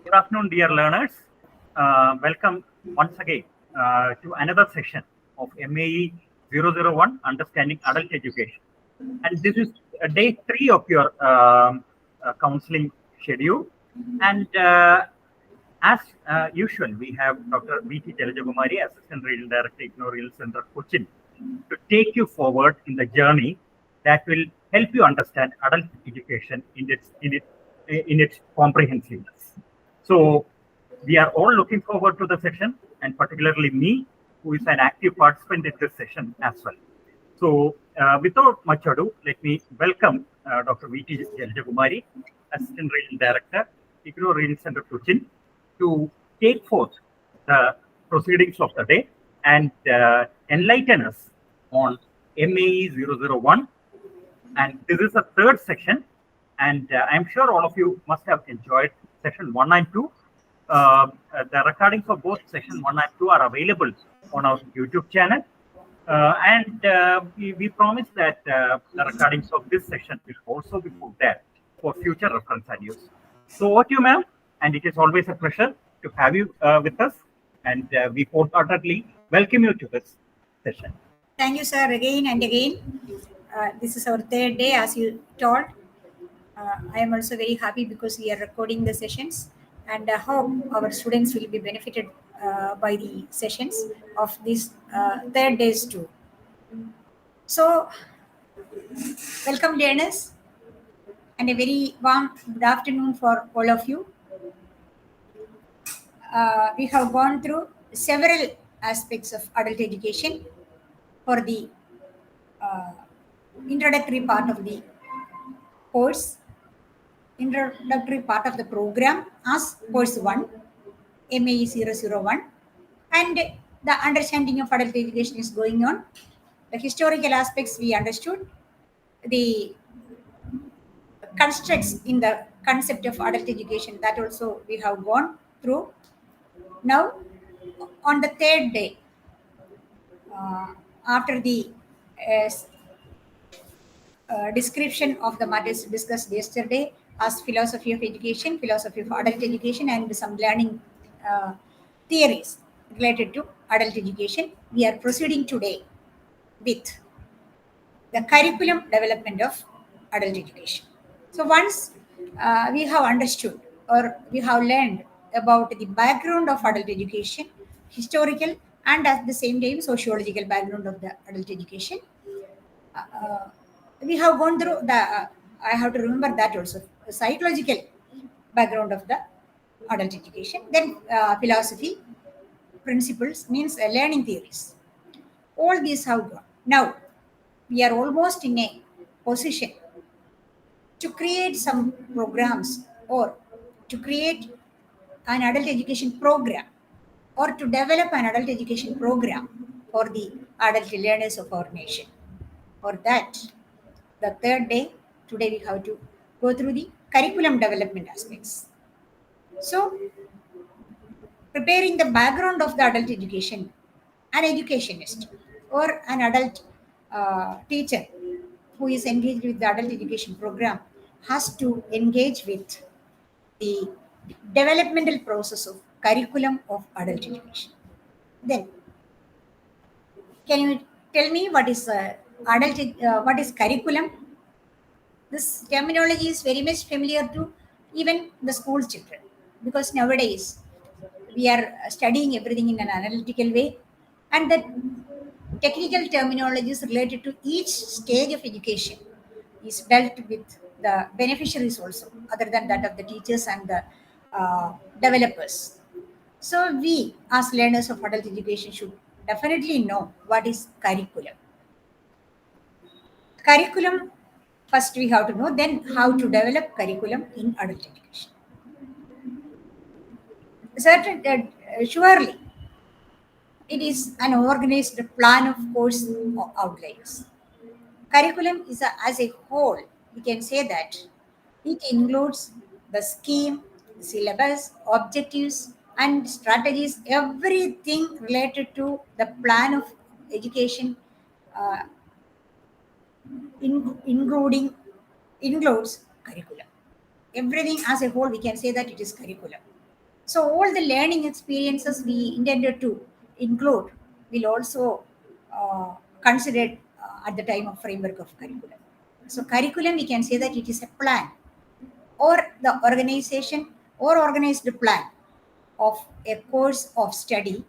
Good afternoon, dear learners. Welcome once again to another session of MAE 001 Understanding Adult Education. And this is day 3 of your counseling schedule. And as usual, we have Dr. V.T. Jalajakumari, Assistant Regional Director, IGNOU Regional Center, Cochin, to take you forward in the journey that will help you understand adult education in its comprehensiveness. So we are all looking forward to the session, and particularly me, who is an active participant in this session as well. So without much ado, let me welcome Dr. V.T. Jalajakumari, Assistant Regional Director, IGNOU Regional Center, Cochin, to take forth the proceedings of the day and enlighten us on MAE 001. And this is the third section, and I'm sure all of you must have enjoyed session 1 and 2. The recordings of both session 1 and 2 are available on our YouTube channel. We promise that the recordings of this session will also be put there for future reference and use. So over to you, ma'am, and it is always a pleasure to have you with us, and we wholeheartedly welcome you to this session. Thank you, sir, again and again. This is our third day, as you told. I am also very happy because we are recording the sessions, and I hope our students will be benefited by the sessions of these third days too. So, welcome learners, and a very warm good afternoon for all of you. We have gone through several aspects of adult education for the introductory part of the course, introductory part of the program as course 1, MAE 001, and the understanding of adult education is going on. The historical aspects we understood, the constructs in the concept of adult education, that also we have gone through. Now, on the third day, after the description of the matters discussed yesterday as philosophy of education, philosophy of adult education, and some learning theories related to adult education, we are proceeding today with the curriculum development of adult education. So once we have understood or we have learned about the background of adult education, historical and at the same time sociological background of the adult education, we have gone through the, I have to remember that also, psychological background of the adult education, then philosophy, principles, means learning theories. All these have gone. Now, we are almost in a position to create some programs or to create an adult education program or to develop an adult education program for the adult learners of our nation. For that, the third day, today we have to go through the curriculum development aspects. So, preparing the background of the adult education, an educationist or an adult teacher who is engaged with the adult education program has to engage with the developmental process of curriculum of adult education. Then, can you tell me what is what is curriculum? This terminology is very much familiar to even the school children, because nowadays we are studying everything in an analytical way, and the technical terminologies related to each stage of education is dealt with the beneficiaries also, other than that of the teachers and the developers. So we, as learners of adult education, should definitely know what is curriculum. Curriculum, first we have to know, then how to develop curriculum in adult education. Surely, it is an organized plan of course outlines. Curriculum is as a whole, we can say that it includes the scheme, syllabus, objectives, and strategies, everything related to the plan of education, uh, includes curriculum. Everything as a whole, we can say that it is curriculum. So all the learning experiences we intended to include will also considered at the time of framework of curriculum. So curriculum, we can say that it is a plan or the organization or organized plan of a course of study,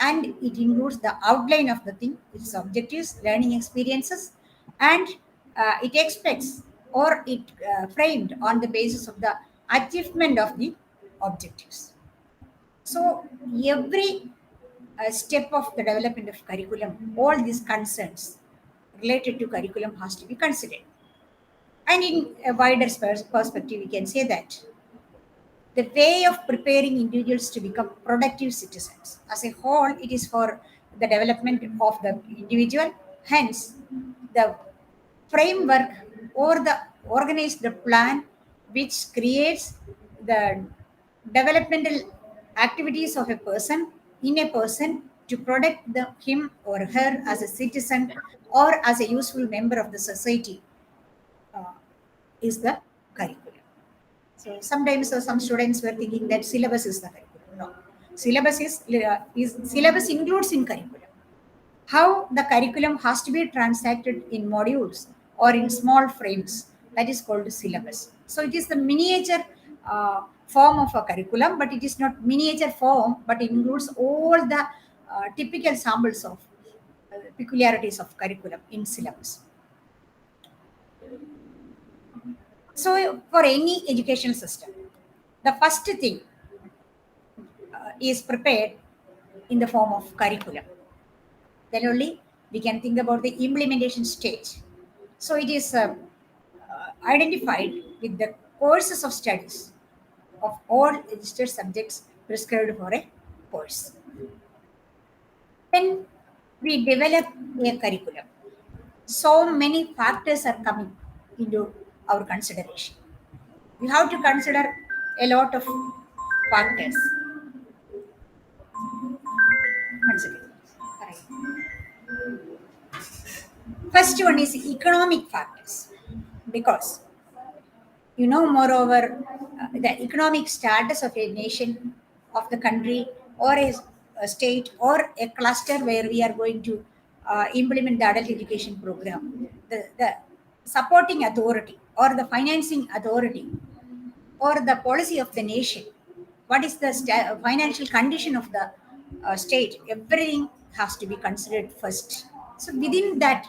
and it includes the outline of the thing, its objectives, learning experiences, and it expects or it framed on the basis of the achievement of the objectives. So every step of the development of curriculum, all these concerns related to curriculum has to be considered. And in a wider perspective, we can say that the way of preparing individuals to become productive citizens. As a whole, it is for the development of the individual. Hence, the framework or the organized plan which creates the developmental activities of a person in a person to protect him or her as a citizen or as a useful member of the society uh, is the curriculum. So sometimes some students were thinking that syllabus is the curriculum. No, syllabus includes in curriculum. How the curriculum has to be transacted in modules or in small frames, that is called syllabus. So it is the miniature form of a curriculum, but it is not miniature form, but it includes all the typical samples of peculiarities of curriculum in syllabus. So for any educational system, the first thing is prepared in the form of curriculum. Then only we can think about the implementation stage. So it is identified with the courses of studies of all registered subjects prescribed for a course. When we develop a curriculum, so many factors are coming into our consideration. We have to consider a lot of factors. Consider. Correct. First one is economic factors, because moreover, the economic status of a nation, of the country, or a state, or a cluster where we are going to implement the adult education program, the supporting authority or the financing authority or the policy of the nation, what is the financial condition of the state, everything has to be considered first. So within that,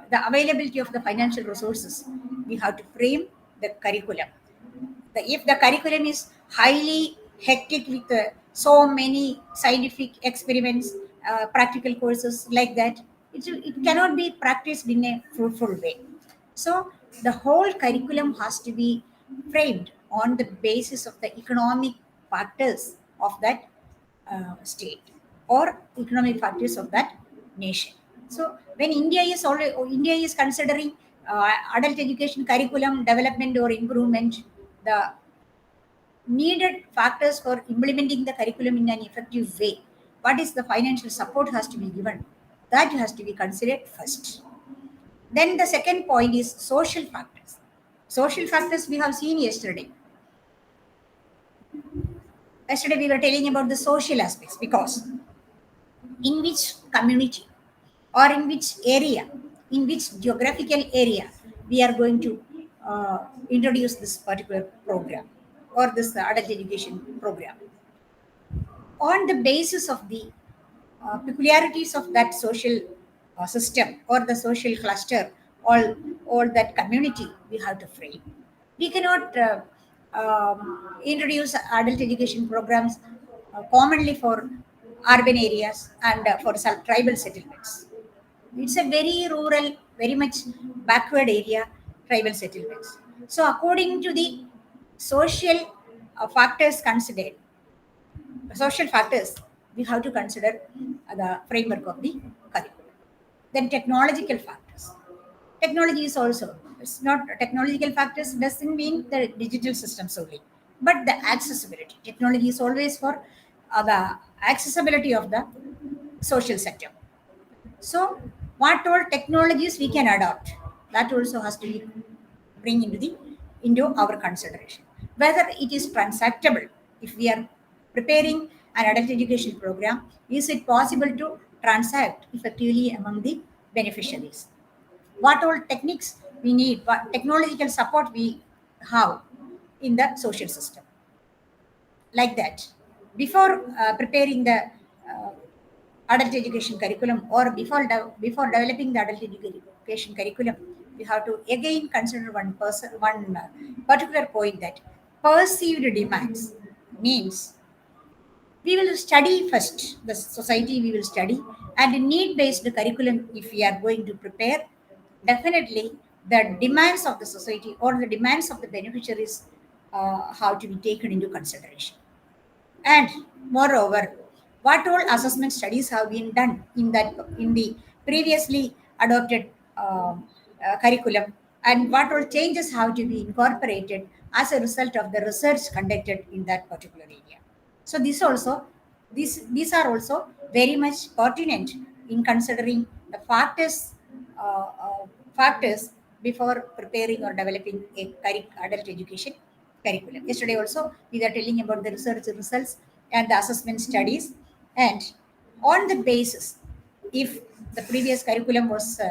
the availability of the financial resources, we have to frame the curriculum. If the curriculum is highly hectic with so many scientific experiments, practical courses like that, it cannot be practiced in a fruitful way. So the whole curriculum has to be framed on the basis of the economic factors of that state or economic factors of that nation. So when India is considering adult education curriculum development or improvement, the needed factors for implementing the curriculum in an effective way, what is the financial support has to be given, that has to be considered first. Then the second point is social factors. Social factors we have seen yesterday. Yesterday we were telling about the social aspects, because in which community or in which area, in which geographical area we are going to introduce this particular program or this adult education program. On the basis of the peculiarities of that social system or the social cluster, all that community, we have to frame. We cannot introduce adult education programs commonly for urban areas and for some tribal settlements. It's a very rural, very much backward area, tribal settlements. So according to the social factors considered, social factors, we have to consider the framework of the curriculum. Then technological factors. Technology is also, it's not technological factors doesn't mean the digital systems only, but the accessibility. Technology is always for the accessibility of the social sector. So what all technologies we can adopt, that also has to be bring into our consideration. Whether it is transactable If we are preparing an adult education program, is it possible to transact effectively among the beneficiaries? What all techniques we need, what technological support we have in the social system? Like that. Before preparing the uh, adult education curriculum, or before developing the adult education curriculum, we have to again consider one particular point, that perceived demands means we will study first the society, we will study, and need based curriculum if we are going to prepare, definitely the demands of the society or the demands of the beneficiaries have to be taken into consideration. And moreover, what all assessment studies have been done in the previously adopted curriculum, and what all changes have to be incorporated as a result of the research conducted in that particular area. So these are also very much pertinent in considering the factors before preparing or developing a adult education curriculum. Yesterday also we were telling about the research results and the assessment studies, and on the basis, if the previous curriculum was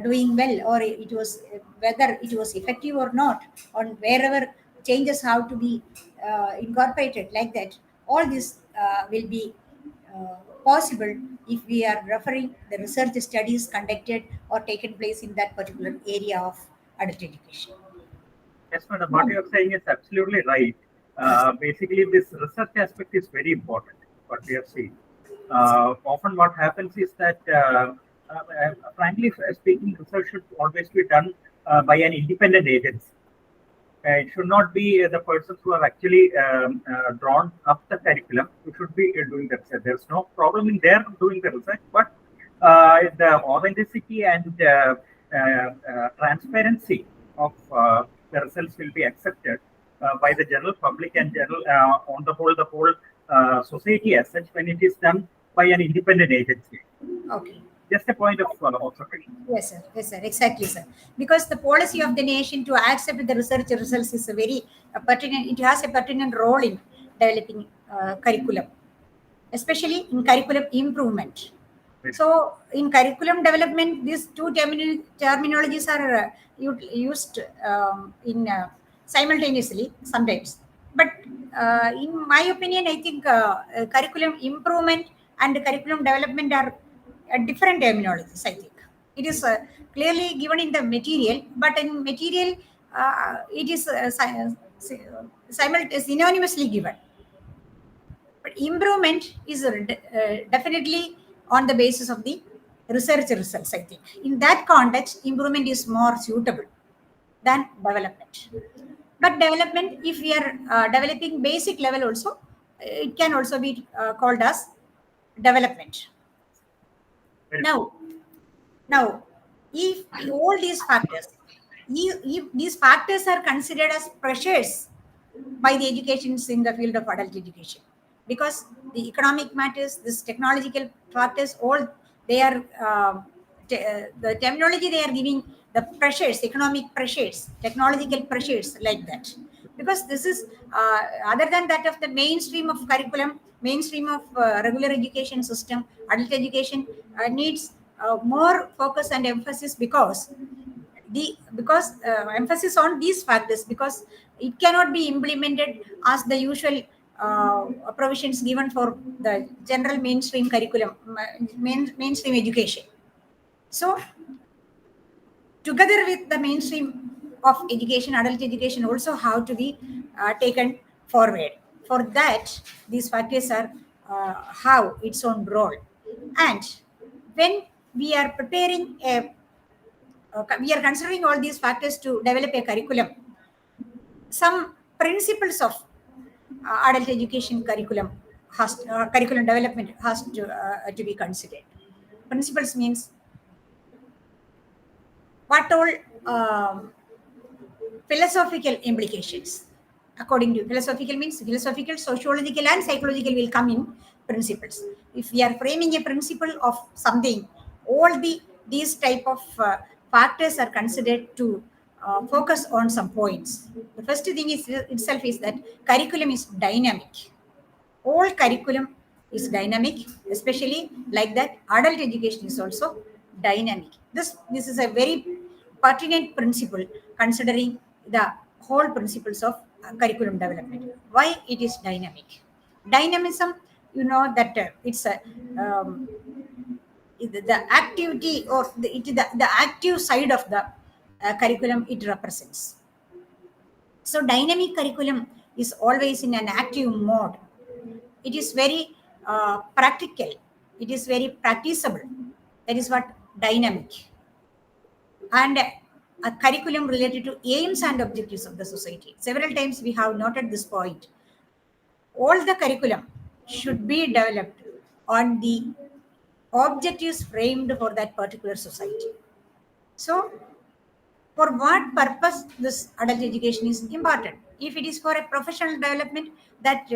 doing well, or it was whether it was effective or not, on wherever changes have to be incorporated, like that, all this will be possible if we are referring the research studies conducted or taken place in that particular area of adult education. Yes, madam. What you are saying is absolutely right. Basically, this research aspect is very important. What we have seen. Often, what happens is that, frankly speaking, research should always be done by an independent agency. It should not be the persons who have actually drawn up the curriculum who should be doing the research. There's no problem in their doing the research, but the authenticity and transparency of the results will be accepted by the general public and on the whole society as such, when it is done by an independent agency. Okay. Just a point of observation. Yes, sir. Yes, sir. Exactly, sir. Because the policy of the nation to accept the research results is a very pertinent. It has a pertinent role in developing curriculum, especially in curriculum improvement. Yes. So, in curriculum development, these two terminologies are used in simultaneously sometimes. But in my opinion, I think curriculum improvement and curriculum development are different terminologies. I think it is clearly given in the material, but in material, it is synonymously given. But improvement is definitely on the basis of the research results, I think. In that context, improvement is more suitable than development. But development, if we are developing basic level also, it can also be called as development. Now, if all these factors, if these factors are considered as pressures by the educations in the field of adult education, because the economic matters, this technological factors, all they are the terminology they are giving, the pressures, economic pressures, technological pressures, like that. Because this is other than that of the mainstream of curriculum, mainstream of regular education system, adult education needs more focus and emphasis, because emphasis on these factors, because it cannot be implemented as the usual provisions given for the general mainstream curriculum, mainstream education. So together with the mainstream of education, adult education also have to be taken forward. For that, these factors are have its own role. And when we are preparing we are considering all these factors to develop a curriculum, some principles of adult education curriculum development has to be considered. Principles means what all philosophical implications. According to philosophical means philosophical, sociological, and psychological will come in principles. If we are framing a principle of something, all these type of factors are considered to focus on some points. The first thing is itself is that curriculum is dynamic. all curriculum is dynamic, especially like that adult education is also dynamic. This is a very pertinent principle considering the whole principles of curriculum development. Why it is dynamic? Dynamism, you know that it's a the activity or the active side of the curriculum it represents. So dynamic curriculum is always in an active mode. It is very practical. It is very practicable. That is what dynamic. And a curriculum related to aims and objectives of the society. Several times we have noted this point. All the curriculum should be developed on the objectives framed for that particular society. So for what purpose this adult education is important? If it is for a professional development, that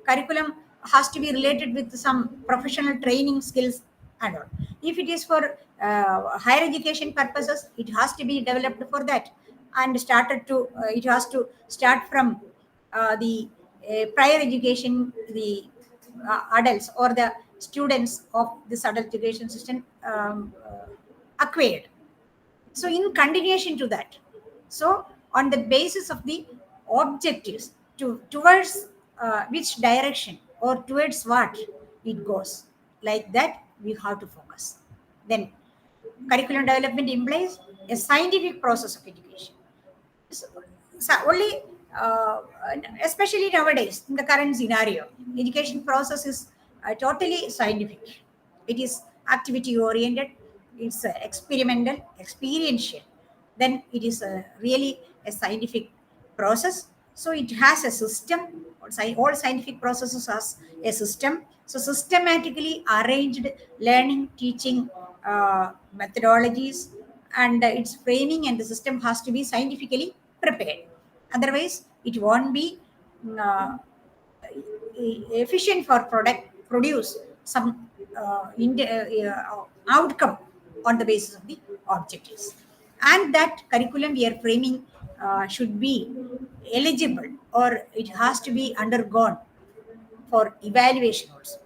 curriculum has to be related with some professional training skills and all. If it is for higher education purposes, it has to be developed for that and it has to start from the prior education, the adults or the students of this adult education system acquired. So in continuation to that, so on the basis of the objectives towards which direction or towards what it goes, like that we have to focus. Then curriculum development implies a scientific process of education. So only especially nowadays in the current scenario, education process is totally scientific. It is activity oriented, it's experimental, experiential. Then it is really a scientific process. So it has a system. All scientific processes has a system. So systematically arranged learning, teaching methodologies, and its framing and the system has to be scientifically prepared. Otherwise, it won't be uh, efficient for produce some outcome on the basis of the objectives. And that curriculum we are framing should be eligible or it has to be undergone for evaluation also.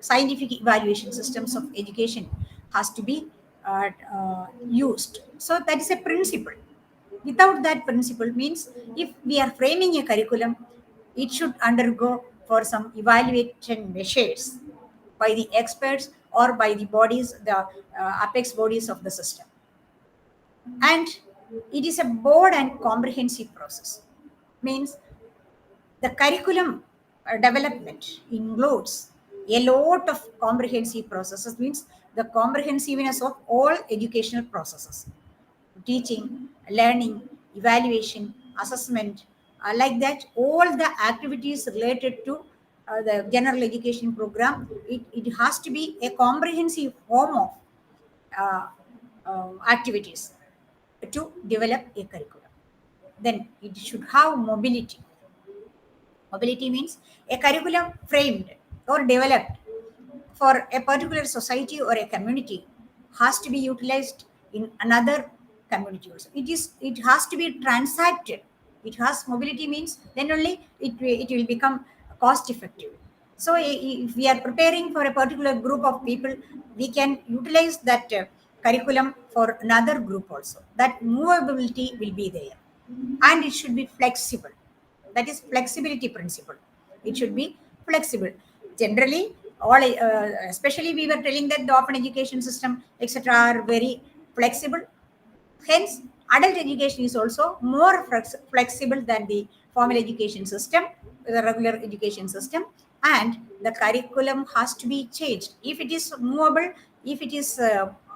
Scientific evaluation systems of education has to be used. So that is a principle. Without that principle means if we are framing a curriculum, it should undergo for some evaluation measures by the experts or by the bodies, the apex bodies of the system. And it is a broad and comprehensive process. Means the curriculum development includes a lot of comprehensive processes, means the comprehensiveness of all educational processes, teaching, learning, evaluation, assessment, like that all the activities related to the general education program, it has to be a comprehensive form of activities to develop a curriculum. Then it should have mobility. Mobility means a curriculum framed or developed for a particular society or a community has to be utilized in another community also. It has to be transacted. It has mobility means then only it will become cost effective. So if we are preparing for a particular group of people, we can utilize that curriculum for another group also. That movability will be there, and it should be flexible. That is flexibility principle. It should be flexible. Generally all especially we were telling that the open education system etc are very flexible. Hence adult education is also more flexible than the formal education system, the regular education system. And the curriculum has to be changed if it is movable, if it is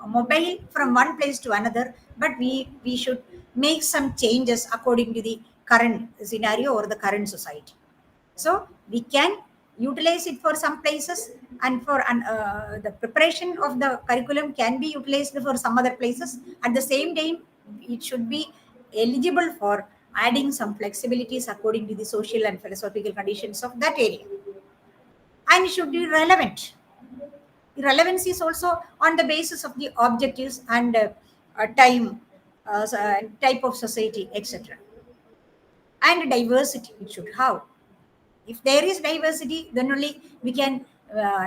mobile from one place to another. But we should make some changes according to the current scenario or the current society. So we can utilize it for some places, and for the preparation of the curriculum can be utilized for some other places. At the same time, it should be eligible for adding some flexibilities according to the social and philosophical conditions of that area. And it should be relevant. Relevance is also on the basis of the objectives and time, type of society, etc. And diversity it should have. If there is diversity, then only we can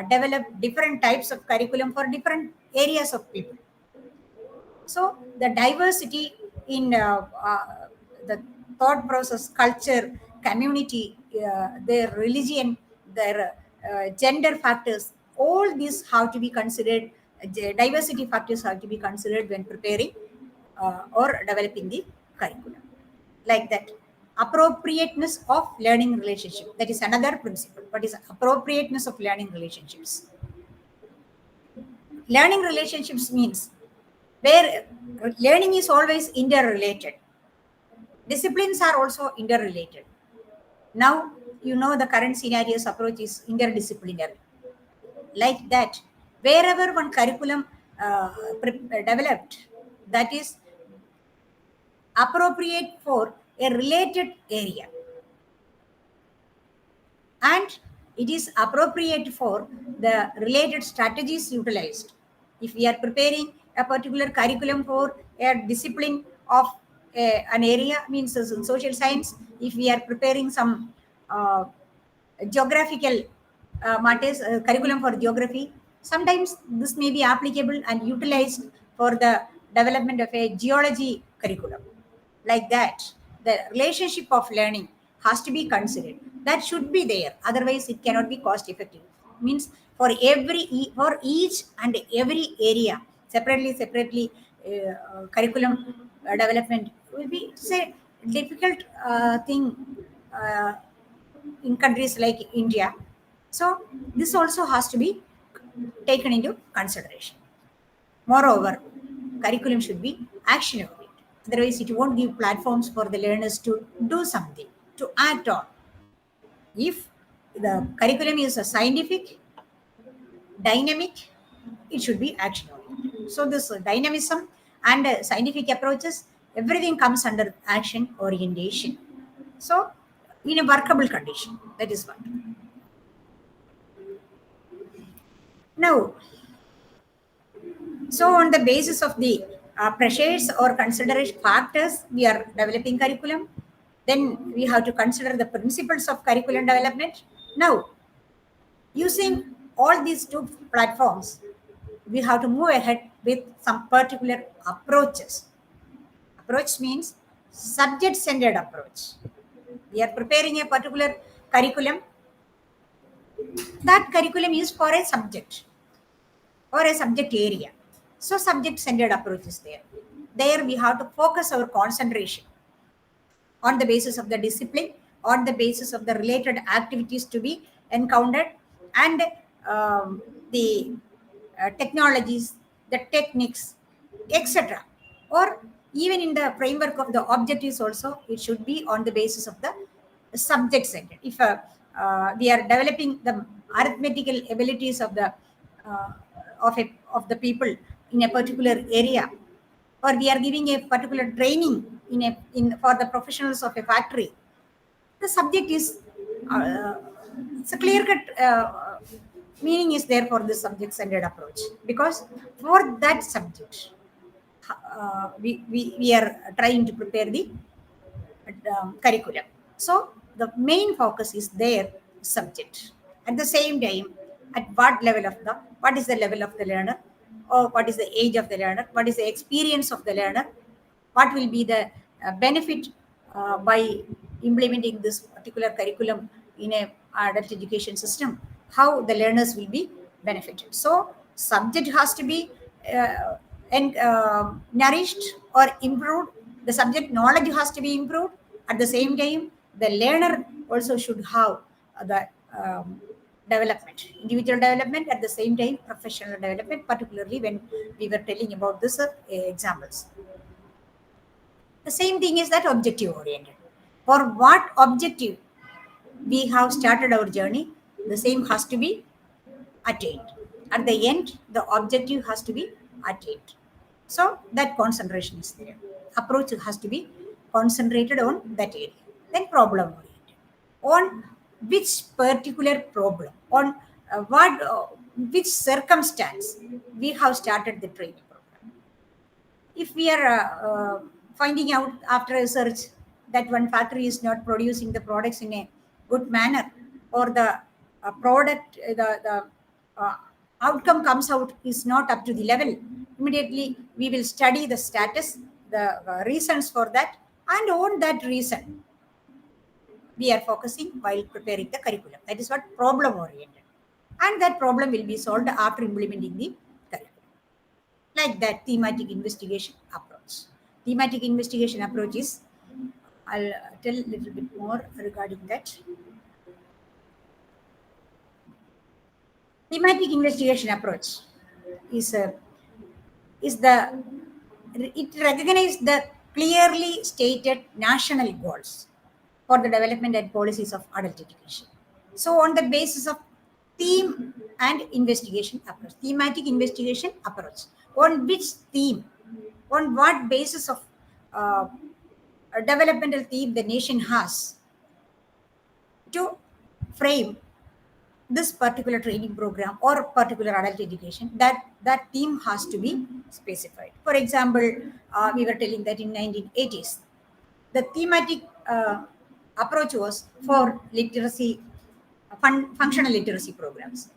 develop different types of curriculum for different areas of people. So the diversity in the thought process, culture, community, their religion, their gender factors, all these have to be considered. Diversity factors have to be considered when preparing or developing the curriculum. Like that, appropriateness of learning relationship. That is another principle. What is appropriateness of learning relationships? Learning relationships means where learning is always interrelated. Disciplines are also interrelated. Now, you know the current scenarios approach is interdisciplinary. Like that, wherever one curriculum developed, that is appropriate for a related area. And it is appropriate for the related strategies utilized. If we are preparing a particular curriculum for a discipline of an area, means as in social science, if we are preparing some geographical matters, curriculum for geography, sometimes this may be applicable and utilized for the development of a geology curriculum. Like that, the relationship of learning has to be considered. That should be there, otherwise it cannot be cost effective. Means for for each and every area, separately curriculum development will be, say, difficult thing uh, in countries like India. So this also has to be taken into consideration. Moreover, curriculum should be action oriented. Otherwise, it won't give platforms for the learners to do something, to act on. If the curriculum is a scientific, dynamic, it should be action oriented. So this dynamism and scientific approaches, everything comes under action orientation. So in a workable condition, that is what. Now, so on the basis of the pressures or consideration factors, we are developing curriculum. Then we have to consider the principles of curriculum development. Now, using all these two platforms, we have to move ahead with some particular approaches. Approach means subject-centered approach. We are preparing a particular curriculum. That curriculum is for a subject or a subject area. So subject-centered approach is there. There we have to focus our concentration on the basis of the discipline, on the basis of the related activities to be encountered, and the technologies, the techniques, etc. Or even in the framework of the objectives also, it should be on the basis of the subject centered. If we are developing the arithmetical abilities of the uh, of the people in a particular area, or we are giving a particular training in for the professionals of a factory, the subject is it's a clear cut meaning is there for this subject centered approach, because for that subject we are trying to prepare the curriculum. So the main focus is their subject. At the same time, at what is the level of the learner, or what is the age of the learner, what is the experience of the learner, what will be the benefit by implementing this particular curriculum in a adult education system, how the learners will be benefited. So subject has to be nourished or improved. The subject knowledge has to be improved. At the same time, the learner also should have the development, individual development, at the same time professional development, particularly when we were telling about this examples. The same thing is that objective oriented. For what objective we have started our journey, the same has to be attained. At the end, the objective has to be attained. So that concentration is there. Approach has to be concentrated on that area. Then problem oriented. On which particular problem, on which circumstance we have started the training program. If we are finding out after research that one factory is not producing the products in a good manner, or the product, the outcome comes out is not up to the level, immediately we will study the status, the reasons for that, and on that reason we are focusing while preparing the curriculum. That is what problem oriented. And that problem will be solved after implementing the curriculum. Like that, thematic investigation approach. Thematic investigation approach is, I'll tell a little bit more regarding that. Thematic investigation approach is it recognizes the clearly stated national goals for the development and policies of adult education. So, on the basis of theme and investigation approach, thematic investigation approach, on which theme, on what basis of uh, a developmental theme the nation has to frame this particular training program or particular adult education, that theme has to be specified. For example, we were telling that in 1980s the thematic approach was for literacy, functional literacy programs.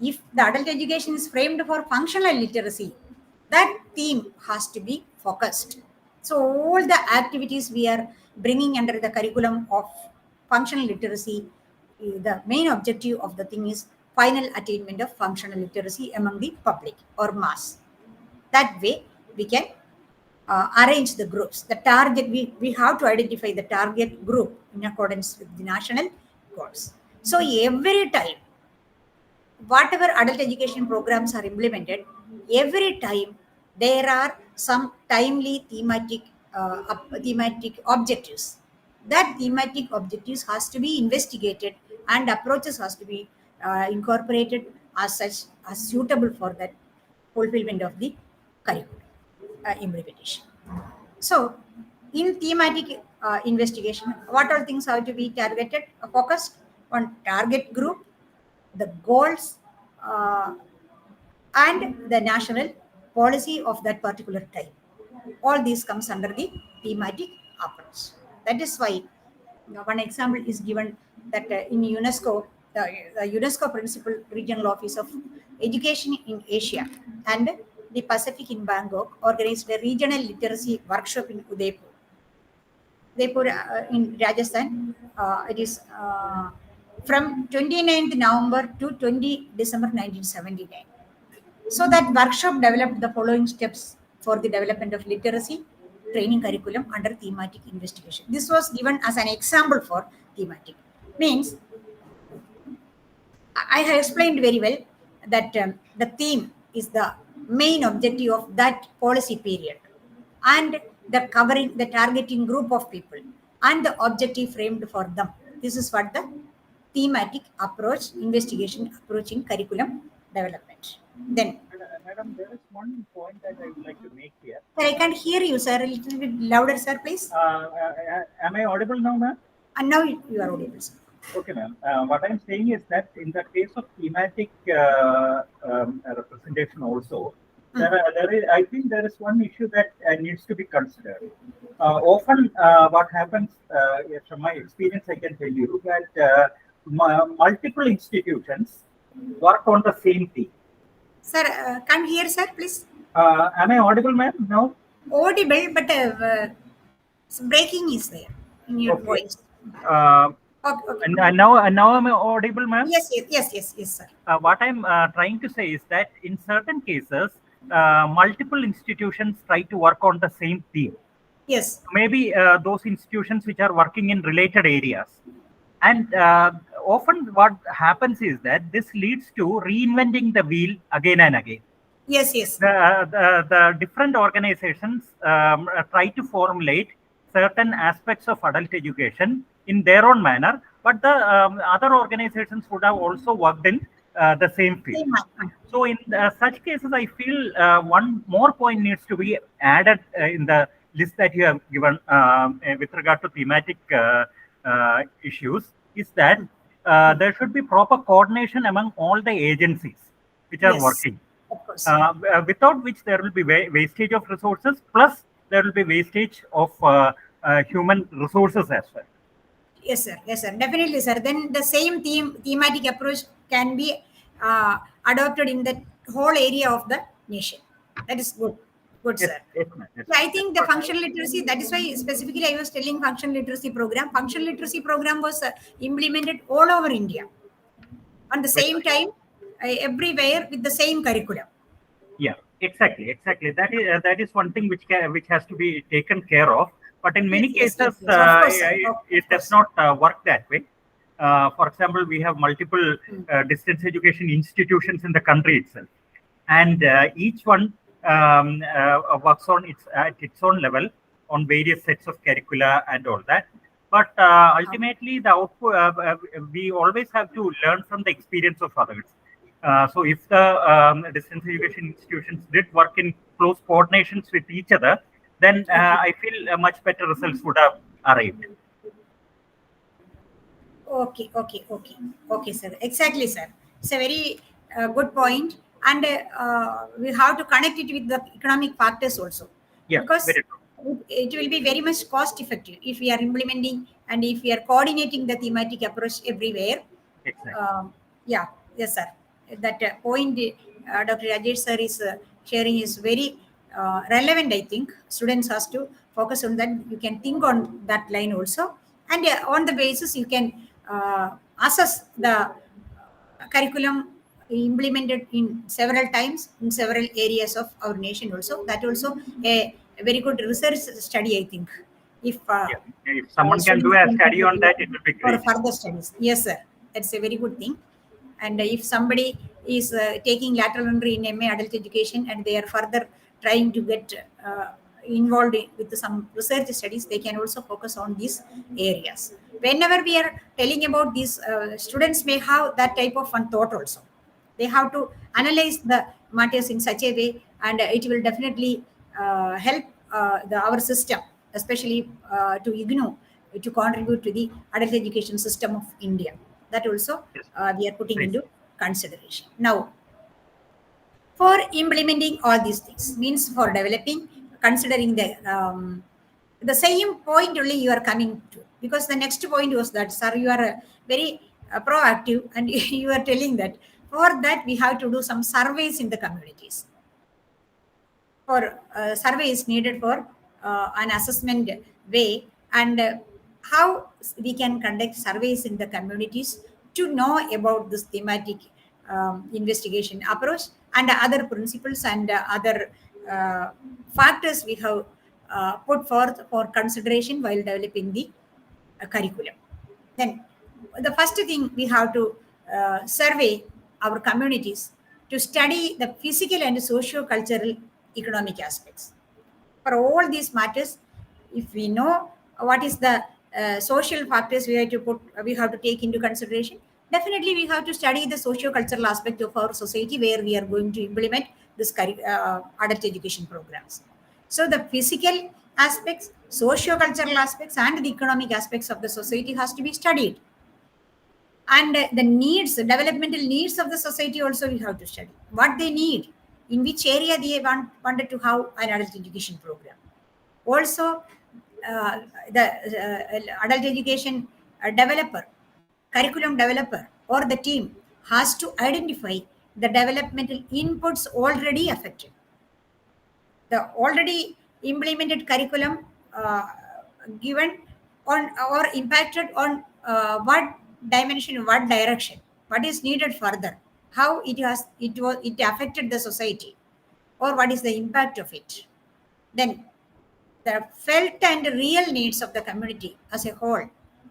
If the adult education is framed for functional literacy, that theme has to be focused. So all the activities we are bringing under the curriculum of functional literacy, the main objective of the thing is final attainment of functional literacy among the public or mass. That way we can arrange the groups. The target, we have to identify the target group in accordance with the national goals. So every time, whatever adult education programs are implemented, every time there are some timely thematic objectives. That thematic objectives has to be investigated and approaches has to be incorporated as such as suitable for that fulfillment of the curriculum implementation. So, in thematic investigation, what all things have to be targeted, focused on target group, the goals, and the national policy of that particular time. All these comes under the thematic approach. That is why one example is given that in UNESCO, the UNESCO Principal Regional Office of Education in Asia and the Pacific in Bangkok organized a regional literacy workshop in Udaipur. Udaipur in Rajasthan. It is from 29th November to 20 December 1979. So that workshop developed the following steps for the development of literacy training curriculum under thematic investigation. This was given as an example for thematic. Means I have explained very well that the theme is the main objective of that policy period, and the covering the targeting group of people and the objective framed for them. This is what the thematic approach, investigation approach in curriculum development. Then, Madam, there is one point that I would like to make here. sir, I can't hear you, sir. A little bit louder, sir, please. Am I audible now, ma'am? And now you are audible, sir. Okay, ma'am. What I'm saying is that in the case of thematic representation also, I think there is one issue that needs to be considered. Often, what happens, from my experience, I can tell you that multiple institutions work on the same theme. Sir, come here, sir, please. Am I audible, ma'am? No? Audible, but breaking is there in your Okay. voice. Okay. And now am I audible, ma'am? Yes, sir. What I'm trying to say is that in certain cases, multiple institutions try to work on the same theme. Yes. Maybe those institutions which are working in related areas. And often what happens is that this leads to reinventing the wheel again and again. Yes. The different organizations try to formulate certain aspects of adult education in their own manner, but the other organizations would have also worked in the same field. So in such cases, I feel one more point needs to be added in the list that you have given with regard to thematic issues, is that there should be proper coordination among all the agencies which are working. Of course. Without which there will be wastage of resources, plus there will be wastage of human resources as well. Yes, sir. Yes, sir. Definitely, sir. Then the same thematic approach can be adopted in the whole area of the nation. That is good. Good, Yes, sir. yes, ma'am. Yes, So I ma'am. That's think the what functional literacy, that is why specifically I was telling functional literacy program. Functional literacy program was implemented all over India on the very same right. time, everywhere with the same curriculum. Yeah, exactly. That is one thing which has to be taken care of. But in Yes, many yes, yes, cases, yes. Of course, sir. it Of does course. not work that way. For example, we have multiple Mm. distance education institutions in the country itself, and each one works on its at its own level on various sets of curricula and all that. But ultimately, the output we always have to learn from the experience of others. So if the distance education institutions did work in close coordinations with each other, then Okay. I feel much better results would have arrived. Okay, sir. Exactly, sir. It's a very good point, and we have to connect it with the economic factors also, Yeah, because very true. it will be very much cost effective if we are implementing and if we are coordinating the thematic approach everywhere. Exactly. Yeah, yes, sir. That point Dr. Rajesh sir is sharing is very relevant. I think students has to focus on that. You can think on that line also, and on the basis you can assess the curriculum implemented in several times in several areas of our nation. Also, that also a very good research study. I think if Yeah, if someone can do students a can study on that, it will be for great. further studies. Yes, sir. That's a very good thing. And if somebody is taking lateral entry in MA adult education and they are further trying to get involved with some research studies, they can also focus on these areas. Whenever we are telling about these, students may have that type of fun thought also. They have to analyze the matters in such a way, and it will definitely help our system, especially to IGNOU, to contribute to the adult education system of India. That also Yes, we are putting please. into consideration. Now, for implementing all these things, means for developing, considering the same point only you are coming to, because the next point was that, sir, you are very proactive, and you are telling that for that we have to do some surveys in the communities. For survey is needed for an assessment way, and how we can conduct surveys in the communities to know about this thematic investigation approach and other principles and other uh, factors we have put forth for consideration while developing the curriculum. Then the first thing we have to survey our communities to study the physical and socio-cultural economic aspects. For all these matters, if we know what is the social factors we have to take into consideration, definitely we have to study the socio-cultural aspect of our society where we are going to implement this adult education programs. So the physical aspects, socio-cultural aspects, and the economic aspects of the society has to be studied, and the needs, the developmental needs of the society also we have to study what they need, in which area they wanted to have an adult education program. Also, uh, the adult education developer, curriculum developer, or the team has to identify the developmental inputs already affected, the already implemented curriculum given on or impacted on what dimension, what direction, what is needed further, how it affected the society, or what is the impact of it. Then the felt and real needs of the community as a whole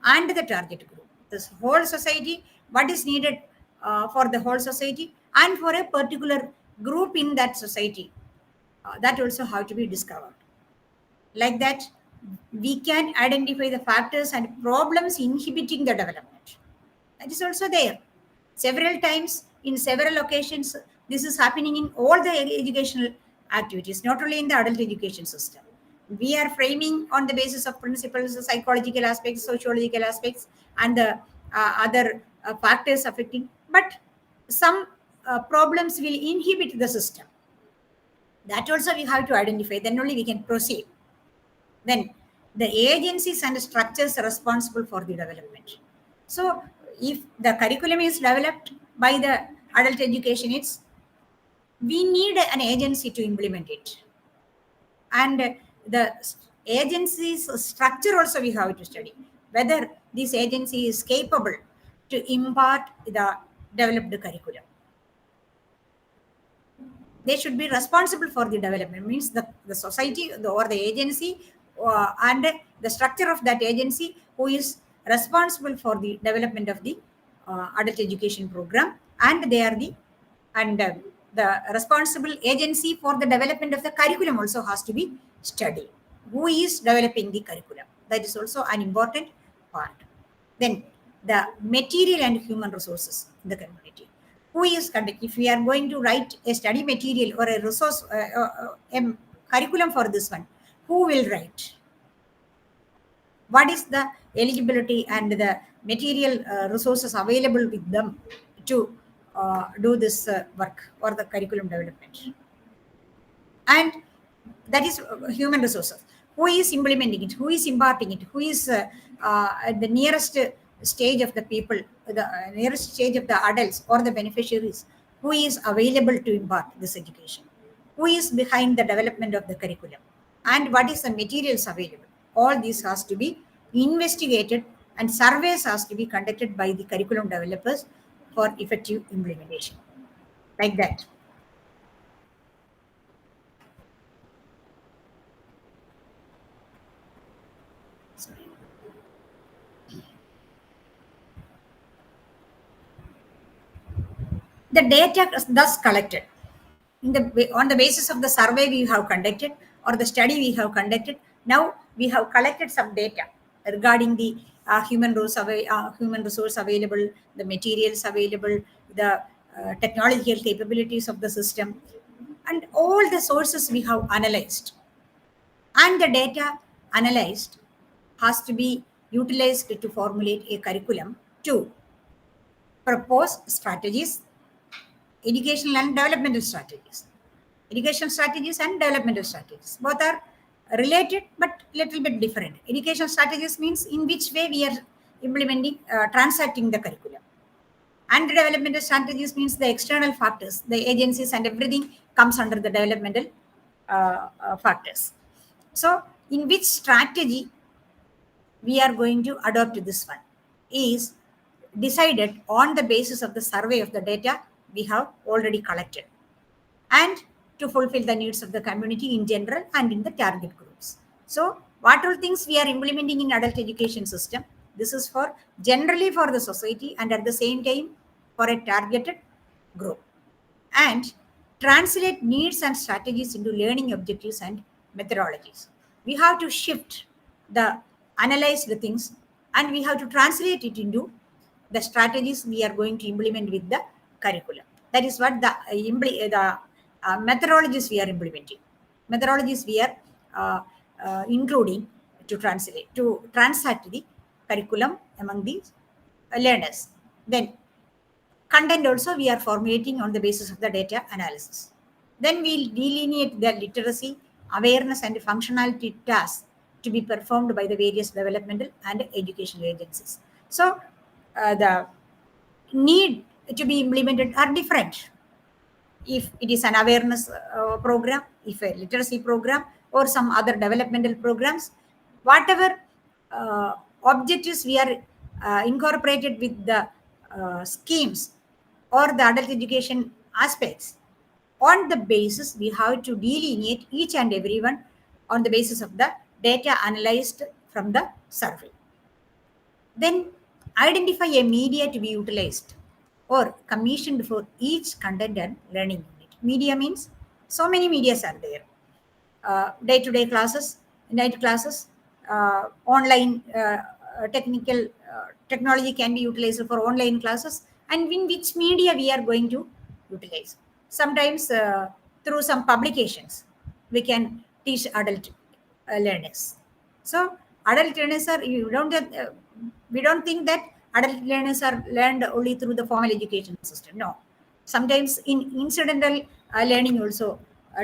and the target group, this whole society, what is needed for the whole society and for a particular group in that society, that also have to be discovered. Like that, we can identify the factors and problems inhibiting the development. That is also there. Several times, in several occasions, this is happening in all the educational activities, not only in the adult education system. We are framing on the basis of principles, the psychological aspects, sociological aspects, and the other factors affecting, but some problems will inhibit the system. That also we have to identify, then only we can proceed. Then the agencies and structures are responsible for the development. So if the curriculum is developed by the adult educationists, we need an agency to implement it. And the agency's structure also we have to study, whether this agency is capable to impart the developed curriculum. They should be responsible for the development, means the society or the agency and the structure of that agency who is responsible for the development of the adult education program, and they are the responsible agency for the development of the curriculum also has to be studied. Who is developing the curriculum? That is also an important part. Then the material and human resources in the community. Who is conducting? If we are going to write a study material or a resource, a curriculum for this one, who will write? What is the eligibility and the material resources available with them to do this work or the curriculum development? And that is human resources. Who is implementing it? Who is imparting it? Who is at the nearest stage of the people, the nearest stage of the adults or the beneficiaries? Who is available to impart this education? Who is behind the development of the curriculum? And what is the materials available? All these has to be investigated, and surveys has to be conducted by the curriculum developers for effective implementation. Like that. The data thus collected on the basis of the survey we have conducted or the study we have conducted, now we have collected some data regarding the human resource available, the materials available, the technological capabilities of the system, and all the sources we have analyzed. And the data analyzed has to be utilized to formulate a curriculum to propose strategies, educational and developmental strategies. Education strategies and developmental strategies. Both are related but little bit different. Education strategies means in which way we are implementing, transacting the curriculum. And the developmental strategies means the external factors, the agencies and everything comes under the developmental factors. So in which strategy we are going to adopt this one is decided on the basis of the survey of the data we have already collected, and to fulfill the needs of the community in general and in the target groups. So what all things we are implementing in adult education system, this is for generally for the society and at the same time for a targeted group, and translate needs and strategies into learning objectives and methodologies. We have to shift the analyzed things and we have to translate it into the strategies we are going to implement with the curriculum. That is what the methodologies we are implementing. Methodologies we are including to transact the curriculum among the learners. Then content also we are formulating on the basis of the data analysis. Then we'll delineate the literacy, awareness and functionality tasks to be performed by the various developmental and educational agencies. So the need to be implemented are different. If it is an awareness program, if a literacy program or some other developmental programs, whatever objectives we are incorporated with the schemes or the adult education aspects, on the basis we have to delineate each and every one on the basis of the data analyzed from the survey. Then identify a media to be utilized or commissioned for each content and learning unit. Media means so many medias are there. Day-to-day classes, night classes, online technology can be utilized for online classes, and in which media we are going to utilize. Sometimes through some publications, we can teach adult learners. So adult learners are, we don't think that adult learners are learned only through the formal education system. No, sometimes incidental learning also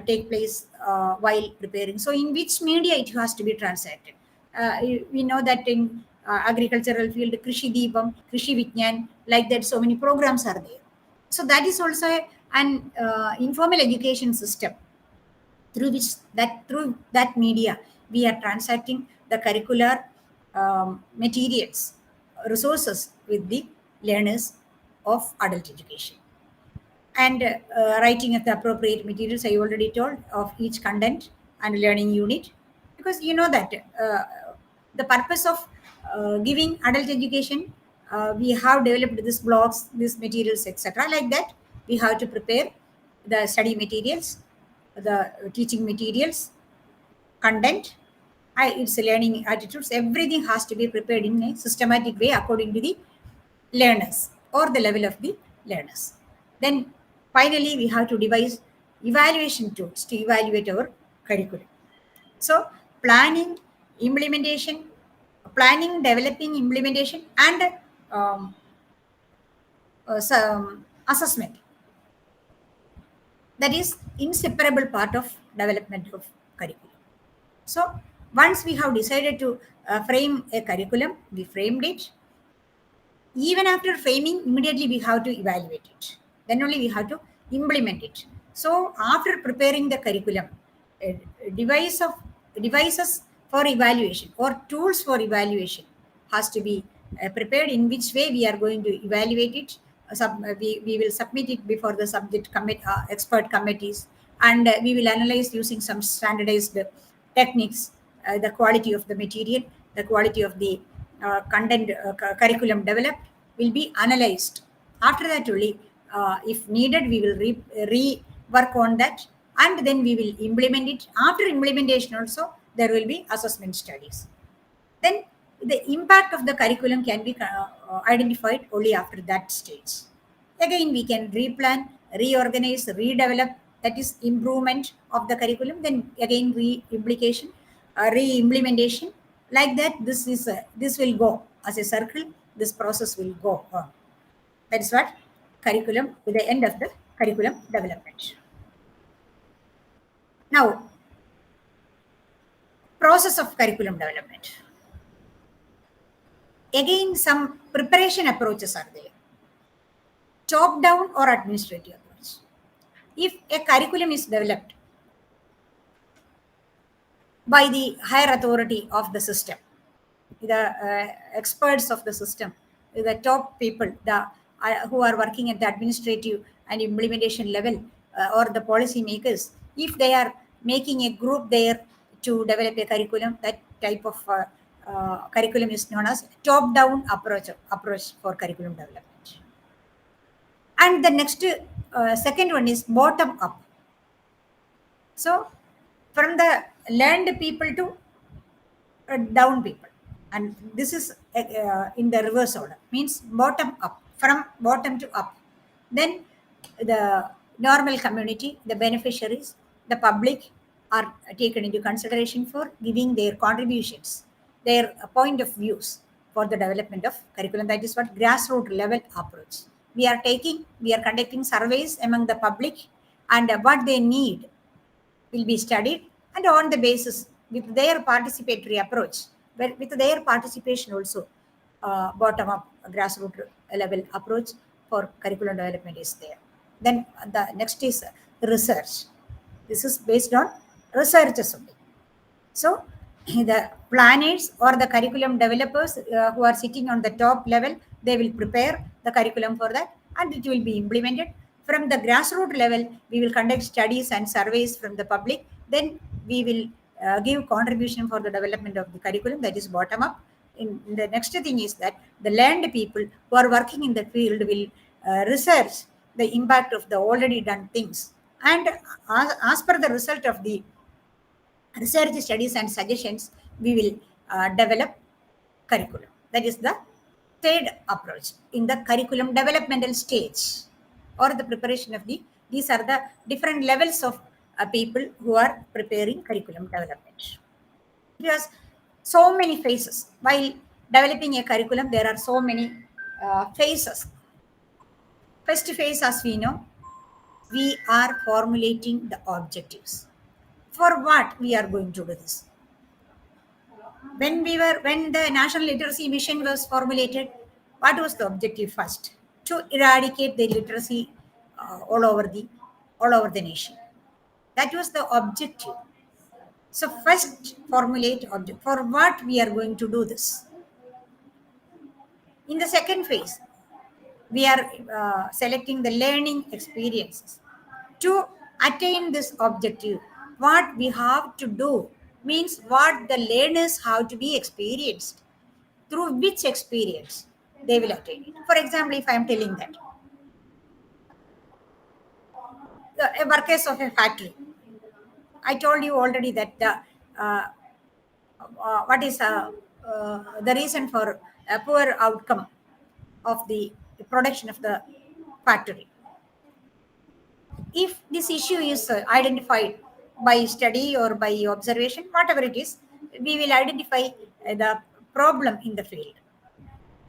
take place while preparing. So in which media it has to be transacted. we know that in agricultural field, Krishi Deepam, Krishi Vignan, like that, so many programs are there. So that is also an informal education system through that media we are transacting the curricular materials, resources with the learners of adult education. And writing of the appropriate materials, I already told, of each content and learning unit, because you know that the purpose of giving adult education, we have developed these blocks, these materials, etc. Like that, we have to prepare the study materials, the teaching materials, content, its learning attitudes, everything has to be prepared in a systematic way according to the learners or the level of the learners. Then finally, we have to devise evaluation tools to evaluate our curriculum. So implementation, developing, implementation, and um, assessment. That is inseparable part of development of curriculum. So once we have decided to frame a curriculum, we framed it. Even after framing, immediately we have to evaluate it. Then only we have to implement it. So after preparing the curriculum, a devices for evaluation or tools for evaluation has to be prepared, in which way we are going to evaluate it. We will submit it before the expert committees, and we will analyze using some standardized techniques, the quality of the material, the quality of the content, curriculum developed will be analyzed. After that only, if needed, we will work on that, and then we will implement it. After implementation also, there will be assessment studies. Then the impact of the curriculum can be identified only after that stage. Again, we can replan, reorganize, redevelop, that is improvement of the curriculum. Then again, re-implication, re-implementation. Like that, this will go as a circle. This process will go on. That is what curriculum, to the end of the curriculum development. Now, process of curriculum development. Again, some preparation approaches are there. Top down or administrative approach. If a curriculum is developed by the higher authority of the system, the experts of the system, the top people, who are working at the administrative and implementation level, or the policy makers, if they are making a group there to develop a curriculum, that type of curriculum is known as top-down approach for curriculum development. And the next second one is bottom-up. So from the learned people to down people, and this is in the reverse order, means bottom up, from bottom to up. Then the normal community, the beneficiaries, the public are taken into consideration for giving their contributions, their point of views for the development of curriculum. That is what grassroots level approach. We are conducting surveys among the public, and what they need will be studied, and on the basis, with their participatory approach, with their participation also, bottom up grassroots level approach for curriculum development is there. Then the next is research. This is based on researches only. So the planners or the curriculum developers who are sitting on the top level, they will prepare the curriculum for that, and it will be implemented. From the grassroots level, we will conduct studies and surveys from the public. Then we will give contribution for the development of the curriculum, that is bottom up. In the next thing is that the learned people who are working in the field will research the impact of the already done things, and as per the result of the research studies and suggestions, we will develop curriculum. That is the third approach in the curriculum developmental stage, or the preparation of these are the different levels of people who are preparing curriculum development. Because so many phases while developing a curriculum, there are so many phases. First phase, as we know, we are formulating the objectives. For what we are going to do this? when the National Literacy Mission was formulated, what was the objective first? To eradicate the illiteracy all over the nation. That was the objective. So first formulate object for what we are going to do this. In the second phase, we are selecting the learning experiences. To attain this objective, what we have to do means what the learners have to be experienced, through which experience they will attain it. For example, if I am telling that the workers of a factory, I told you already that what is the reason for a poor outcome of the production of the factory. If this issue is identified by study or by observation, whatever it is, we will identify the problem in the field.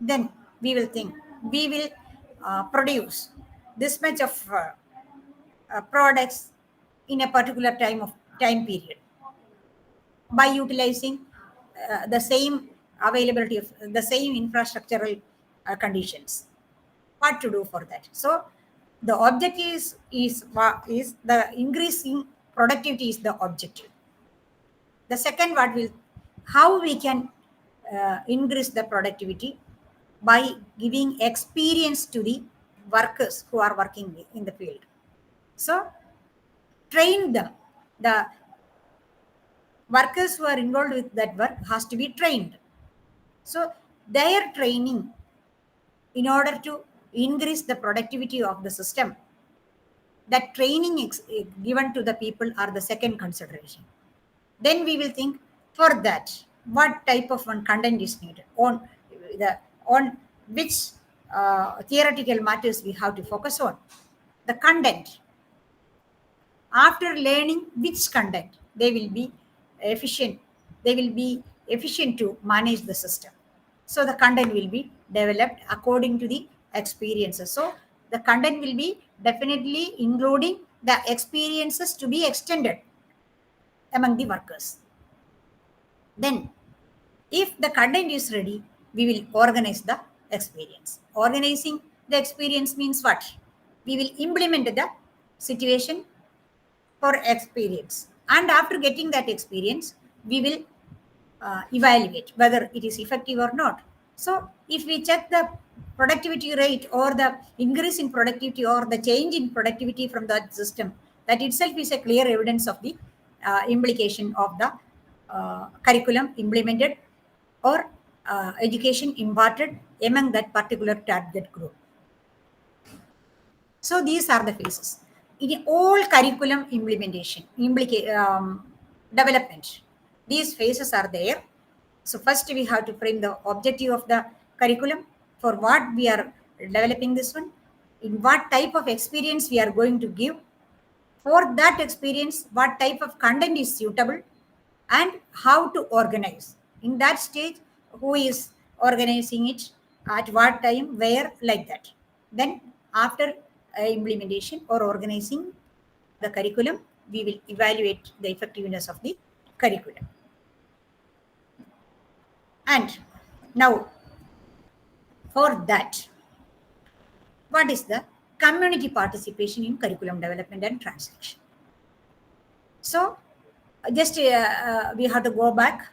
Then we will think, we will produce this much of products in a particular time period by utilizing the same availability of the same infrastructural conditions. What to do for that? So the objective is the increasing productivity is the objective. The second, what will how we can increase the productivity by giving experience to the workers who are working in the field. So train them. The workers who are involved with that work has to be trained. So their training in order to increase the productivity of the system, that training given to the people are the second consideration. Then we will think for that what type of one content is needed, on which theoretical matters we have to focus on. The content, after learning which content, they will be efficient to manage the system. So the content will be developed according to the experiences. So the content will be definitely including the experiences to be extended among the workers. Then if the content is ready, we will organize the experience. Organizing the experience means what? We will implement the situation for experience, and after getting that experience, we will evaluate whether it is effective or not. So if we check the productivity rate or the increase in productivity or the change in productivity from that system, that itself is a clear evidence of the implication of the curriculum implemented or education imparted among that particular target group. So these are the phases. In all curriculum implementation, development, these phases are there. So first we have to frame the objective of the curriculum, for what we are developing this one, in what type of experience we are going to give, for that experience what type of content is suitable, and how to organize. In that stage, who is organizing it, at what time, where, like that. Then after implementation or organizing the curriculum, we will evaluate the effectiveness of the curriculum. And now for that, what is the community participation in curriculum development and translation? So just we have to go back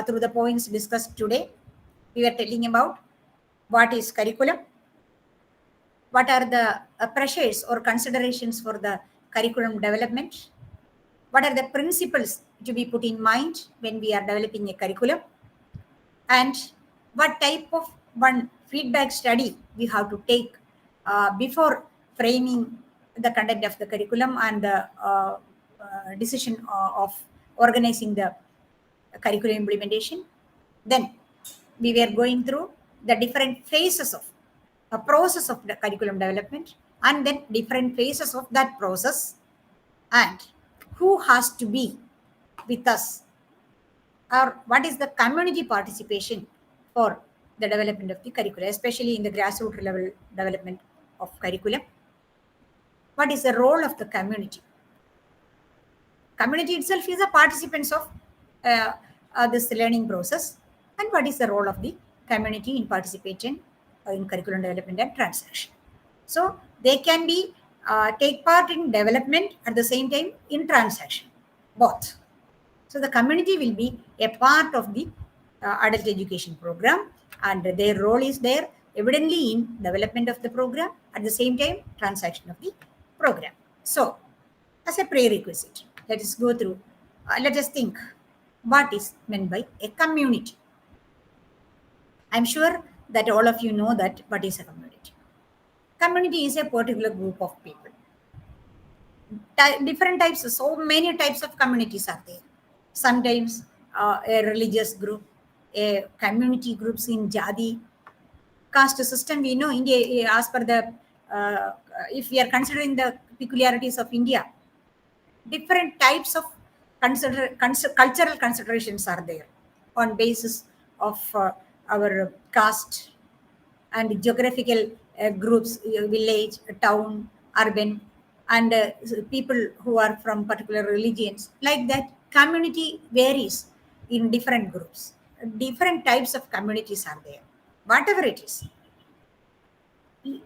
through the points discussed today. We were telling about what is curriculum, what are the pressures or considerations for the curriculum development, what are the principles to be put in mind when we are developing a curriculum, and what type of one feedback study we have to take before framing the content of the curriculum and the decision of organizing the curriculum implementation. Then we were going through the different phases of a process of the curriculum development, and then different phases of that process, and who has to be with us, or what is the community participation for the development of the curriculum, especially in the grassroots level development of curriculum. What is the role of the community? Community itself is a participants of this learning process. and what is the role of the community in participation in curriculum development and transaction. So they can be take part in development at the same time in transaction, both. So the community will be a part of the adult education program, and their role is there evidently in development of the program, at the same time transaction of the program. So as a prerequisite, let us go through, let us think what is meant by a community. I'm sure that all of you know that what is a community. Community is a particular group of people. Different types, so many types of communities are there. Sometimes a religious group, a community groups in Jadi, caste system. We know India, as per the, if we are considering the peculiarities of India, different types of cultural considerations are there on basis of our caste and geographical groups, village, town, urban, and people who are from particular religions. Like that, community varies in different groups. Different types of communities are there. Whatever it is,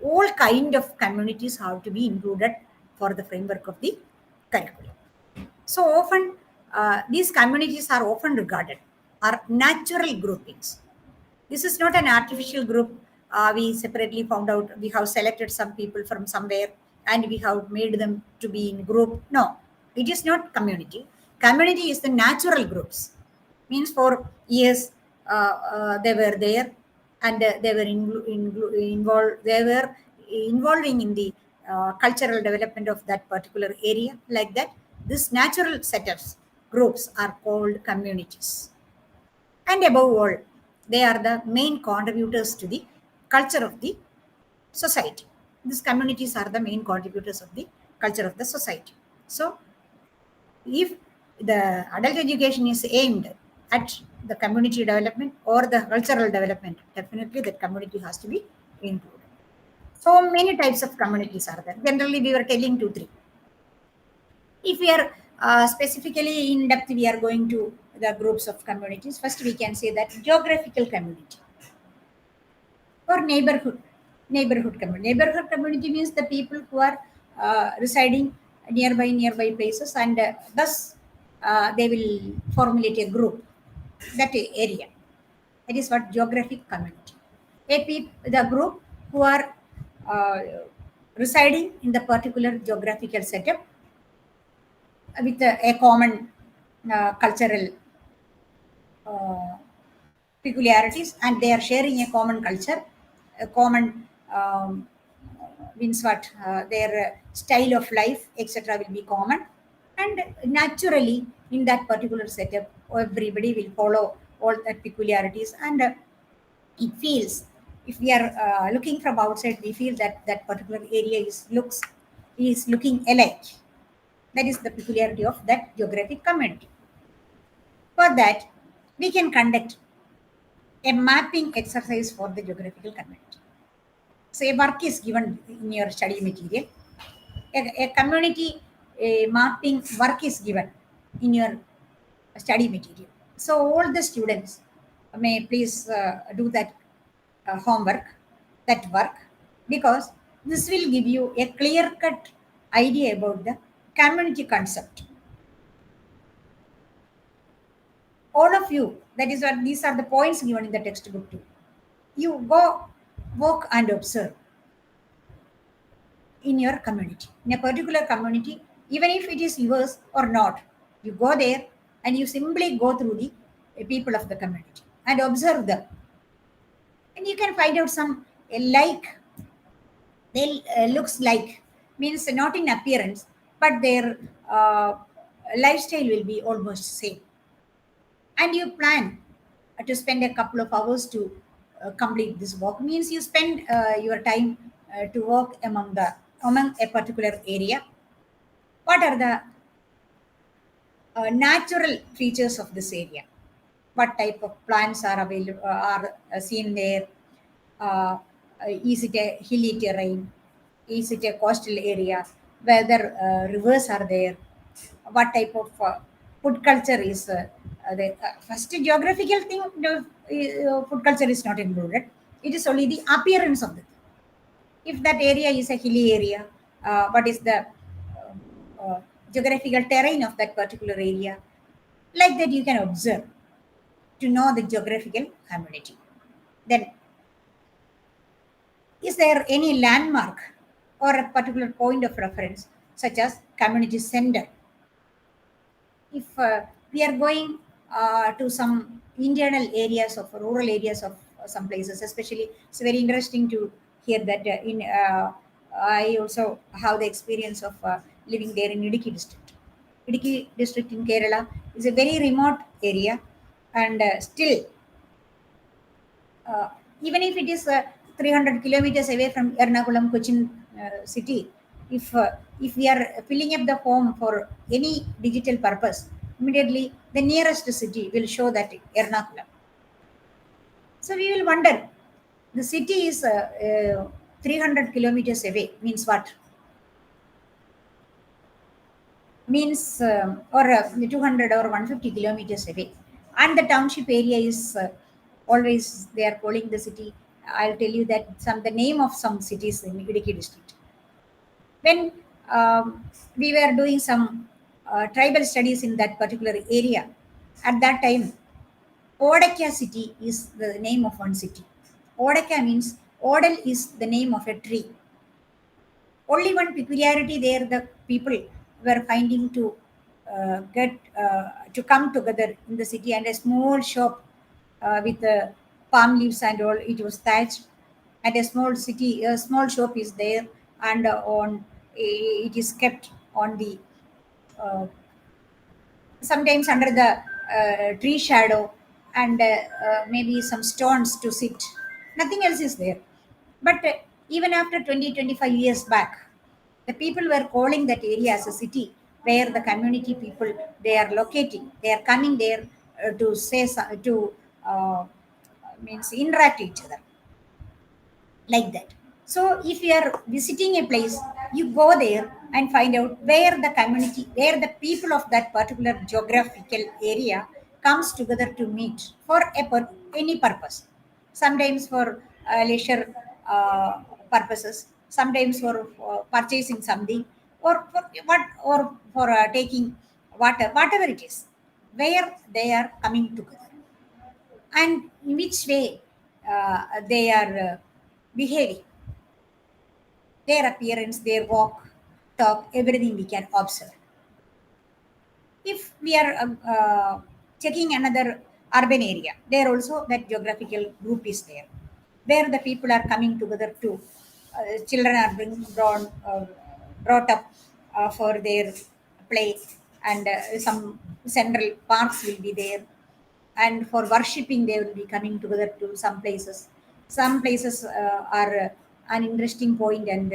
all kind of communities have to be included for the framework of the curriculum. So often, these communities are often regarded are natural groupings. This is not an artificial group. We separately found out, we have selected some people from somewhere and we have made them to be in group. No, it is not community. Community is the natural groups. Means for years they were there, and they were involved. They were involving in the cultural development of that particular area. Like that, this natural setups groups are called communities. And above all, they are the main contributors to the culture of the society. These communities are the main contributors of the culture of the society. So, if the adult education is aimed at the community development or the cultural development, definitely that community has to be included. So many types of communities are there. Generally, we were telling 2, 3. If we are specifically in depth, we are going to the groups of communities. First, we can say that geographical community or neighborhood community. Neighborhood community means the people who are residing nearby places, and thus they will formulate a group, that area. That is what geographic community. The group who are uh, residing in the particular geographical setup with a common cultural peculiarities, and they are sharing a common culture, a common means what their style of life, etc., will be common, and naturally in that particular setup, everybody will follow all the peculiarities, and it feels, if we are looking from outside, we feel that that particular area is looking alike. That is the peculiarity of that geographic community. For that, we can conduct a mapping exercise for the geographical community. So a work is given in your study material. A community mapping work is given in your study material. So all the students may please do that homework, that work, because this will give you a clear-cut idea about the community concept. All of you, that is what these are the points given in the textbook too. You go walk and observe in your community, in a particular community, even if it is yours or not. You go there and you simply go through the people of the community and observe them. And you can find out some like, they looks like, means not in appearance, but their lifestyle will be almost same. And you plan to spend a couple of hours to complete this walk. Means you spend your time to walk among a particular area. What are the natural features of this area? What type of plants are available, are seen there? Is it a hilly terrain? Is it a coastal area? Whether rivers are there? What type of food culture is the first geographical thing, food culture is not included. It is only the appearance of the thing. If that area is a hilly area, what is the geographical terrain of that particular area? Like that, you can observe to know the geographical community. Then, is there any landmark or a particular point of reference, such as community center? If we are going to some internal areas of rural areas of some places, especially, it's very interesting to hear that I also have the experience of living there in Idiki district. Idiki district in Kerala is a very remote area, and still, uh, even if it is 300 kilometers away from Ernakulam, Cochin city, if we are filling up the form for any digital purpose, immediately the nearest city will show that Ernakulam. So we will wonder, the city is 300 kilometers away, means what? Means or 200 or 150 kilometers away, and the township area is always they are calling the city. I'll tell you that some the name of some cities in Idiki district. When we were doing some tribal studies in that particular area, at that time, Odakya city is the name of one city. Odakya means Odal is the name of a tree. Only one peculiarity there, the people were finding to get to come together in the city, and a small shop with palm leaves and all, it was thatched, and a small shop is there, and on it is kept on the sometimes under the tree shadow, and maybe some stones to sit. Nothing else is there. But even after 20-25 years back, the people were calling that area as a city where the community people they are locating. They are coming there to say to means interact each other, like that. So if you are visiting a place, you go there and find out where the community, where the people of that particular geographical area comes together to meet for any purpose. Sometimes for leisure purposes, sometimes for purchasing something, or for what, or for taking water, whatever it is, where they are coming together and in which way they are behaving, their appearance, their walk, talk, everything we can observe. If we are checking another urban area, there also that geographical group is there, where the people are coming together to, children are brought up for their play, and some central parks will be there, and for worshipping they will be coming together to some places. Some places are an interesting point, and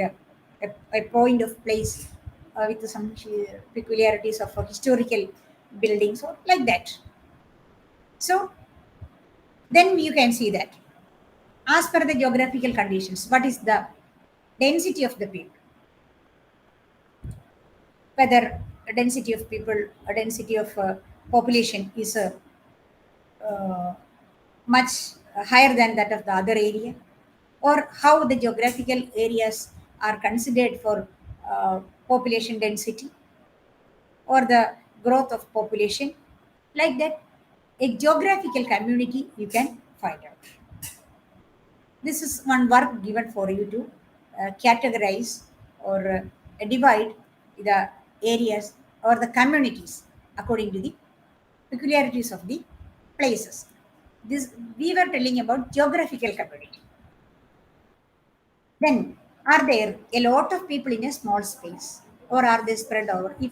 a point of place with some peculiarities of historical buildings or like that. So then you can see that as per the geographical conditions, what is the density of the people, whether a density of people, a density of population is uh, much higher than that of the other area, or how the geographical areas are considered for population density or the growth of population, like that, a geographical community you can find out. This is one work given for you to categorize or divide the areas or the communities according to the peculiarities of the places. This we were telling about geographical community. Then, are there a lot of people in a small space, or are they spread over? If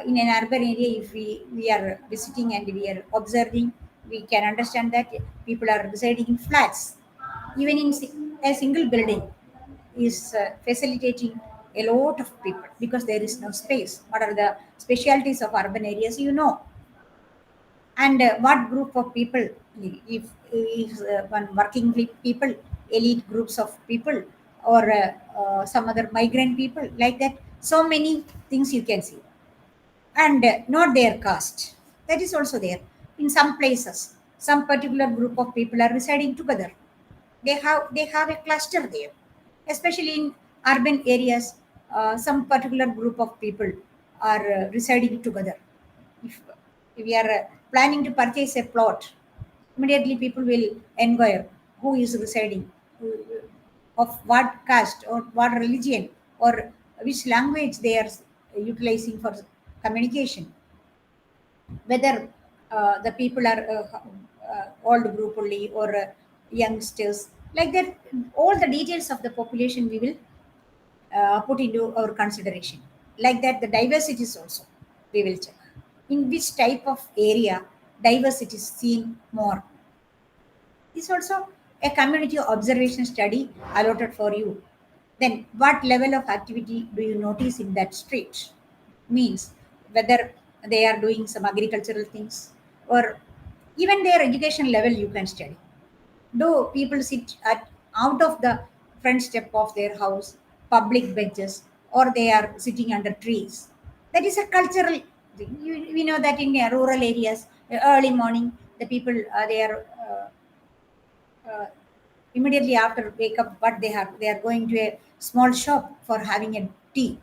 in an urban area, if we are visiting and we are observing, we can understand that people are residing in flats. Even in a single building is facilitating a lot of people because there is no space. What are the specialities of urban areas? You know, and what group of people, if one working with people, elite groups of people, or some other migrant people, like that, so many things you can see, and not their caste, that is also there. in some places, some particular group of people are residing together. They have a cluster there, especially in urban areas. Some particular group of people are residing together. If we are planning to purchase a plot, immediately people will inquire who is residing, of what caste or what religion or which language they are utilizing for communication, whether the people are old group only or youngsters, like that. All the details of the population we will put into our consideration. Like that, the diversities also we will check. In which type of area diversity is seen more. Is also a community observation study allotted for you. Then, what level of activity do you notice in that street? Means whether they are doing some agricultural things or even their education level you can study. Do people sit at out of the front step of their house, public benches, or they are sitting under trees? That is a cultural thing. We know that in rural areas, early morning, the people they are immediately after wake up. What they are going to a small shop for having a tea.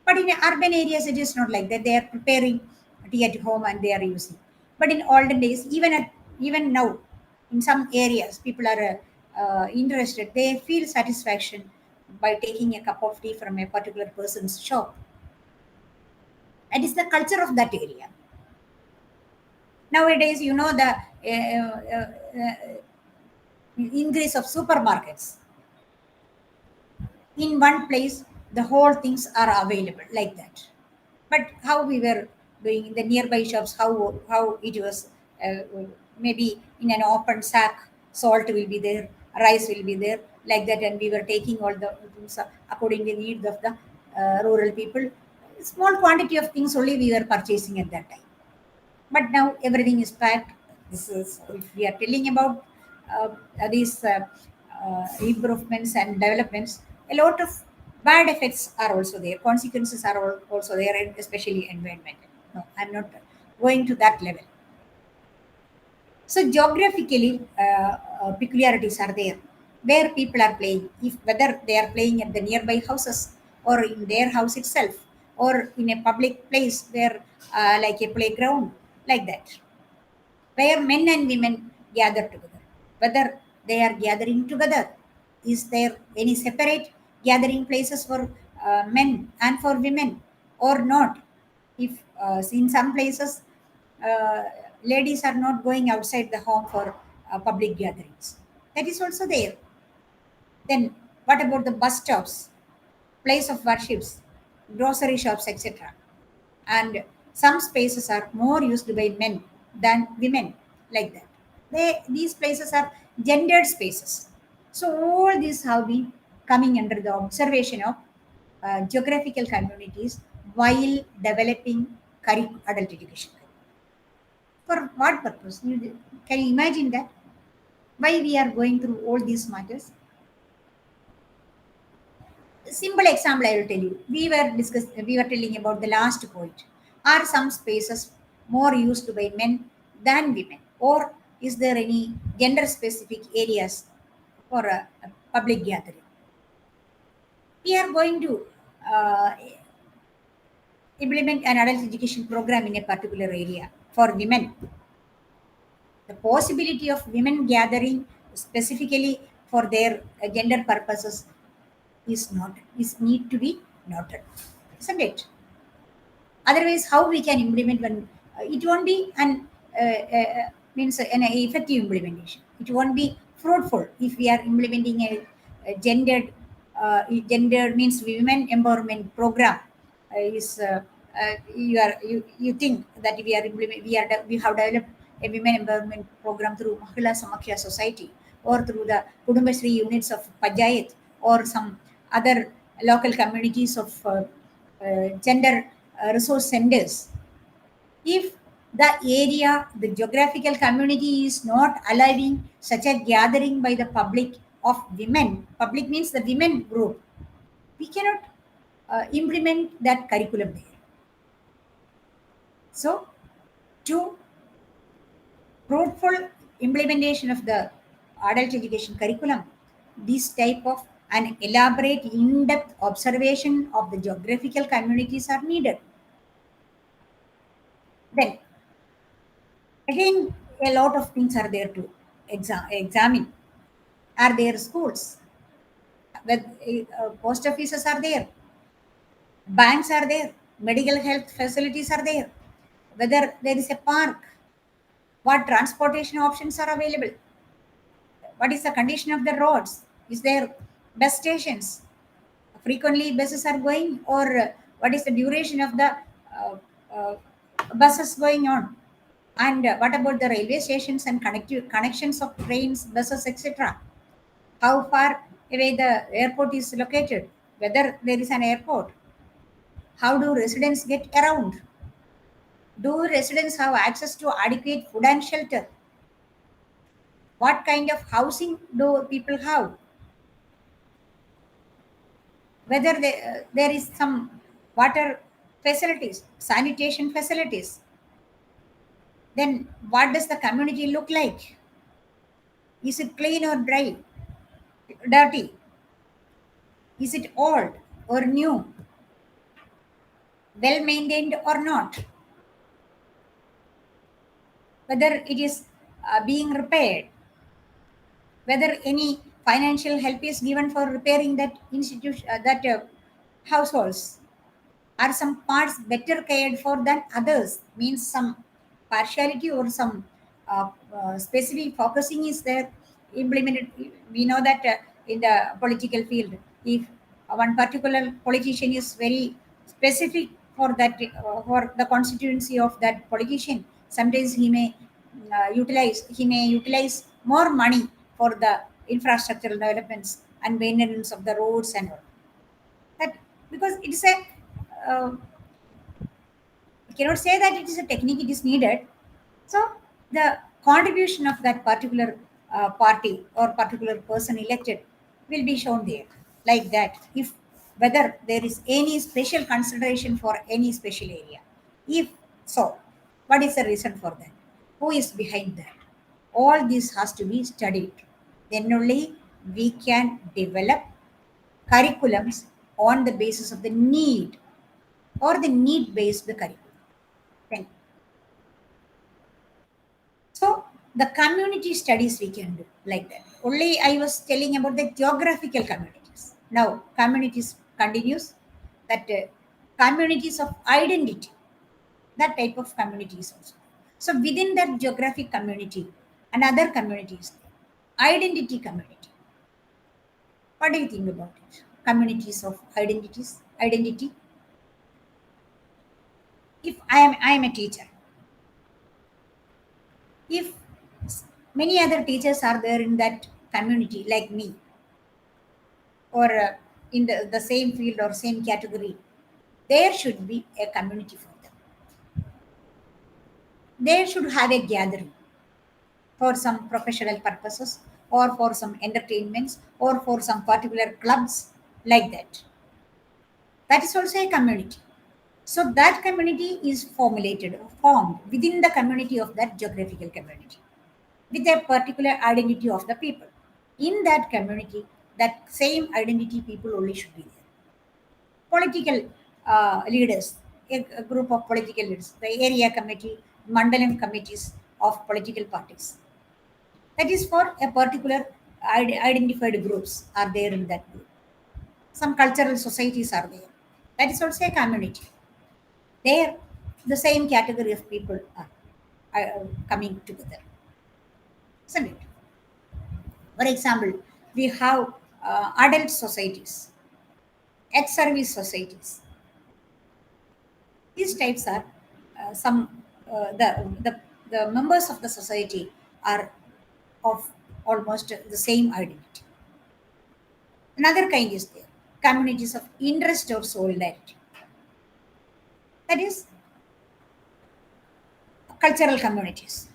But in urban areas, it is not like that. They are preparing tea at home and they are using. But in olden days, even now, in some areas, people are interested. They feel satisfaction by taking a cup of tea from a particular person's shop. That is the culture of that area. Nowadays, you know the increase of supermarkets. In one place, the whole things are available like that. But how we were doing in the nearby shops, how it was, maybe in an open sack, salt will be there, rice will be there, like that, and we were taking all the things according to the needs of the rural people. Small quantity of things only we were purchasing at that time. But now everything is packed. This is, if we are telling about these improvements and developments, a lot of bad effects are also there. Consequences are also there, and especially environmental. No, I'm not going to that level. So geographically, peculiarities are there where people are playing. If whether they are playing at the nearby houses or in their house itself or in a public place where, like a playground, like that, where men and women gather together. Whether they are gathering together, is there any separate gathering places for men and for women or not? If in some places, uh, ladies are not going outside the home for public gatherings, that is also there. Then, what about the bus stops, place of worships, grocery shops, etc.? And some spaces are more used by men than women, like that. These places are gendered spaces. So all these have been coming under the observation of geographical communities while developing adult education. For what purpose? Can you imagine that? Why we are going through all these matters? Simple example I will tell you. We were telling about the last point. Are some spaces more used by men than women, or is there any gender specific areas for a public gathering? We are going to implement an adult education program in a particular area for women. The possibility of women gathering specifically for their gender purposes is need to be noted, isn't it? Otherwise, how we can implement when it won't be an means an effective implementation. It won't be fruitful if we are implementing a gendered means women empowerment program. Is you think that we have developed a women empowerment program through Mahila Samakhya Society or through the Kudumbashree units of Panchayat or some other local communities of gender resource centers. If the area, the geographical community is not allowing such a gathering by the public of women, public means the women group, we cannot implement that curriculum there. So, to fruitful implementation of the adult education curriculum, this type of an elaborate, in-depth observation of the geographical communities are needed. Then, again, a lot of things are there to examine. Are there schools? Post offices are there, banks are there, medical health facilities are there, whether there is a park, what transportation options are available, what is the condition of the roads, is there bus stations, frequently buses are going, or what is the duration of the uh, uh, buses going on, and what about the railway stations and connections of trains, buses, etc. How far away the airport is located, whether there is an airport, how do residents get around, do residents have access to adequate food and shelter, what kind of housing do people have, whether there is some water facilities, sanitation facilities, then what does the community look like, is it clean or dry, dirty, is it old or new, well maintained or not, whether it is being repaired, whether any financial help is given for repairing that institution, that households. Are some parts better cared for than others? Means some partiality or some specific focusing is there implemented. We know that in the political field, if one particular politician is very specific for that, for the constituency of that politician, sometimes he may utilize more money for the infrastructural developments and maintenance of the roads and all that, because it is a we cannot say that it is a technique, it is needed. So the contribution of that particular party or particular person elected will be shown there, like that, if whether there is any special consideration for any special area, if so, what is the reason for that, who is behind that, all this has to be studied, then only we can develop curriculums on the basis of the need, or the need based curriculum. Then, so the community studies we can do like that. Only I was telling about the geographical communities. Now communities continues, that communities of identity, that type of communities also. So within that geographic community, another communities, identity community. What do you think about it? Communities of identity. If I am a teacher, if many other teachers are there in that community like me, or in the same field or same category, there should be a community for them. They should have a gathering for some professional purposes, or for some entertainments, or for some particular clubs, like that. That is also a community. So that community is formed within the community of that geographical community, with a particular identity of the people. In that community, that same identity people only should be there. Political leaders, a group of political leaders, the area committee, mandalam committees of political parties. That is for a particular identified groups are there in that group. Some cultural societies are there. That is also a community. There, the same category of people are coming together. Isn't it? For example, we have adult societies, ex-service societies. These types are some the members of the society are of almost the same identity. Another kind is there, communities of interest or solidarity. That is cultural communities.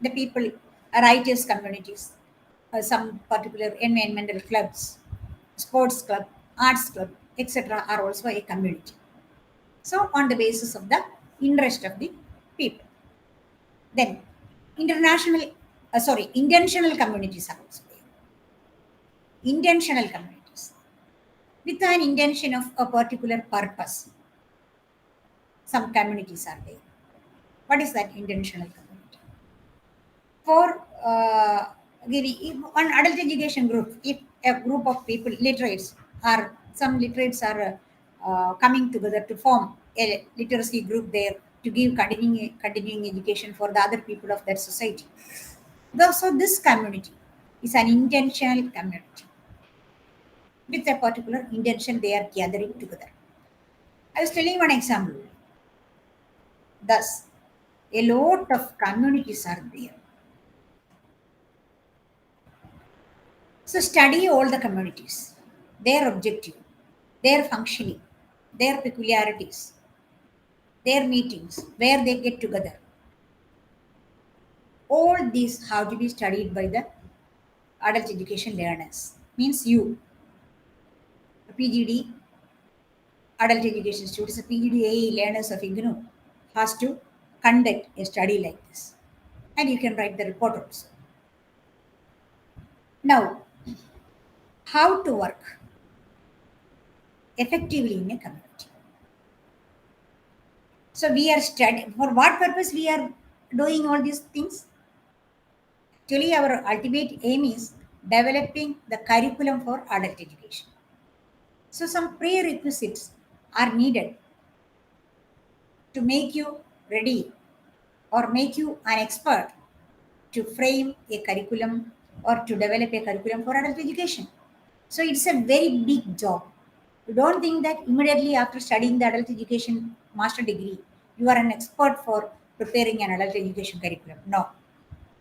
The people, writers communities, some particular environmental clubs, sports club, arts club, etc. are also a community. So on the basis of the interest of the people. Then intentional communities are also there. Intentional communities with an intention of a particular purpose. Some communities are there. What is that intentional community? For an adult education group, if a group of people, some literates are coming together to form a literacy group there to give continuing education for the other people of that society. So this community is an intentional community. With a particular intention, they are gathering together. I was telling one example. Thus, a lot of communities are there. So study all the communities, their objective, their functioning, their peculiarities, their meetings, where they get together. All these have to be studied by the adult education learners. Means you, a PGD, adult education students, a PGDA learners of IGNU, has to conduct a study like this. And you can write the report also. Now, how to work effectively in a community. So we are studying, for what purpose we are doing all these things? Actually, our ultimate aim is developing the curriculum for adult education. So some prerequisites are needed to make you ready or make you an expert to frame a curriculum or to develop a curriculum for adult education. So it's a very big job. You don't think that immediately after studying the adult education master degree, you are an expert for preparing an adult education curriculum. No.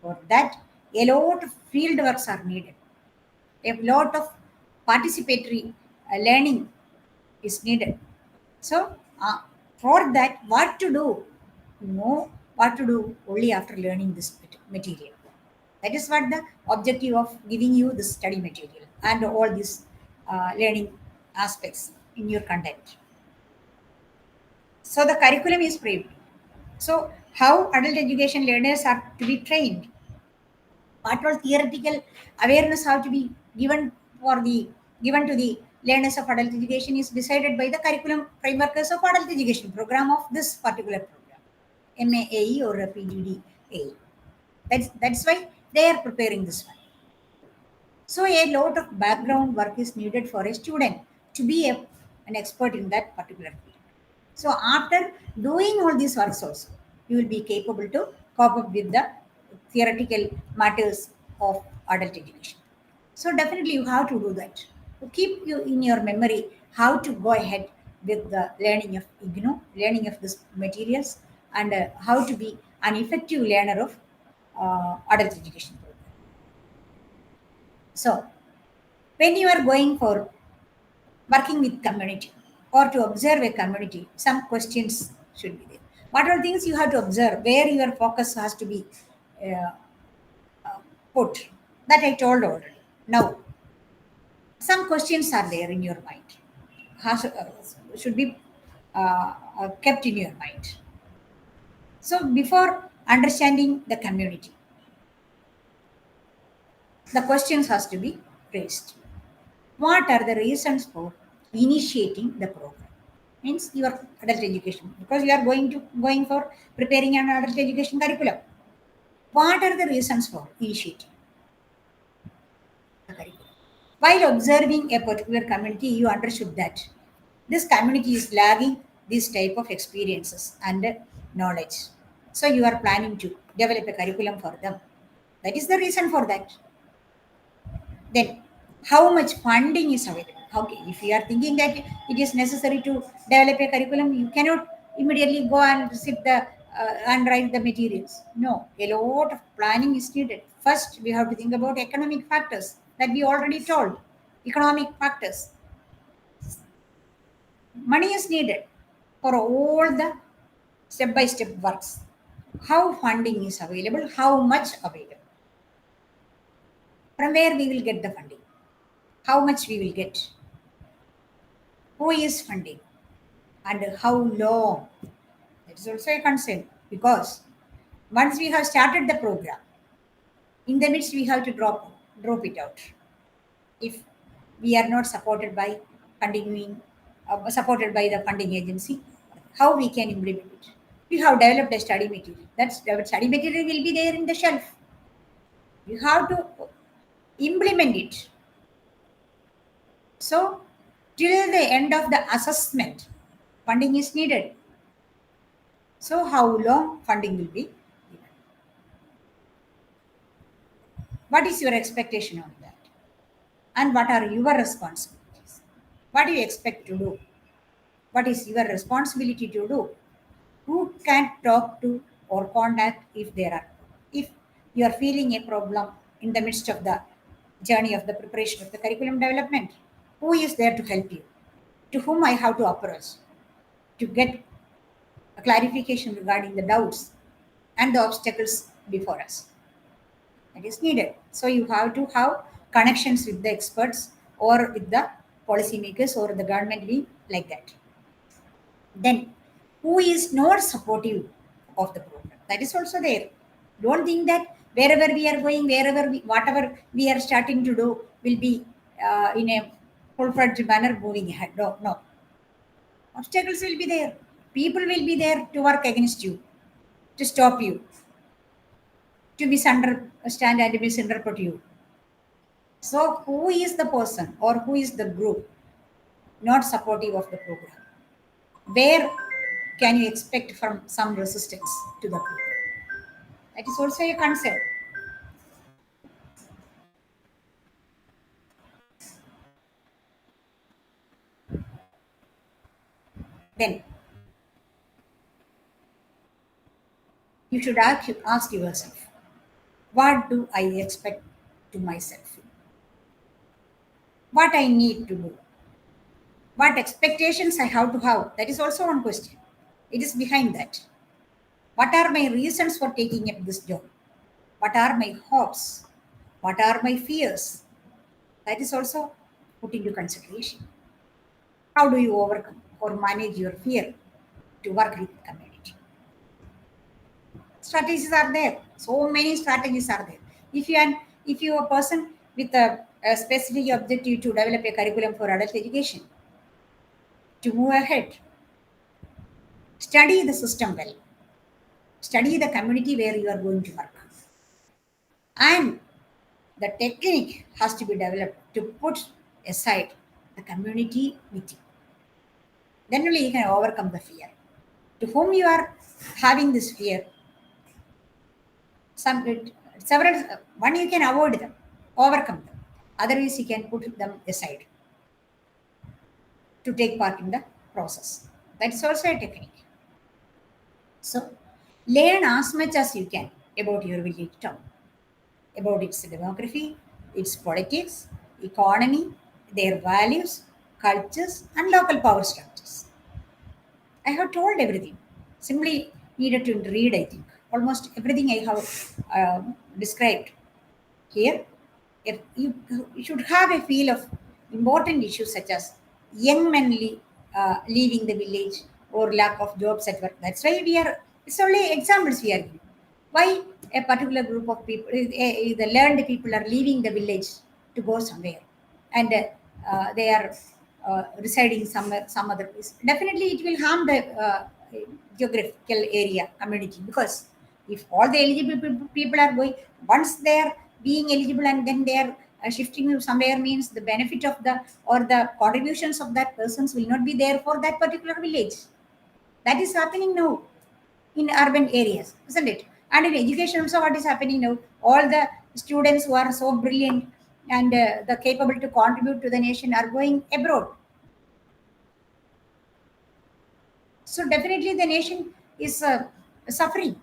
For that, a lot of field works are needed. A lot of participatory learning is needed. So, for that, what to do? Know what to do only after learning this material. That is what the objective of giving you the study material and all these learning aspects in your content. So the curriculum is framed. So how adult education learners are to be trained? What all theoretical awareness have to be given given to the learners of adult education is decided by the curriculum frameworkers of adult education program of this particular program, MAAE or a PGDEMA. That's why they are preparing this one. So a lot of background work is needed for a student to be an expert in that particular field. So after doing all these works also, you will be capable to cope up with the theoretical matters of adult education. So definitely you have to do that. To keep you in your memory how to go ahead with the learning of IGNO, learning of these materials, and how to be an effective learner of adult education program. So when you are going for working with community or to observe a community, some questions should be there. What are things you have to observe, where your focus has to be uh, put? That I told already. Now, some questions are there in your mind, should be kept in your mind. So, before understanding the community, the questions has to be raised. What are the reasons for initiating the program? Means your adult education, because you are going for preparing an adult education curriculum. What are the reasons for initiating the curriculum? While observing a particular community, you understood that this community is lagging this type of experiences and knowledge. So you are planning to develop a curriculum for them. That is the reason for that. Then how much funding is available? Okay, if you are thinking that it is necessary to develop a curriculum, you cannot immediately go and sit the and write the materials. No, a lot of planning is needed. First, we have to think about economic factors that we already told. Economic factors. Money is needed for all the step-by-step works. How funding is available? How much available? From where we will get the funding? How much we will get? Who is funding? And how long? That is also a concern because once we have started the program, in the midst we have to drop it out. If we are not supported by supported by the funding agency, how we can implement it? We have developed a study material. That study material will be there in the shelf. You have to implement it. So, till the end of the assessment, funding is needed. So, how long funding will be given? What is your expectation on that? And what are your responsibilities? What do you expect to do? What is your responsibility to do? Who can talk to or contact if you are feeling a problem in the midst of the journey of the preparation of the curriculum development? Who is there to help you? To whom I have to approach to get a clarification regarding the doubts and the obstacles before us? That is needed. So you have to have connections with the experts or with the policymakers or the government be like that. Then, who is not supportive of the program? That is also there. Don't think that wherever we are going, whatever we are starting to do will be in a full-fledged manner moving ahead. No, no. Obstacles will be there. People will be there to work against you, to stop you, to misunderstand and misinterpret you. So, who is the person or who is the group not supportive of the program? Where can you expect from some resistance to the program? That is also a concern. Then you should ask yourself, what do I expect to myself? What I need to do? What expectations I have to have? That is also one question. It is behind that. What are my reasons for taking up this job? What are my hopes? What are my fears? That is also put into consideration. How do you overcome or manage your fear to work with the community? Strategies are there. So many strategies are there. If you are a person with a specific objective to develop a curriculum for adult education, to move ahead, study the system well, study the community where you are going to work, and the technique has to be developed to put aside the community with you. Then only you can overcome the fear. To whom you are having this fear, several one you can avoid them, overcome them. Otherwise, you can put them aside to take part in the process. That's also a technique. So, learn as much as you can about your village town, about its demography, its politics, economy, their values, cultures, and local power structures. I have told everything. Simply needed to read, I think. Almost everything I have described here. If you should have a feel of important issues such as young men leaving the village or lack of jobs at work. That's why it's only examples we are giving. Why a particular group of people, the learned people are leaving the village to go somewhere and they are residing some other place. Definitely, it will harm the geographical area community, because if all the eligible people are going, once they are being eligible and then they are shifting to somewhere, means the benefit of the or the contributions of that persons will not be there for that particular village. That is happening now in urban areas, isn't it? And in education also, what is happening now? All the students who are so brilliant and the capable to contribute to the nation are going abroad. So definitely the nation is suffering.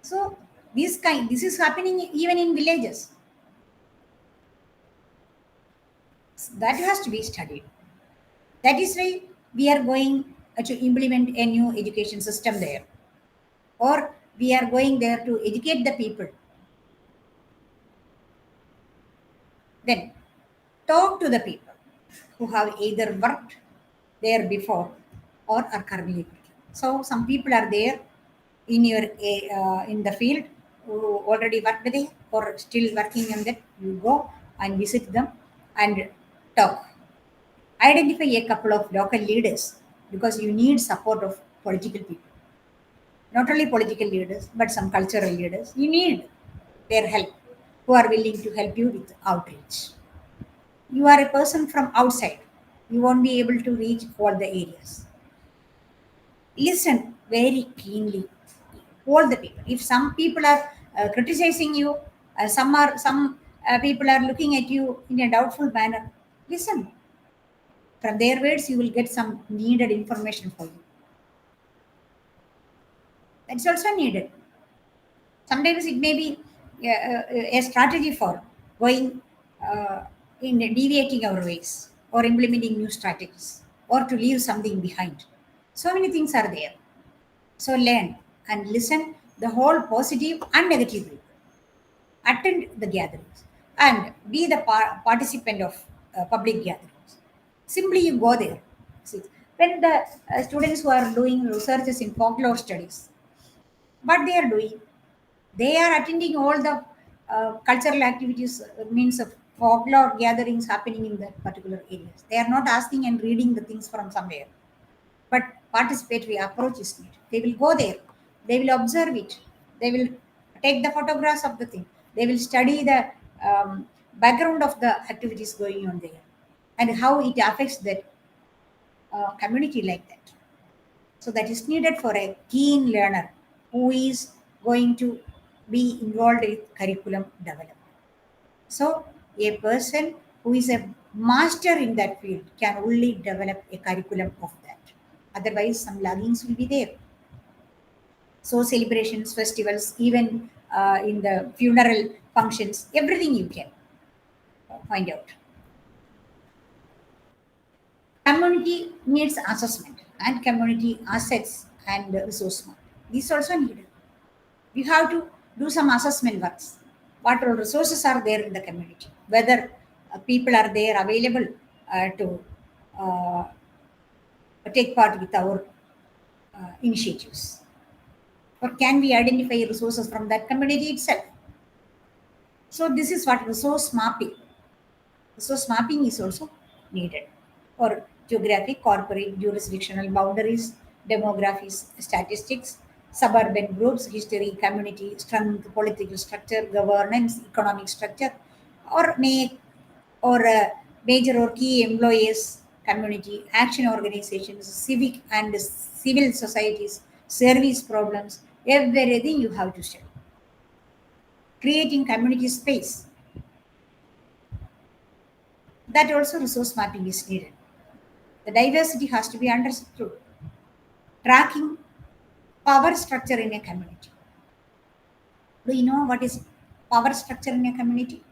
So this is happening even in villages. That has to be studied. That is why we are going to implement a new education system there, or we are going there to educate the people. Then talk to the people who have either worked there before or are currently working. So some people are there in your in the field who already worked there or still working on that. You go and visit them and talk. Identify a couple of local leaders because you need support of political people. Not only political leaders, but some cultural leaders. You need their help who are willing to help you with outreach. You are a person from outside. You won't be able to reach all the areas. Listen very keenly. All the people. If some people are criticizing you, some people are looking at you in a doubtful manner, listen. From their words, you will get some needed information for you. That's also needed. Sometimes it may be a strategy for going in deviating our ways or implementing new strategies or to leave something behind. So many things are there. So learn and listen the whole positive and negative way. Attend the gatherings and be the participant of public gatherings. Simply you go there. See, when the students who are doing researches in folklore studies, what they are doing, they are attending all the cultural activities, means of folklore gatherings happening in that particular areas. They are not asking and reading the things from somewhere, but participatory approach is needed. They will go there, they will observe it, they will take the photographs of the thing, they will study the background of the activities going on there and how it affects that community like that. So that is needed for a keen learner who is going to be involved with curriculum development. So a person who is a master in that field can only develop a curriculum of that. Otherwise, some laggings will be there. So celebrations, festivals, even in the funeral functions, everything you can find out. Community needs assessment and community assets and resource map. These also needed. You have to do some assessment works. What all resources are there in the community? Whether people are there available to uh, take part with our initiatives? Or can we identify resources from that community itself? So this is what resource mapping. Resource mapping is also needed for geographic, corporate, jurisdictional boundaries, demographics, statistics, suburban groups, history, community, strength, political structure, governance, economic structure, or make or major or key employees, community, action organizations, civic and civil societies, service problems, everything you have to study. Creating community space. That also resource mapping is needed. The diversity has to be understood. Tracking power structure in a community. Do you know what is power structure in a community?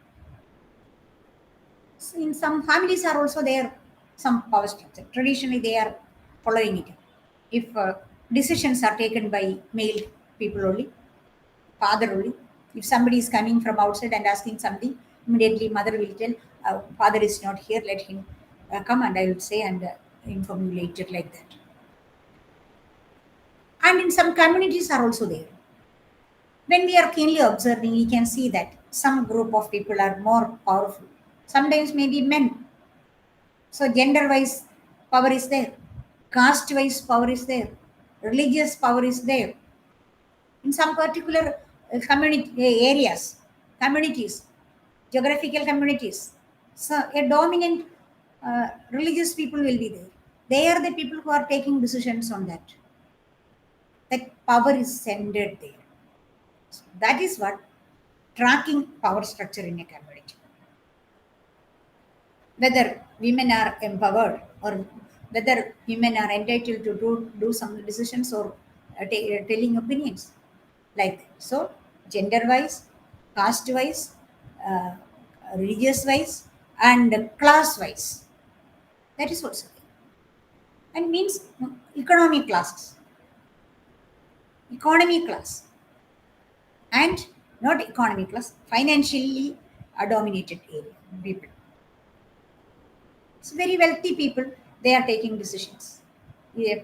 So in some families are also there some power structure. Traditionally, they are following it. If decisions are taken by male people only, father only. If somebody is coming from outside and asking something, immediately mother will tell, father is not here, let him come and I will say and inform you later, like that. And in some communities are also there. When we are keenly observing, we can see that some group of people are more powerful. Sometimes maybe men. So gender-wise power is there. Caste-wise power is there. Religious power is there. In some particular community areas, communities, geographical communities, so a dominant religious people will be there. They are the people who are taking decisions on that. That power is centered there. So that is what tracking power structure in a community. Whether women are empowered or whether women are entitled to do some decisions or telling opinions like that. So, gender wise, caste wise, uh, religious wise, and class wise. That is also there. And means economic classes, economy class, and not economic class, financially dominated area people. So very wealthy people, they are taking decisions.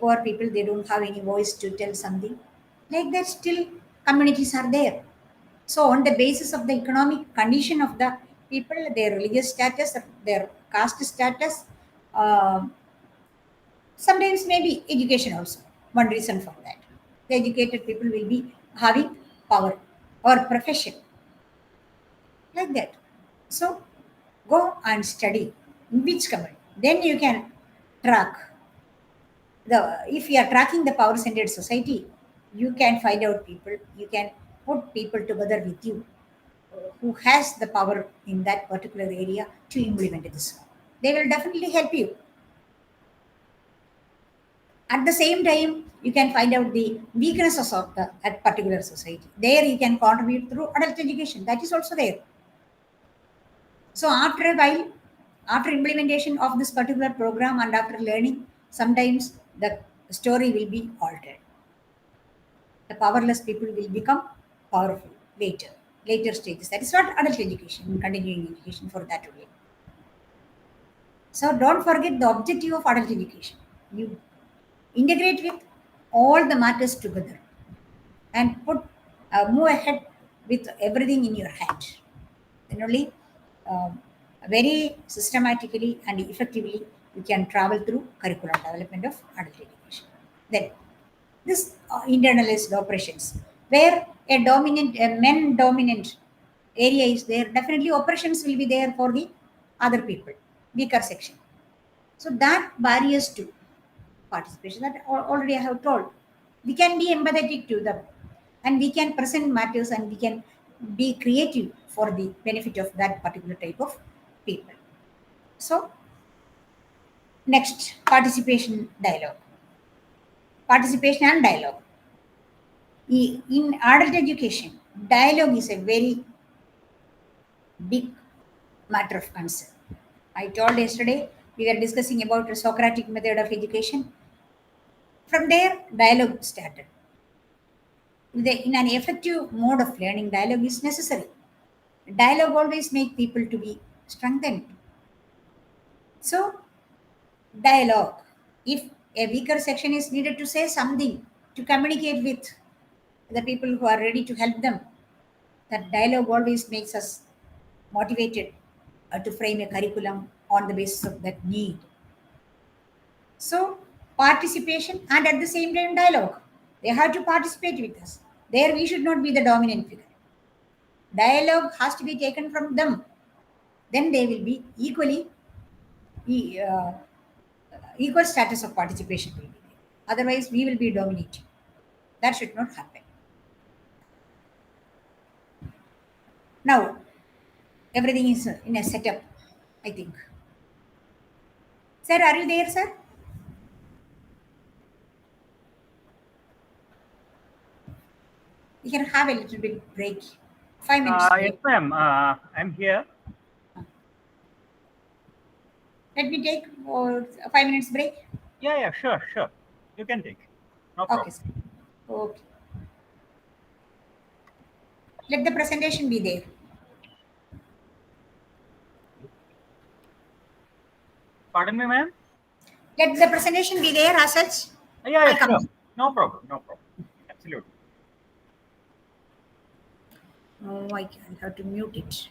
Poor people, they don't have any voice to tell something like that. Still communities are there. So on the basis of the economic condition of the people, their religious status, their caste status, uh, sometimes maybe education also one reason for that. The educated people will be having power or profession like that. So go and study in which company. Then you can track the, if you are tracking the power centered society, you can find out people, you can put people together with you who has the power in that particular area to implement this. They will definitely help you. At the same time, you can find out the weaknesses of the at particular society. There you can contribute through adult education. That is also there. So after a while, after implementation of this particular program and after learning, sometimes the story will be altered. The powerless people will become powerful later stages. That is what adult education, continuing education for that only. So don't forget the objective of adult education. You integrate with all the matters together and move ahead with everything in your hand. Then only very systematically and effectively you can travel through curriculum development of adult education. Then this internalized operations, where a men dominant area is there, definitely operations will be there for the other people, weaker section. So that barriers to participation that already I have told. We can be empathetic to them and we can present matters and we can be creative for the benefit of that particular type of people. So, next, participation dialogue. Participation and dialogue. In adult education, dialogue is a very big matter of concern. I told yesterday we were discussing about the Socratic method of education. From there, dialogue started. In an effective mode of learning, dialogue is necessary. Dialogue always make people to be strengthened. So, dialogue. If a weaker section is needed to say something, to communicate with the people who are ready to help them, that dialogue always makes us motivated to frame a curriculum on the basis of that need. So, participation and at the same time dialogue. They have to participate with us. There, we should not be the dominant figure. Dialogue has to be taken from them. Then they will be e- uh, equal status of participation will be there. Otherwise, we will be dominating. That should not happen. Now, everything is in a setup, I think. Sir, are you there, sir? We can have a little bit break. 5 minutes Yes, break. ma'am. I'm here. Let me take 5 minutes break. Yeah, yeah, sure, sure. You can take. No Okay, problem. sir. Okay. Let the presentation be there. Pardon me, ma'am? Let the presentation be there as such. Yeah, I'll yeah, sure. come. No problem, no problem. Absolutely. Oh, I can have to mute it.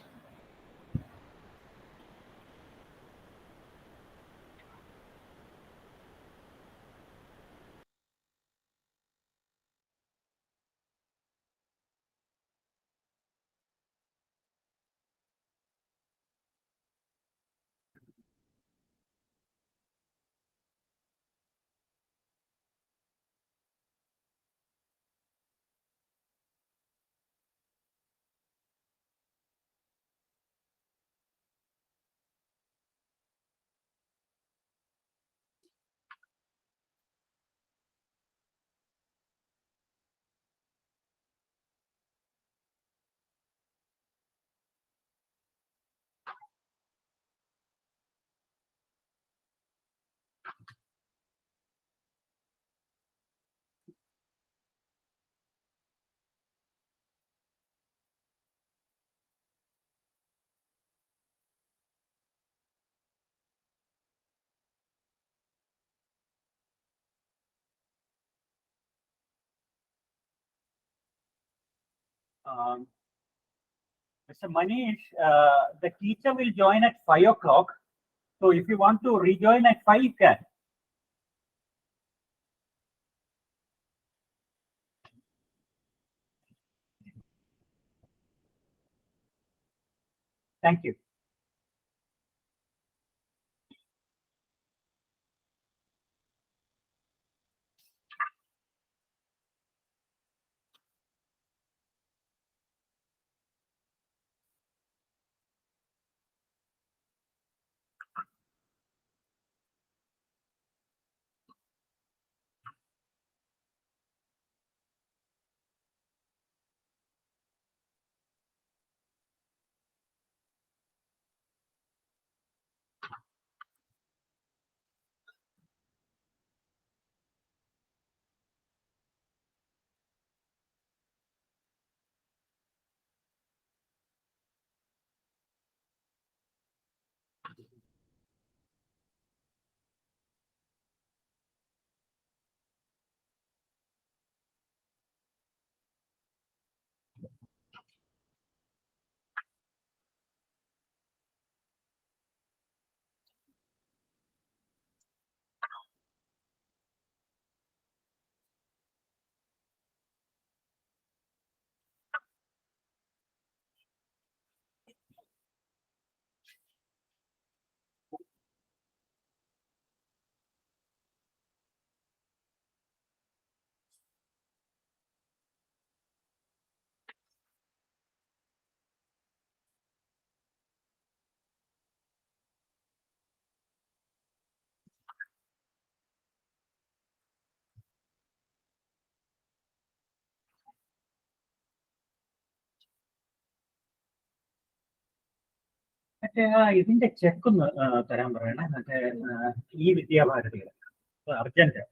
Mr. Manish, the teacher will join at 5 o'clock. So if you want to rejoin at 5, you can. Thank you. മറ്റേ ഇതിന്റെ check ഒന്ന് തരാൻ പറയണേ, മറ്റേ ഈ വിദ്യാഭാരതിയുടെ urgent.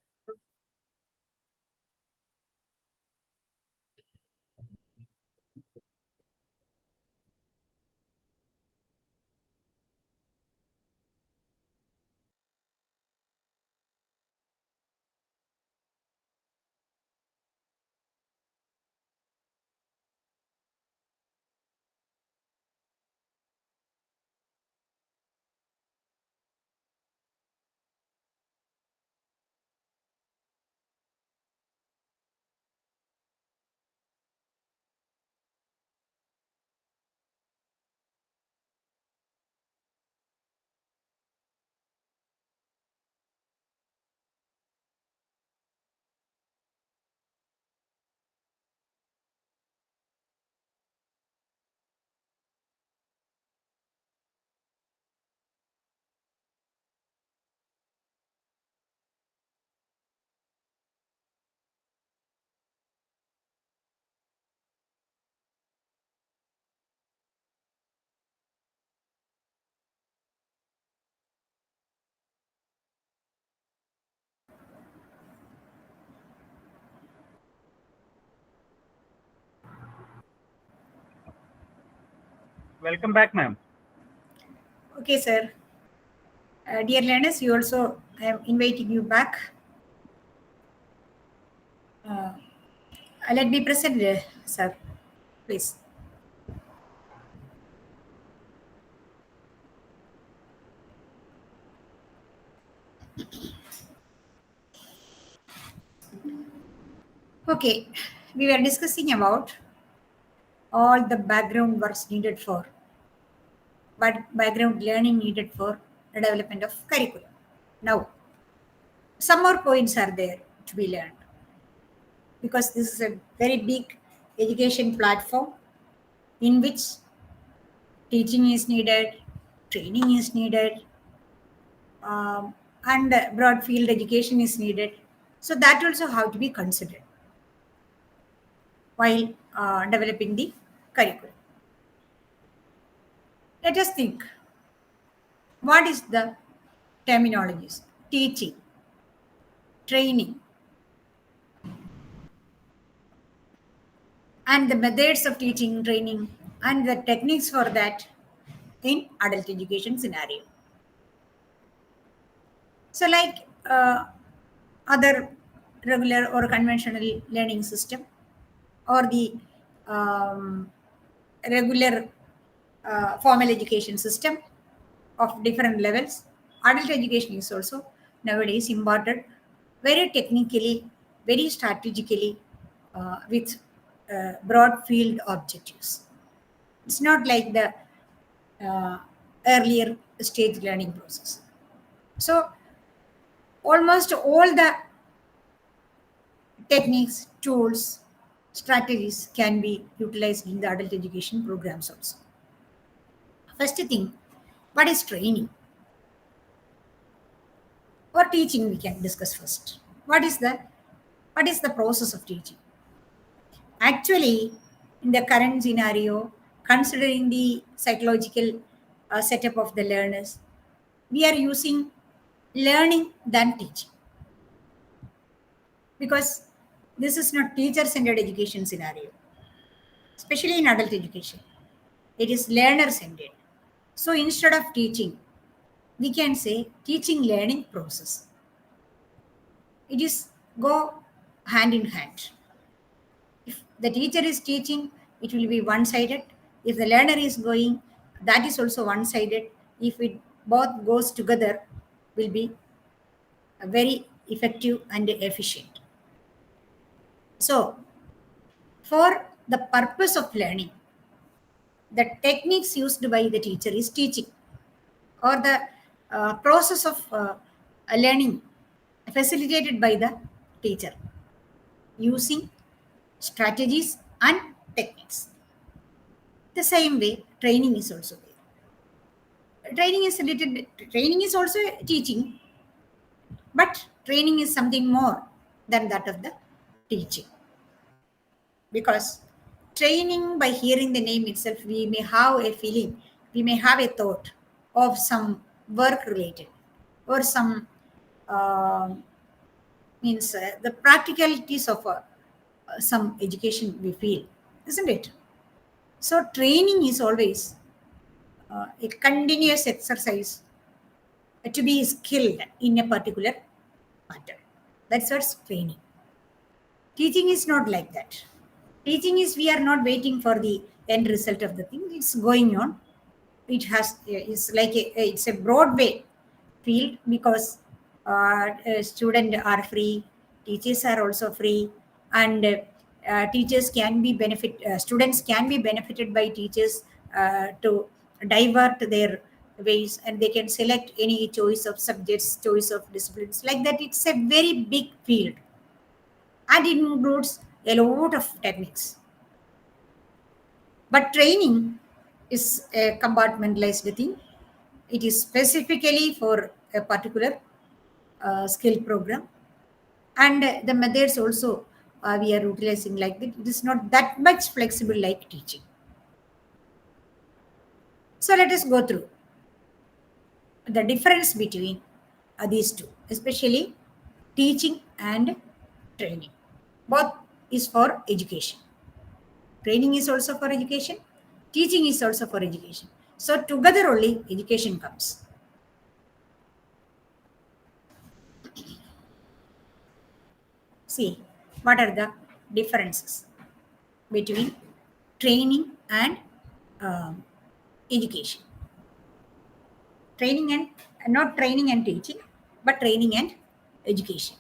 Welcome back, ma'am. Okay, sir. Dear learners, you also, I am inviting you back. Let me present, sir, please. Okay, we were discussing about all the background works needed for, but background learning needed for the development of curriculum. Now, some more points are there to be learned because this is a very big education platform in which teaching is needed, training is needed, and broad field education is needed. So that also have to be considered while developing the curriculum. Let us think, what is the terminologies? Teaching, training, and the methods of teaching, training, and the techniques for that in adult education scenario. So like other regular or conventional learning system or the regular formal education system of different levels. Adult education is also nowadays imparted very technically, very strategically, with broad field objectives. It's not like the earlier stage learning process. So almost all the techniques, tools, strategies can be utilized in the adult education programs also. First thing, what is training? Or teaching we can discuss first. What is the process of teaching? Actually, in the current scenario, considering the psychological setup of the learners, we are using learning than teaching, because this is not teacher-centered education scenario, especially in adult education. It is learner-centered. So instead of teaching, we can say teaching learning process. It is go hand in hand. If the teacher is teaching, it will be one-sided. If the learner is going, that is also one-sided. If it both goes together, will be very effective and efficient. So, for the purpose of learning, the techniques used by the teacher is teaching, or the process of learning facilitated by the teacher using strategies and techniques. The same way, training is also there. Training is also teaching, but training is something more than that of the teaching. Because training, by hearing the name itself, we may have a feeling, we may have a thought of some work related, or some the practicalities of some education we feel, isn't it? So training is always a continuous exercise to be skilled in a particular matter. That's what's training. Teaching is not like that. Teaching is, we are not waiting for the end result of the thing. It's going on. It has, it's like it's a Broadway field, because students are free, teachers are also free, and teachers can be students can be benefited by teachers to divert their ways, and they can select any choice of subjects, choice of disciplines. Like that, it's a very big field, and it includes a lot of techniques. But training is a compartmentalized thing. It is specifically for a particular skill program, and the methods also we are utilizing like that. It is not that much flexible like teaching. So let us go through the difference between these two, especially teaching and training. Both is for education. Training is also for education. Teaching is also for education. So together only education comes. See, what are the differences between training and education? Training and not training and teaching, but training and education.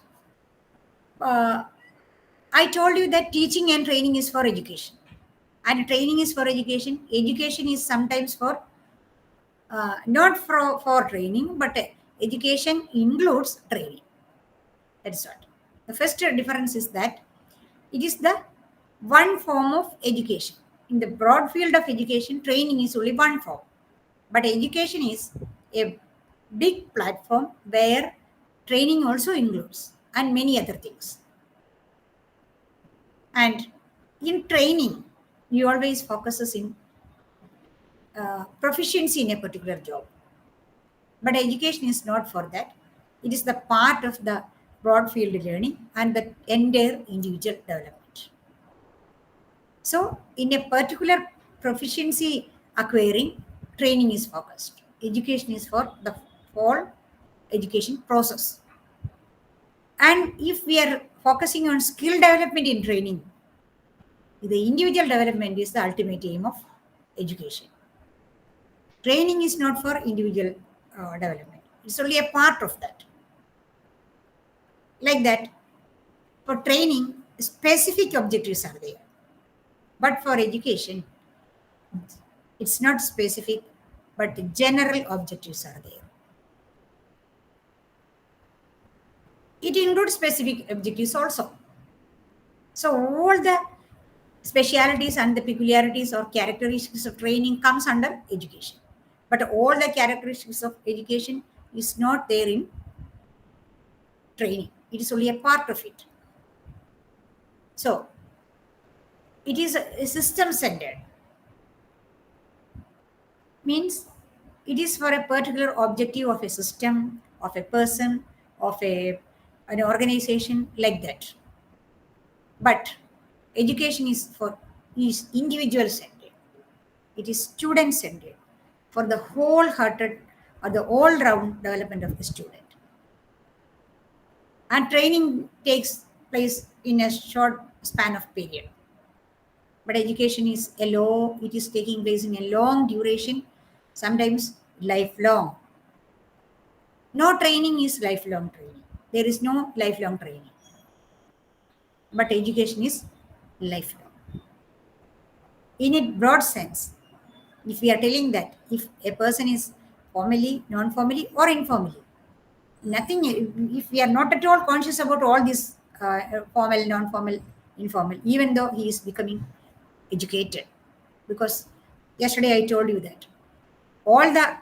I told you that teaching and training is for education, and training is for education. Education is sometimes for not for training, but education includes training. That's what. The first difference is that it is the one form of education. In the broad field of education, training is only one form. But education is a big platform where training also includes, and many other things. And in training, you always focuses in proficiency in a particular job. But education is not for that. It is the part of the broad field learning and the entire individual development. So, in a particular proficiency acquiring, training is focused. Education is for the whole education process. And if we are focusing on skill development in training, The individual development is the ultimate aim of education. Training is not for individual development. It's only a part of that. Like that, for training, specific objectives are there. But for education, it's not specific, but general objectives are there. It includes specific objectives also. So all the specialities and the peculiarities or characteristics of training comes under education. But all the characteristics of education is not there in training. It is only a part of it. So it is a system-centered. Means it is for a particular objective of a system, of a person, of an organization, like that. But education is individual-centered. It is student-centered for the wholehearted or the all-round development of the student. And training takes place in a short span of period. But education is it is taking place in a long duration, sometimes lifelong. No training is lifelong training. There is no lifelong training. But education is lifelong. In a broad sense, if we are telling that if a person is formally, non-formally, or informally, nothing, if we are not at all conscious about all this formal, non-formal, informal, even though he is becoming educated, because yesterday I told you that all the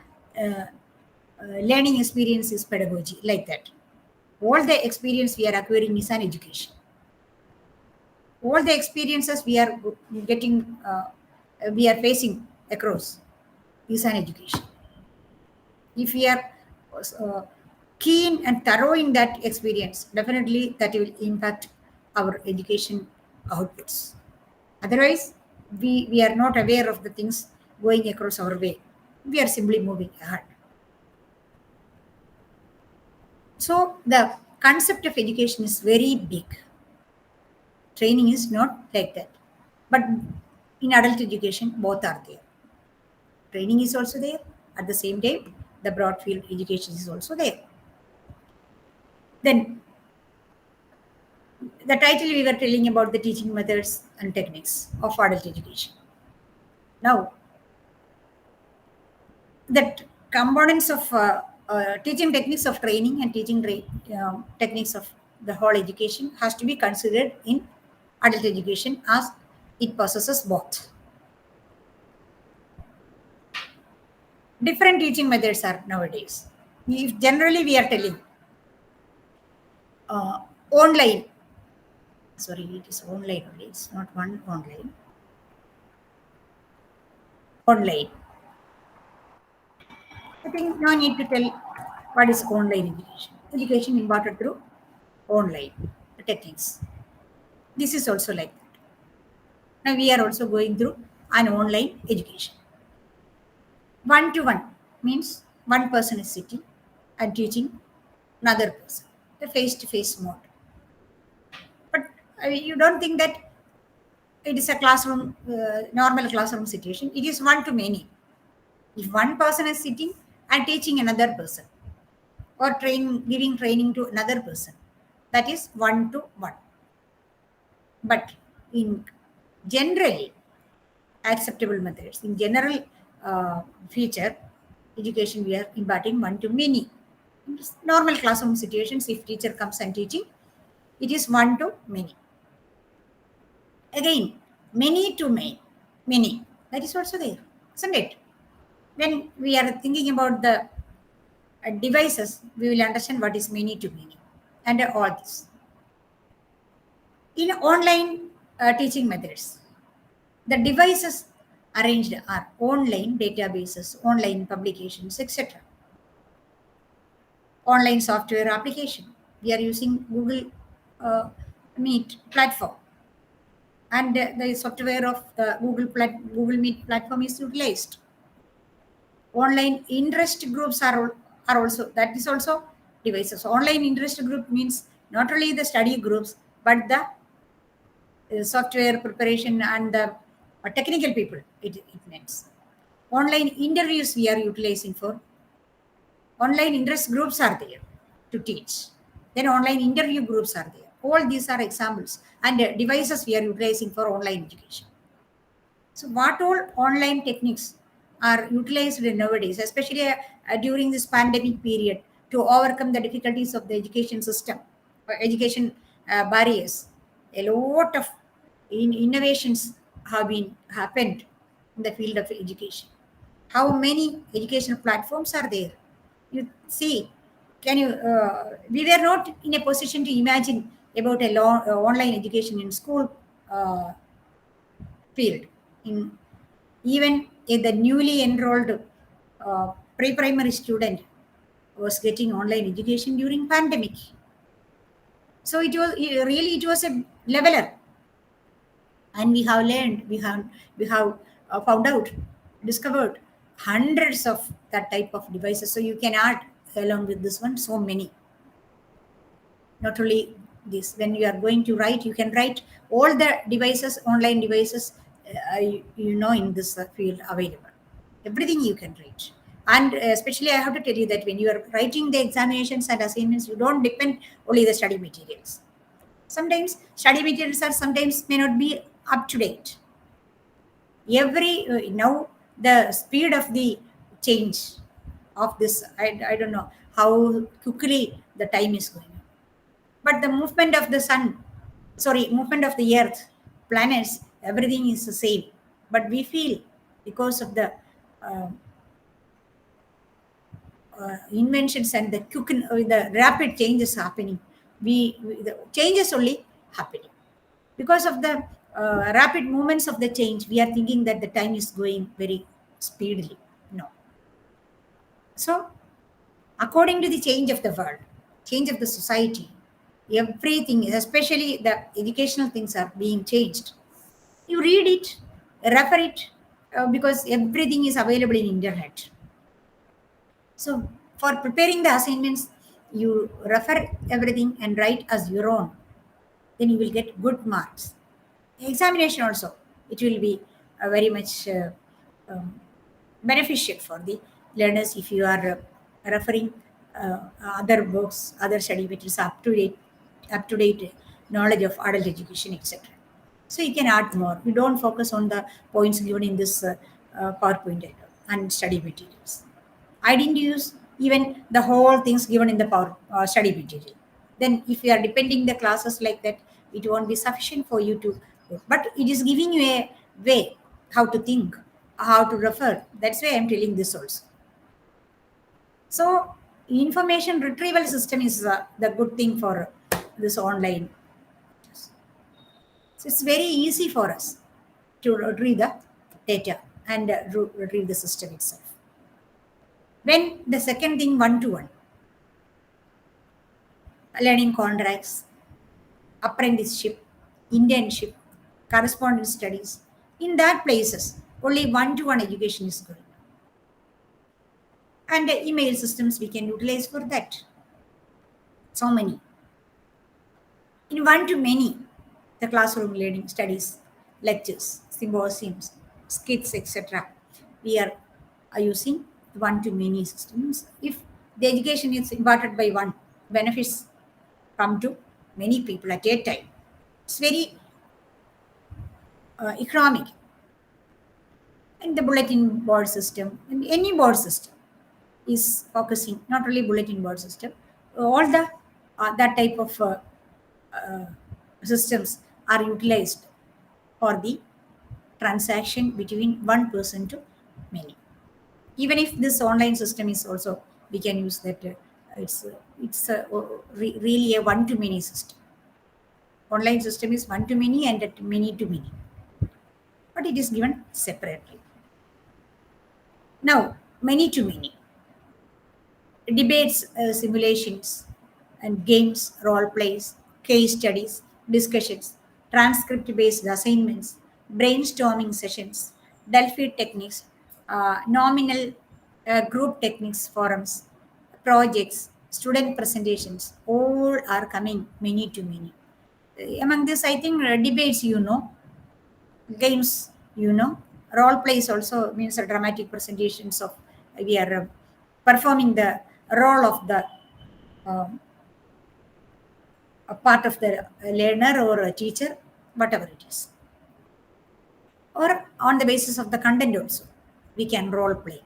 learning experience is pedagogy, like that. All the experience we are acquiring is an education. All the experiences we are getting, we are facing across is an education. If we are keen and thorough in that experience, definitely that will impact our education outputs. Otherwise, we are not aware of the things going across our way. We are simply moving ahead. So the concept of education is very big. Training is not like that. But in adult education, both are there. Training is also there. At the same time, the broad field education is also there. Then, the title we were telling about the teaching methods and techniques of adult education. Now, that components of teaching techniques of training and teaching techniques of the whole education has to be considered in adult education, as it possesses both. Different teaching methods are nowadays. If generally we are telling online, sorry, it is online only, it's not one online. Online. I think no need to tell what is online education. Education imparted through online techniques. This is also like that. Now we are also going through an online education. One-to-one means one person is sitting and teaching another person, the face-to-face mode. But you don't think that it is a classroom, normal classroom situation. It is one-to-many. If one person is sitting and teaching another person, or giving training to another person, that is one-to-one. But in generally acceptable methods, in general feature education, we are imparting one-to-many. In normal classroom situations, if teacher comes and teaching, it is one-to-many. Again, many-to-many, that is also there, isn't it? When we are thinking about the devices, we will understand what is many-to-many and all this. In online teaching methods, the devices arranged are online databases, online publications, etc. Online software application. We are using Google Meet platform, and the software of the Google Meet platform is utilized. Online interest groups are also, that is also devices. Online interest group means not only the study groups, but the software preparation and the technical people, it means. Online interviews we are utilizing for. Online interest groups are there to teach. Then online interview groups are there. All these are examples and devices we are utilizing for online education. So, what all online techniques are utilized nowadays, especially during this pandemic period, to overcome the difficulties of the education system, education barriers? A lot of innovations have been happened in the field of education. How many educational platforms are there? You see, can you? We were not in a position to imagine about a online education in school field. In even if the newly enrolled pre-primary student was getting online education during pandemic. So it was a leveler, and we have learned, we have found out, discovered hundreds of that type of devices. So you can add along with this one so many. Not only this, when you are going to write, you can write all the devices, online devices, in this field available. Everything you can write. And especially, I have to tell you that when you are writing the examinations and assignments, you don't depend only the study materials. Sometimes study materials are sometimes may not be up to date. Now the speed of the change of this, I don't know how quickly the time is going. But the movement of the sun, movement of the earth, planets, everything is the same. But we feel because of the uh, inventions and the rapid changes happening, the changes only happening. Because of the rapid movements of the change, we are thinking that the time is going very speedily. No. So, according to the change of the world, change of the society, everything, especially the educational things, are being changed. You read it, refer it, because everything is available in internet. So for preparing the assignments, you refer everything and write as your own. Then you will get good marks. Examination also, it will be very much um, beneficial for the learners if you are referring other books, other study materials, up to date knowledge of adult education, etc. So you can add more. You don't focus on the points given in this PowerPoint and study materials. I didn't use even the whole things given in the power study material. Then if you are depending the classes like that, it won't be sufficient for you to. But it is giving you a way how to think, how to refer. That's why I'm telling this also. So information retrieval system is the good thing for this online. So it's very easy for us to retrieve the data and retrieve the system itself. When the second thing, one-to-one, learning contracts, apprenticeship, internship, correspondence studies, in that places, only one-to-one education is going. And the email systems we can utilize for that. So many. In one-to-many, the classroom learning studies, lectures, symposiums, skits, etc. We are using one-to-many systems. If the education is imparted by one, benefits come to many people at a time. It's very economic. And the bulletin board system, and any board system, is focusing not only bulletin board system, all the that type of uh, systems are utilized for the transaction between one person to many. Even if this online system is also, we can use that. Really a one to many system. Online system is one to many and at many to many, but it is given separately. Now, many to many debates, simulations, and games, role plays, case studies, discussions, transcript based assignments, brainstorming sessions, Delphi techniques, nominal group techniques, forums, projects, student presentations, all are coming many to many. Among this, I think debates, games, role plays also means dramatic presentations of we are performing the role of the um, a part of the learner or a teacher, whatever it is. Or on the basis of the content also, we can role play.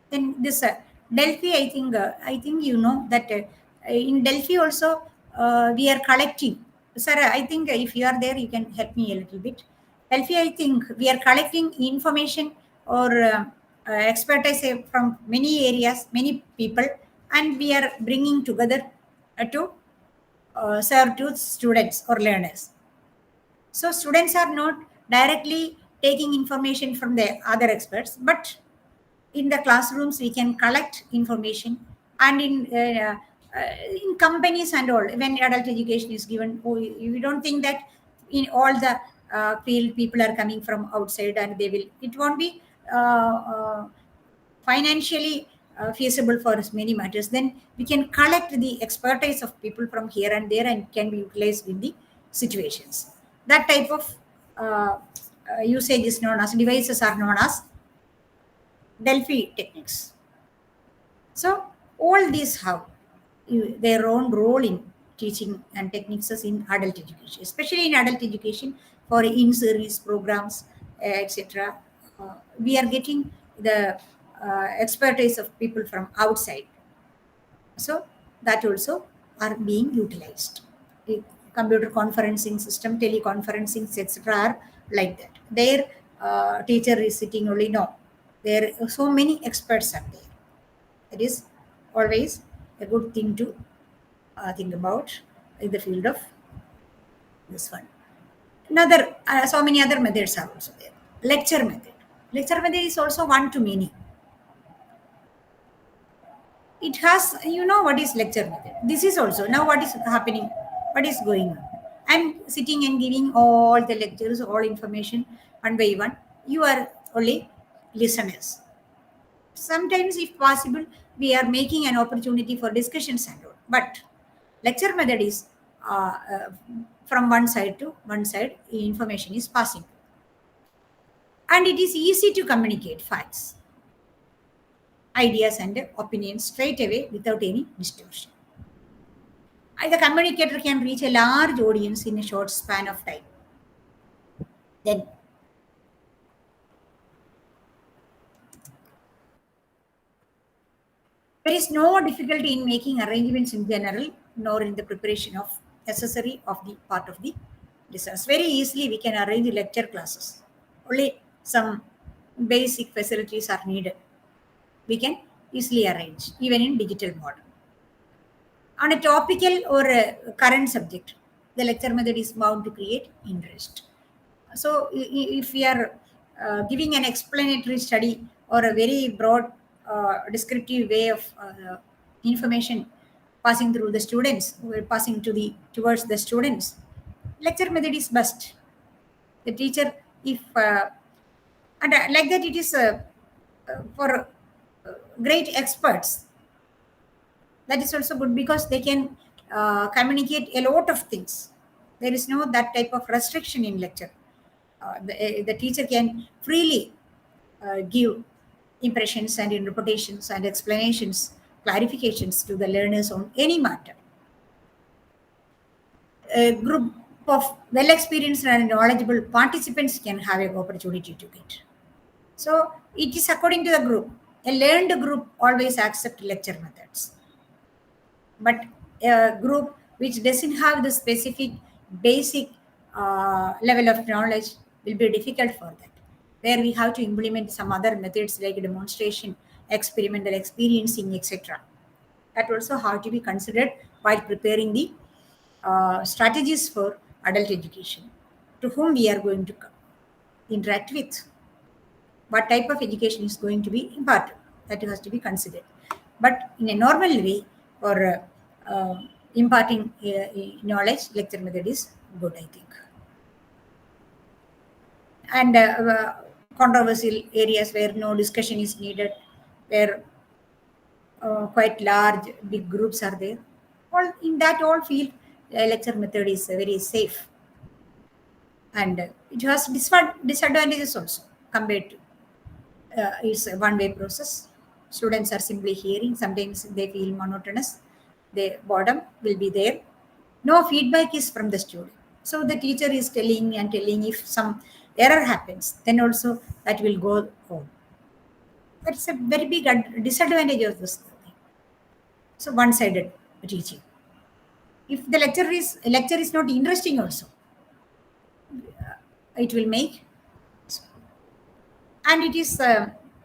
Then this Delphi, I think that in Delphi also we are collecting. Sir, I think if you are there, you can help me a little bit. Delphi, I think we are collecting information or expertise from many areas, many people, and we are bringing together to serve to students or learners. So students are not directly taking information from the other experts, but in the classrooms we can collect information, and in companies and all, when adult education is given, we don't think that in all the field people are coming from outside and they will, it won't be financially feasible for us many matters. Then we can collect the expertise of people from here and there and can be utilized in the situations. That type of usage is known as, devices are known as Delphi techniques. So all these have their own role in teaching and techniques in adult education, especially in adult education for in-service programs, etc. We are getting the expertise of people from outside. So that also are being utilized. The computer conferencing system, teleconferencing, etc. are like that. Their teacher is sitting only, no. There are so many experts are there. It is always a good thing to think about in the field of this one. Another, so many other methods are also there. Lecture method. Lecture method is also one to many. It has, what is lecture method. This is also, now what is happening, what is going on. I'm sitting and giving all the lectures, all information one by one. You are only listeners. Sometimes, if possible, we are making an opportunity for discussions and all. But lecture method is from one side to one side, information is passing. And it is easy to communicate facts, ideas, and opinions straight away without any distortion. And the communicator can reach a large audience in a short span of time. Then there is no difficulty in making arrangements in general, nor in the preparation of necessary of the part of the listeners. Very easily we can arrange lecture classes. Only some basic facilities are needed. We can easily arrange, even in digital mode. On a topical or a current subject, the lecture method is bound to create interest. So if we are giving an explanatory study or a very broad descriptive way of information passing through the students, passing towards the students, lecture method is best. The teacher, if and like that, it is for great experts. That is also good because they can communicate a lot of things. There is no that type of restriction in lecture. The teacher can freely give impressions and interpretations and explanations, clarifications to the learners on any matter. A group of well experienced and knowledgeable participants can have an opportunity to get. So it is according to the group. A learned group always accept lecture methods. But a group which doesn't have the specific basic level of knowledge will be difficult for that, where we have to implement some other methods like demonstration, experimental experiencing, etc. That also have to be considered while preparing the strategies for adult education, to whom we are going to interact with, what type of education is going to be imparted. That has to be considered. But in a normal way, for imparting knowledge, lecture method is good, I think. And controversial areas where no discussion is needed, where quite large, big groups are there. All in that all field, lecture method is very safe, and it has disadvantages also compared to it's a one-way process. Students are simply hearing. Sometimes they feel monotonous. The boredom will be there. No feedback is from the student. So the teacher is telling and telling. If some error happens, then also that will go home. That's a very big disadvantage of this thing. So one-sided teaching. If the lecture is not interesting, also it will make, and it is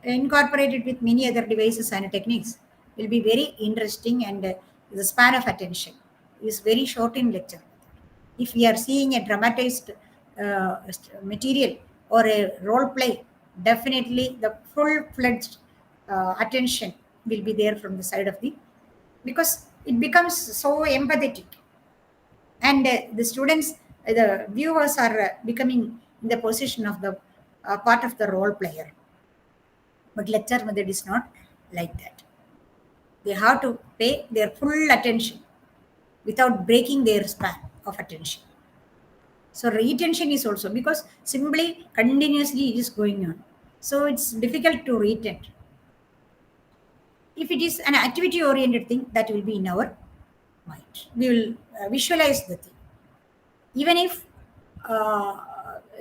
incorporated with many other devices and techniques, will be very interesting, and the span of attention is very short in lecture. If we are seeing a dramatized material or a role play, definitely the full-fledged attention will be there from the side of the, because it becomes so empathetic, and the students, the viewers are becoming in the position of the part of the role player. But lecture method is not like that. They have to pay their full attention without breaking their span of attention. So retention is also, because simply continuously it is going on. So it's difficult to retain. If it is an activity oriented thing, that will be in our mind. We will visualize the thing. Even if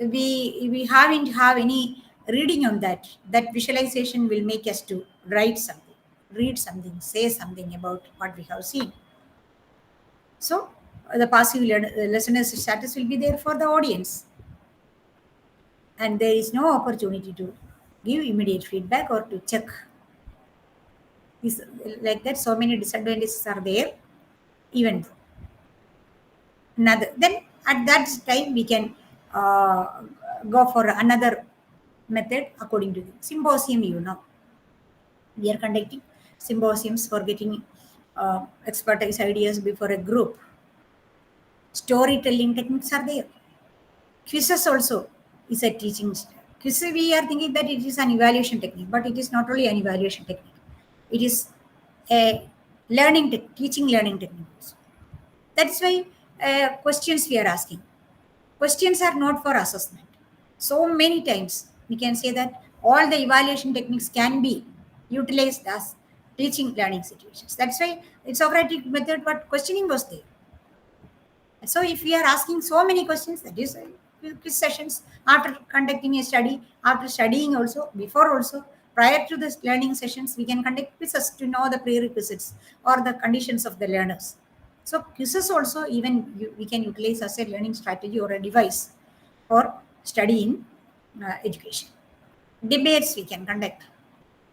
we haven't have any reading on that, that visualization will make us to write something, read something, say something about what we have seen. So the passive listener's status will be there for the audience, and there is no opportunity to give immediate feedback or to check. Is like that. So many disadvantages are there. Even though another, then at that time we can go for another method according to the symposium. We are conducting symposiums for getting expertise ideas before a group. Storytelling techniques are there. Quizzes also is a teaching style. Quiz, we are thinking that it is an evaluation technique, but it is not only an evaluation technique. It is a teaching learning technique also. That's why questions we are asking. Questions are not for assessment. So many times we can say that all the evaluation techniques can be utilized as teaching learning situations. That's why it's Socratic method, but questioning was there. So if we are asking so many questions, that is quiz sessions after conducting a study, after studying also, before also, prior to the learning sessions, we can conduct quizzes to know the prerequisites or the conditions of the learners. So quizzes also even we can utilize as a learning strategy or a device for studying education. Debates we can conduct,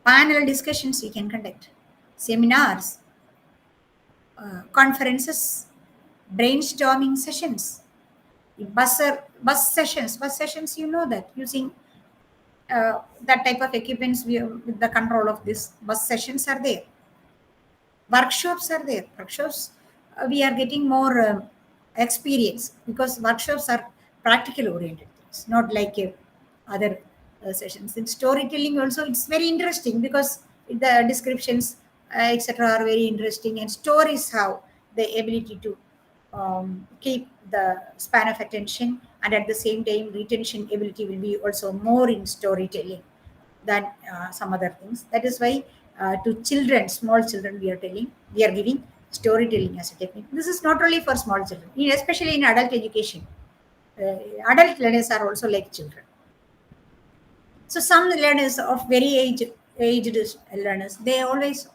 panel discussions we can conduct, seminars, conferences, brainstorming sessions, bus sessions. You know that using that type of equipments, with the control of this bus sessions are there. Workshops are there. Workshops, we are getting more experience, because workshops are practical oriented things, not like other sessions. In storytelling also, it's very interesting, because the descriptions, etc., are very interesting, and stories have the ability to keep the span of attention, and at the same time retention ability will be also more in storytelling than some other things. That is why to children, small children, we are giving storytelling as a technique. This is not only for small children, especially in adult education. Adult learners are also like children. So some learners of very aged learners, they always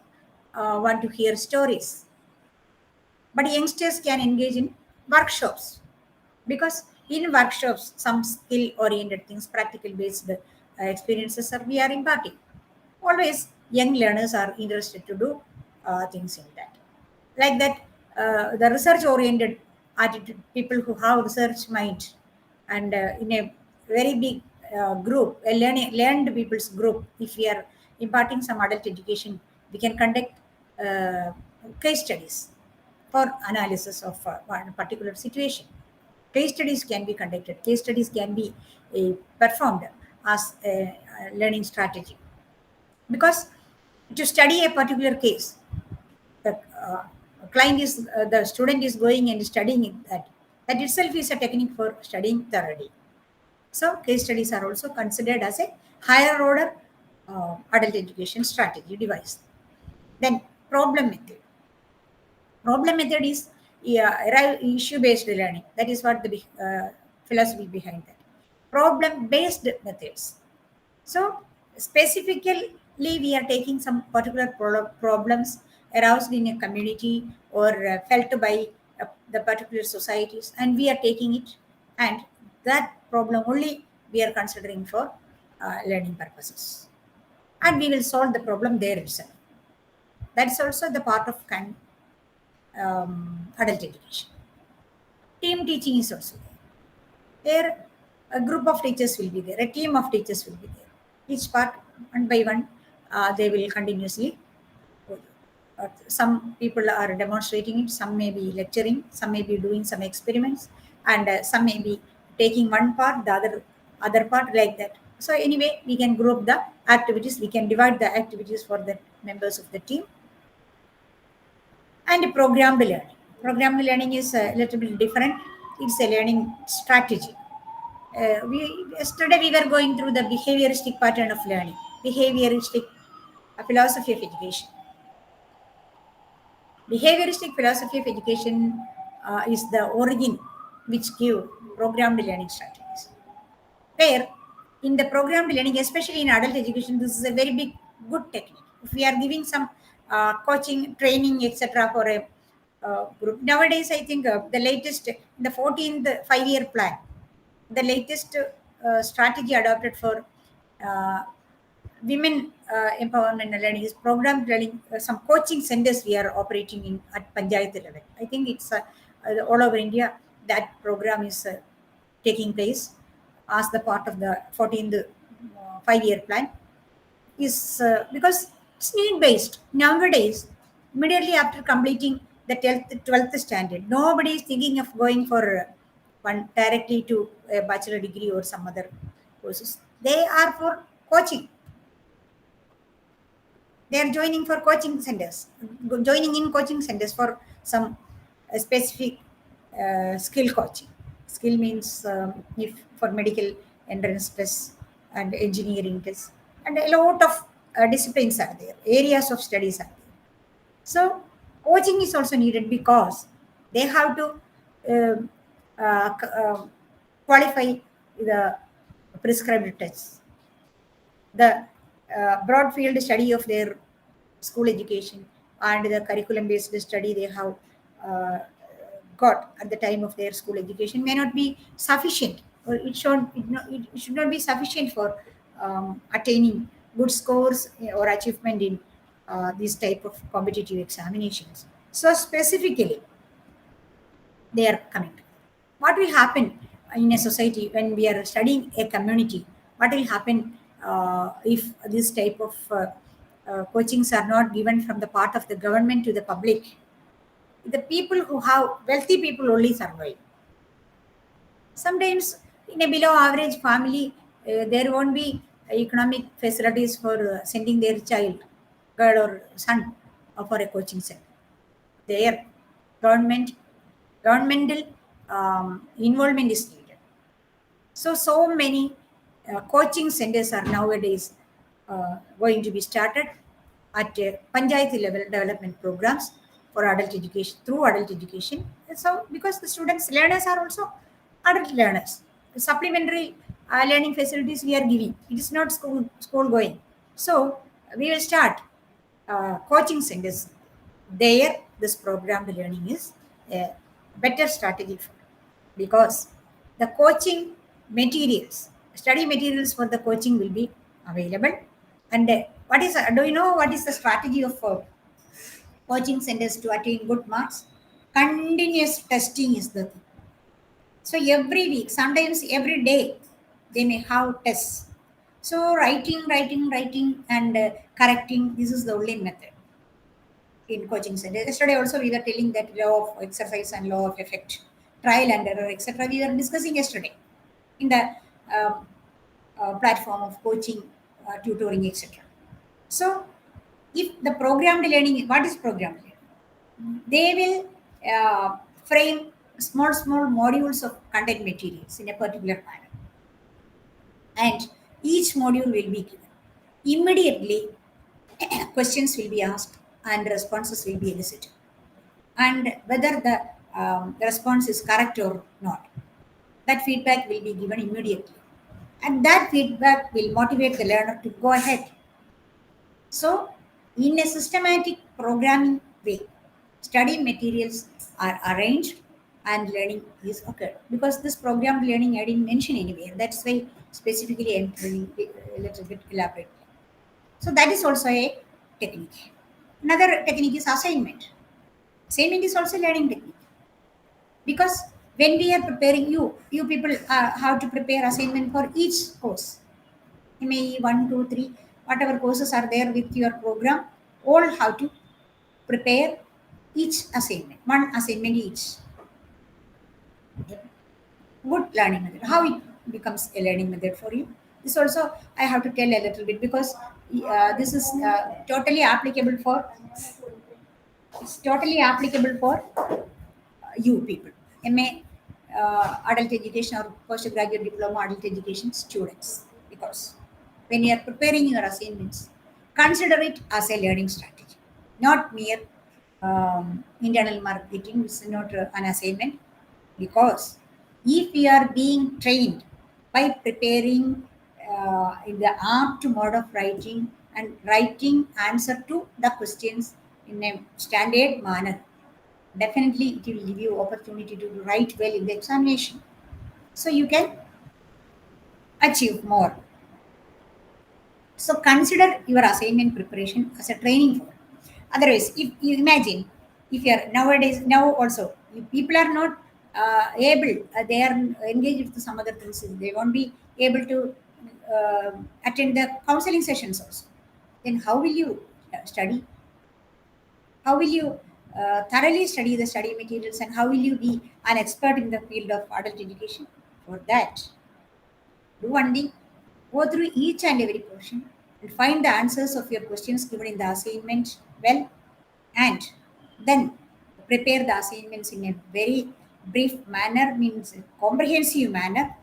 want to hear stories. But youngsters can engage in workshops, because in workshops, some skill oriented things, practical based experiences we are imparting. Always young learners are interested to do things in that. Like that, the research oriented attitude, people who have research mind, and in a very big group, a learned people's group, if we are imparting some adult education, we can conduct case studies for analysis of one particular situation. Case studies can be conducted. Case studies can be performed as a learning strategy, because to study a particular case, the the student is going and studying it, that itself is a technique for studying thoroughly. So case studies are also considered as a higher order adult education strategy device. Then problem method. Problem method is issue-based learning. That is what the philosophy behind that. Problem-based methods. So specifically, we are taking some particular problems aroused in a community or felt by the particular societies, and we are taking it, and that problem only we are considering for learning purposes, and we will solve the problem there itself. That's also the part of adult education. Team teaching is also there. There, a group of teachers will be there, a team of teachers will be there. Each part, one by one, they will continuously go through. Some people are demonstrating it, some may be lecturing, some may be doing some experiments, and some may be taking one part, the other part, like that. So anyway, we can group the activities, we can divide the activities for the members of the team. And programmed learning. Programmed learning is a little bit different. It's a learning strategy. Yesterday we were going through the behavioristic pattern of learning, behavioristic philosophy of education. Behavioristic philosophy of education is the origin which give programmed learning strategies. Where in the programmed learning, especially in adult education, this is a very good technique. If we are giving some coaching, training, etc. for a group. Nowadays, I think the latest, the 14th 5-year plan, the latest strategy adopted for women empowerment and learning is programmed learning. Some coaching centers we are operating in at Panchayat level. I think it's all over India. That program is taking place as the part of the 14th 5-year plan. Is because it's need based. Nowadays, immediately after completing the 12th standard, nobody is thinking of going for one directly to a bachelor degree or some other courses. They are for coaching. They are joining for coaching centers, joining in coaching centers for some specific skill coaching. Skill means if for medical entrance tests and engineering tests, and a lot of disciplines are there, areas of studies are there. So coaching is also needed because they have to qualify the prescribed tests, the broad field study of their school education and the curriculum based study they have got at the time of their school education may not be sufficient, or it should not be sufficient for attaining good scores or achievement in these type of competitive examinations. So specifically, they are coming. What will happen in a society when we are studying a community? What will happen if this type of coachings are not given from the part of the government to the public? The people who have wealthy people only survive. Sometimes in a below average family, there won't be economic facilities for sending their child, girl or son, for a coaching center. Their governmental involvement is needed. So many coaching centers are nowadays going to be started at Panchayat level development programs for adult education, through adult education. And so because the learners are also adult learners, the supplementary learning facilities we are giving, it is not school going. So we will start coaching centers. There this programmed learning is a better strategy for, because the coaching materials, study materials for the coaching will be available. And do you know what is the strategy of coaching centers to attain good marks? Continuous testing is the thing. So every week, sometimes every day, they may have tests. So writing, and correcting, this is the only method in coaching center. Yesterday also we were telling that law of exercise and law of effect, trial and error, etc. We were discussing yesterday in the platform of coaching, tutoring, etc. So if the programmed learning, what is programmed learning? They will frame small modules of content materials in a particular manner, and each module will be given. Immediately, questions will be asked and responses will be elicited. And whether the response is correct or not, that feedback will be given immediately. And that feedback will motivate the learner to go ahead. So, in a systematic programming way, study materials are arranged and learning is occurred. Because this program learning I didn't mention anywhere. That's why specifically I'm telling a little bit elaborate. So that is also a technique. Another technique is assignment. Assignment is also learning technique. Because when we are preparing you people have to prepare assignment for each course. MAE 1, 2, 3, whatever courses are there with your program, all have to prepare each assignment, one assignment each. Good learning method. How it becomes a learning method for you? This also I have to tell a little bit because this is totally applicable for. It's totally applicable for you people, MA adult education or postgraduate diploma adult education students. Because when you are preparing your assignments, consider it as a learning strategy, not mere internal marketing. It's not an assignment. Because if you are being trained by preparing in the art mode of writing and writing answer to the questions in a standard manner, definitely it will give you opportunity to write well in the examination. So you can achieve more. So consider your assignment preparation as a training for. Otherwise, if you imagine, if you are nowadays now also, if people are not able, they are engaged with some other things. They won't be able to attend the counseling sessions also. Then how will you study? How will you thoroughly study the study materials, and how will you be an expert in the field of adult education? For that, do one thing, go through each and every question and find the answers of your questions given in the assignment well, and then prepare the assignments in a very brief manner, means comprehensive manner.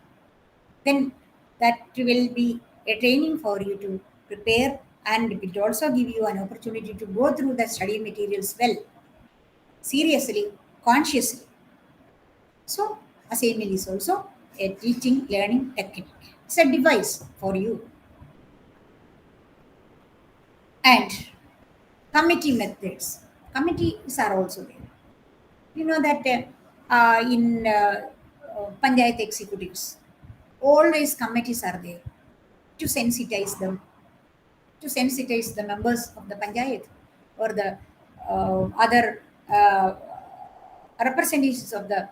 Then that will be a training for you to prepare, and it will also give you an opportunity to go through the study materials well, seriously, consciously. So, assignment is also a teaching learning technique. It's a device for you. And committee methods. Committees are also there. You know that in Panchayat executives, always committees are there to sensitize them, to sensitize the members of the Panchayat or the other representatives of the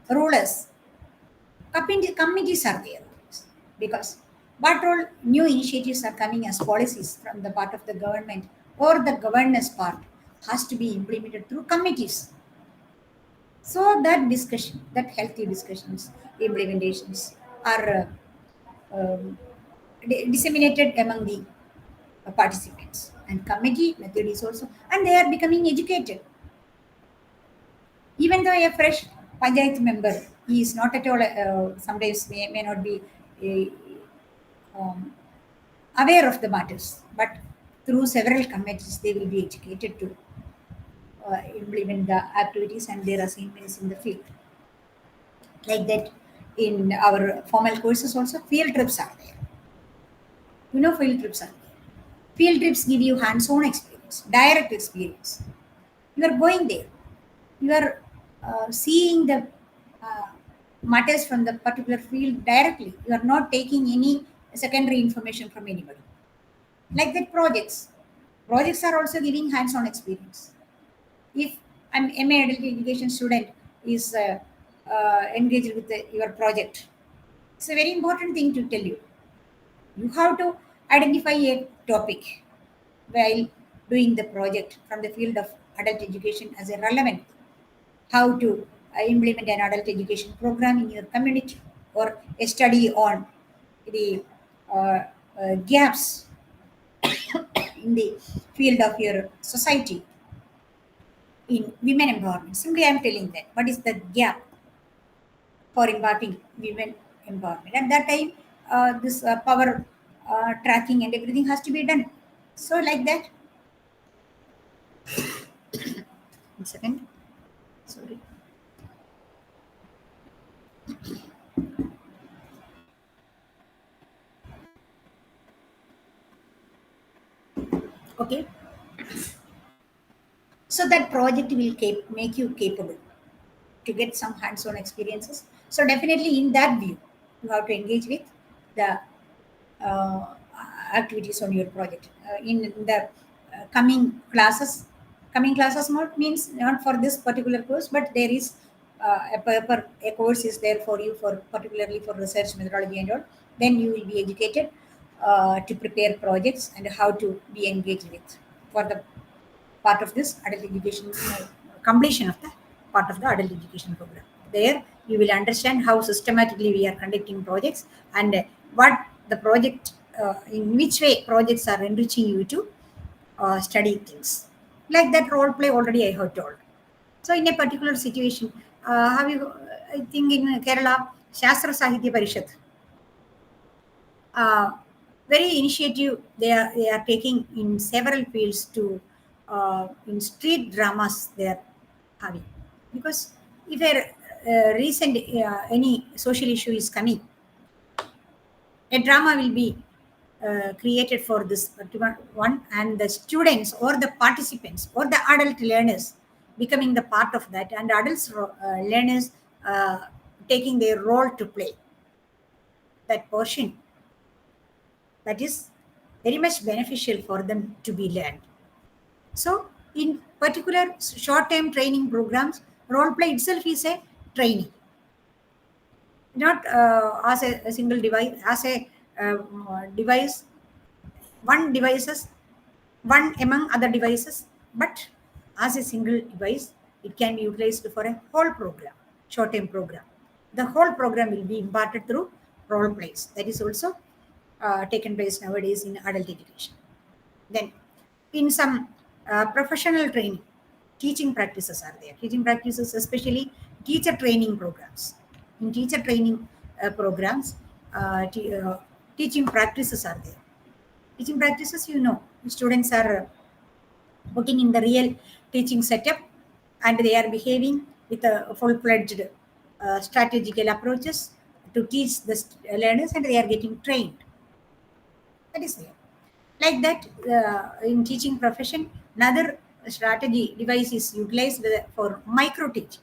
rulers. Committees are there because what all new initiatives are coming as policies from the part of the government or the governance part has to be implemented through committees. So that discussion, that healthy discussions, implementations are disseminated among the participants. And committee method is also, and they are becoming educated. Even though a fresh panchayat member, he is not at all, sometimes may not be um, aware of the matters, but through several committees, they will be educated to implement the activities and their assignments in the field. Like that, in our formal courses, also field trips are there. You know, field trips are there. Field trips give you hands-on experience, direct experience. You are going there. You are seeing the uh, matters from the particular field directly. You are not taking any secondary information from anybody. Like that, projects are also giving hands-on experience. If an MA adult education student is engaged with your project, it's a very important thing to tell you. You have to identify a topic while doing the project from the field of adult education as a relevant, how to implement an adult education program in your community, or a study on the gaps in the field of your society. in women empowerment. Simply, I am telling that. What is the gap for imparting women empowerment? At that time, this power tracking and everything has to be done. So, like that. 1 second. Sorry. Okay. So that project will make you capable to get some hands-on experiences. So definitely in that view, you have to engage with the uh, activities on your project. In the coming classes mode means not for this particular course, but there is a course is there for you for particularly for research methodology and all. Then you will be educated to prepare projects and how to be engaged with for the part of this adult education completion of the part of the adult education program. There you will understand how systematically we are conducting projects and what the project in which way projects are enriching you to study things. Like that role play already I have told. So in a particular situation, have you? I think in Kerala, Shastra Sahitya Parishad, uh, very initiative they are taking in several fields to in street dramas they are having, because if a recent any social issue is coming, a drama will be created for this particular one, and the students or the participants or the adult learners becoming the part of that, and adults learners taking their role to play that portion, that is very much beneficial for them to be learned. So, in particular short-term training programs, role play itself is a training, not as a single device, as a device, one devices, one among other devices, but as a single device, it can be utilized for a whole program, short-term program. The whole program will be imparted through role plays. That is also taken place nowadays in adult education. Then, in some professional training, teaching practices are there. Teaching practices, especially teacher training programs. In teacher training programs, teaching practices are there. Teaching practices, students are working in the real teaching setup and they are behaving with a full-fledged strategical approaches to teach the learners, and they are getting trained. That is there. Like that, in teaching profession, another strategy device is utilized for micro teaching.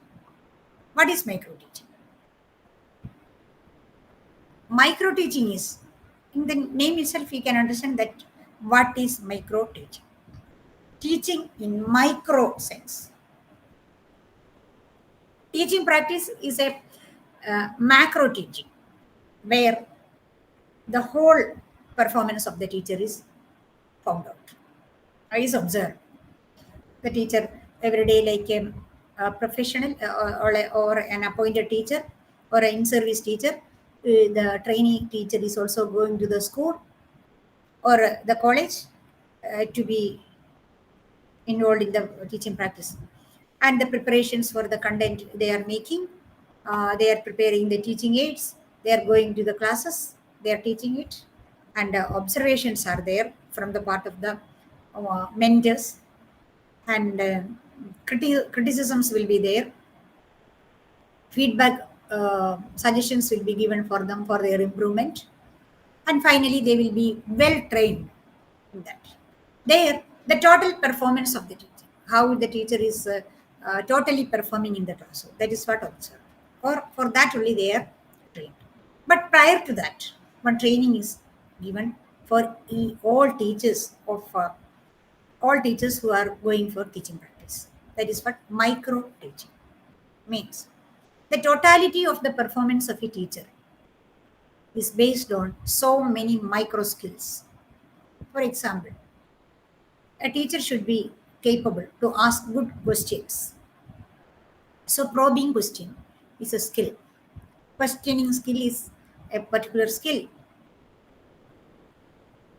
What is micro teaching? Micro teaching is, in the name itself, you can understand that what is micro teaching. Teaching in micro sense. Teaching practice is a macro teaching, where the whole performance of the teacher is found out, is observed. The teacher every day, like a professional or an appointed teacher or an in-service teacher, the trainee teacher is also going to the school or the college to be involved in the teaching practice, and the preparations for the content they are making, they are preparing the teaching aids, they are going to the classes, they are teaching it, and observations are there from the part of the mentors, and criticisms will be there, feedback suggestions will be given for them for their improvement, and finally they will be well trained in that. There, the total performance of the teacher, how the teacher is totally performing in the classroom, that is what observed. Or for that only they are trained. But prior to that, one training is given for all teachers all teachers who are going for teaching practice. That is what micro teaching means. The totality of the performance of a teacher is based on so many micro skills. For example, a teacher should be capable to ask good questions. So, probing question is a skill. Questioning skill is a particular skill.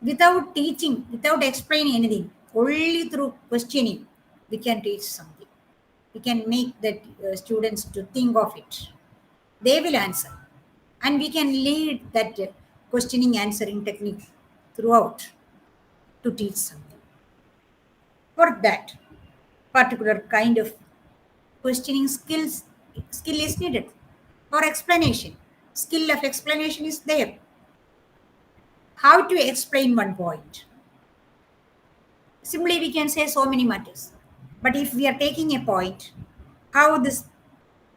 Without teaching, without explaining anything, only through questioning, we can teach something. We can make the students to think of it. They will answer. And we can lead that questioning answering technique throughout to teach something. For that particular kind of questioning skill is needed. For explanation, skill of explanation is there. How to explain one point? Simply we can say so many matters. But if we are taking a point, how this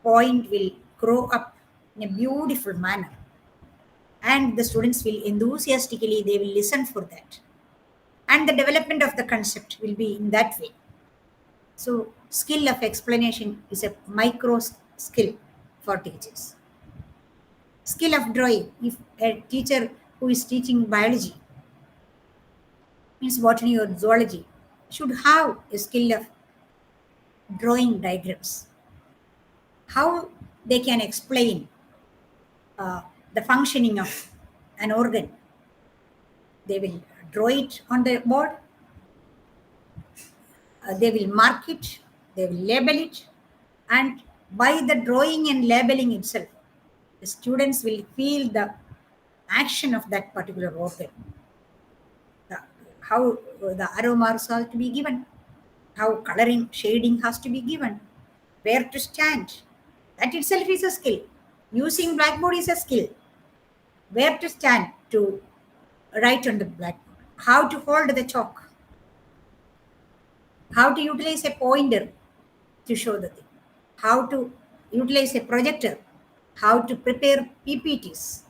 point will grow up in a beautiful manner, and the students will enthusiastically, they will listen for that. And the development of the concept will be in that way. So skill of explanation is a micro skill for teachers. Skill of drawing, if a teacher who is teaching biology, means botany or zoology, should have a skill of drawing diagrams. How they can explain the functioning of an organ. They will draw it on the board, they will mark it, they will label it, and by the drawing and labeling itself, the students will feel the action of that particular organ. How the aromas are to be given, how coloring, shading has to be given, where to stand. That itself is a skill. Using blackboard is a skill. Where to stand to write on the blackboard, how to hold the chalk, how to utilize a pointer to show the thing, how to utilize a projector, how to prepare PPTs.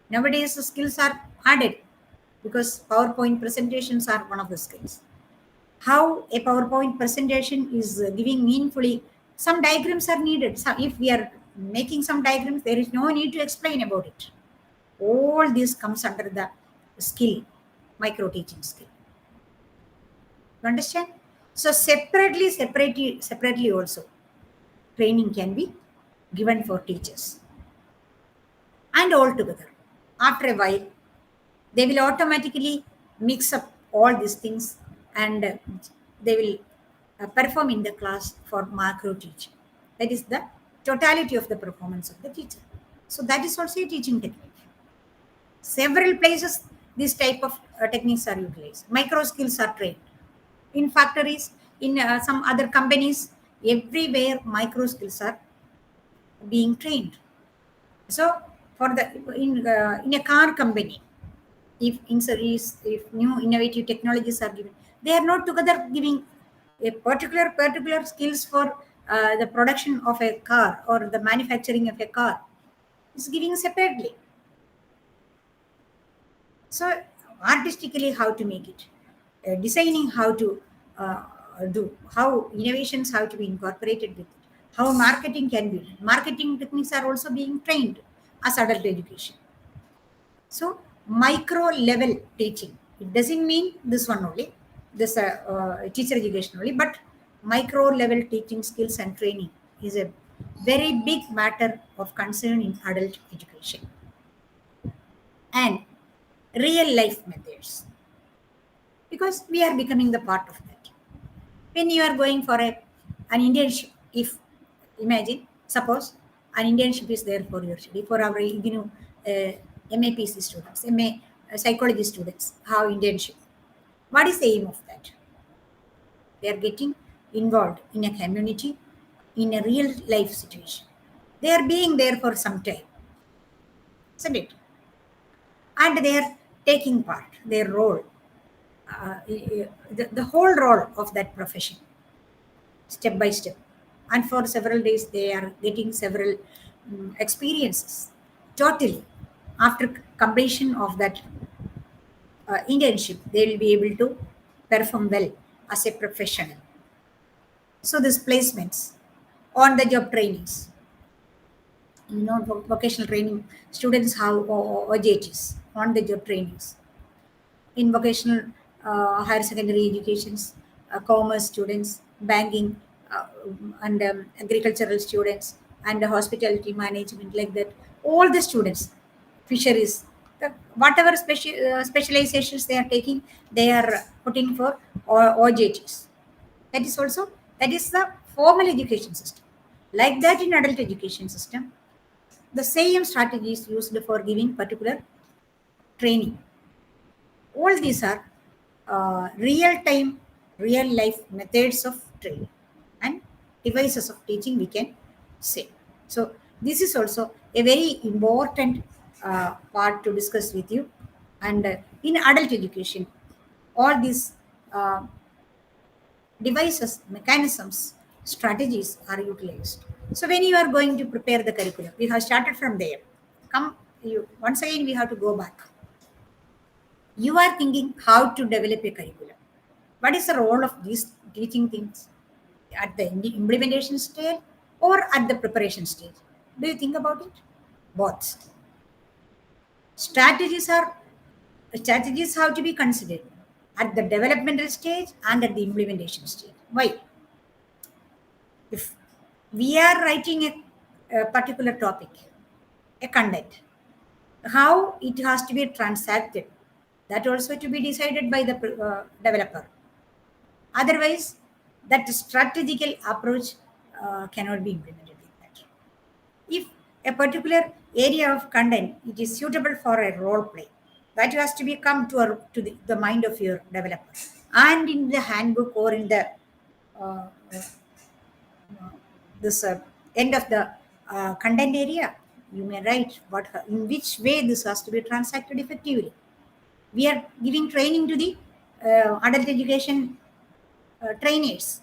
Nowadays, the skills are added because PowerPoint presentations are one of the skills. How a PowerPoint presentation is giving meaningfully, some diagrams are needed. So if we are making some diagrams, there is no need to explain about it. All this comes under the skill, micro teaching skill. You understand? So separately also, training can be given for teachers. And all together, after a while, they will automatically mix up all these things, and they will perform in the class for macro teaching. That is the totality of the performance of the teacher. So that is also a teaching technique. Several places this type of techniques are utilized. Micro skills are trained in factories, in some other companies. Everywhere micro skills are being trained. So for the in a car company, if new innovative technologies are given, they are not together giving a particular skills for the production of a car or the manufacturing of a car. It's giving separately. So artistically, how to make it, designing how to do, how innovations have to be incorporated with it, how marketing can be done. Marketing techniques are also being trained as adult education. So micro level teaching, it doesn't mean this one only, this teacher education only, but micro level teaching skills and training is a very big matter of concern in adult education. And real life methods, because we are becoming the part of that. When you are going for an internship, if imagine, suppose an internship is there for your study, for our MAPC students, MA psychology students have internship. What is the aim of that? They are getting involved in a community, in a real life situation. They are being there for some time, isn't it? And they are taking part, their role, the whole role of that profession, step by step. And for several days, they are getting several experiences. Totally, after completion of that internship, they will be able to perform well as a professional. So these placements, on the job trainings, vocational training, students have OJTs, on the job trainings. In vocational higher secondary educations, commerce students, banking, and agricultural students, and hospitality management, like that. All the students, fisheries, whatever specializations they are taking, they are putting for OJTs. That is the formal education system. Like that in adult education system, the same strategy is used for giving particular training. All these are real-time, real-life methods of training and devices of teaching, we can say. So this is also a very important part to discuss with you. And in adult education, all these devices, mechanisms, strategies are utilized. So when you are going to prepare the curriculum, we have started from there. Once again we have to go back. You are thinking how to develop a curriculum. What is the role of these teaching things at the implementation stage or at the preparation stage? Do you think about it? Both. Strategies have to be considered at the developmental stage and at the implementation stage. Why? If we are writing a particular topic, a content, how it has to be transacted, that also to be decided by the developer. Otherwise, that strategical approach cannot be implemented like that. If a particular area of content it is suitable for a role play, that has to be come to the mind of your developer. And in the handbook or in the this end of the content area, you may write in which way this has to be transacted effectively. We are giving training to the adult education trainers.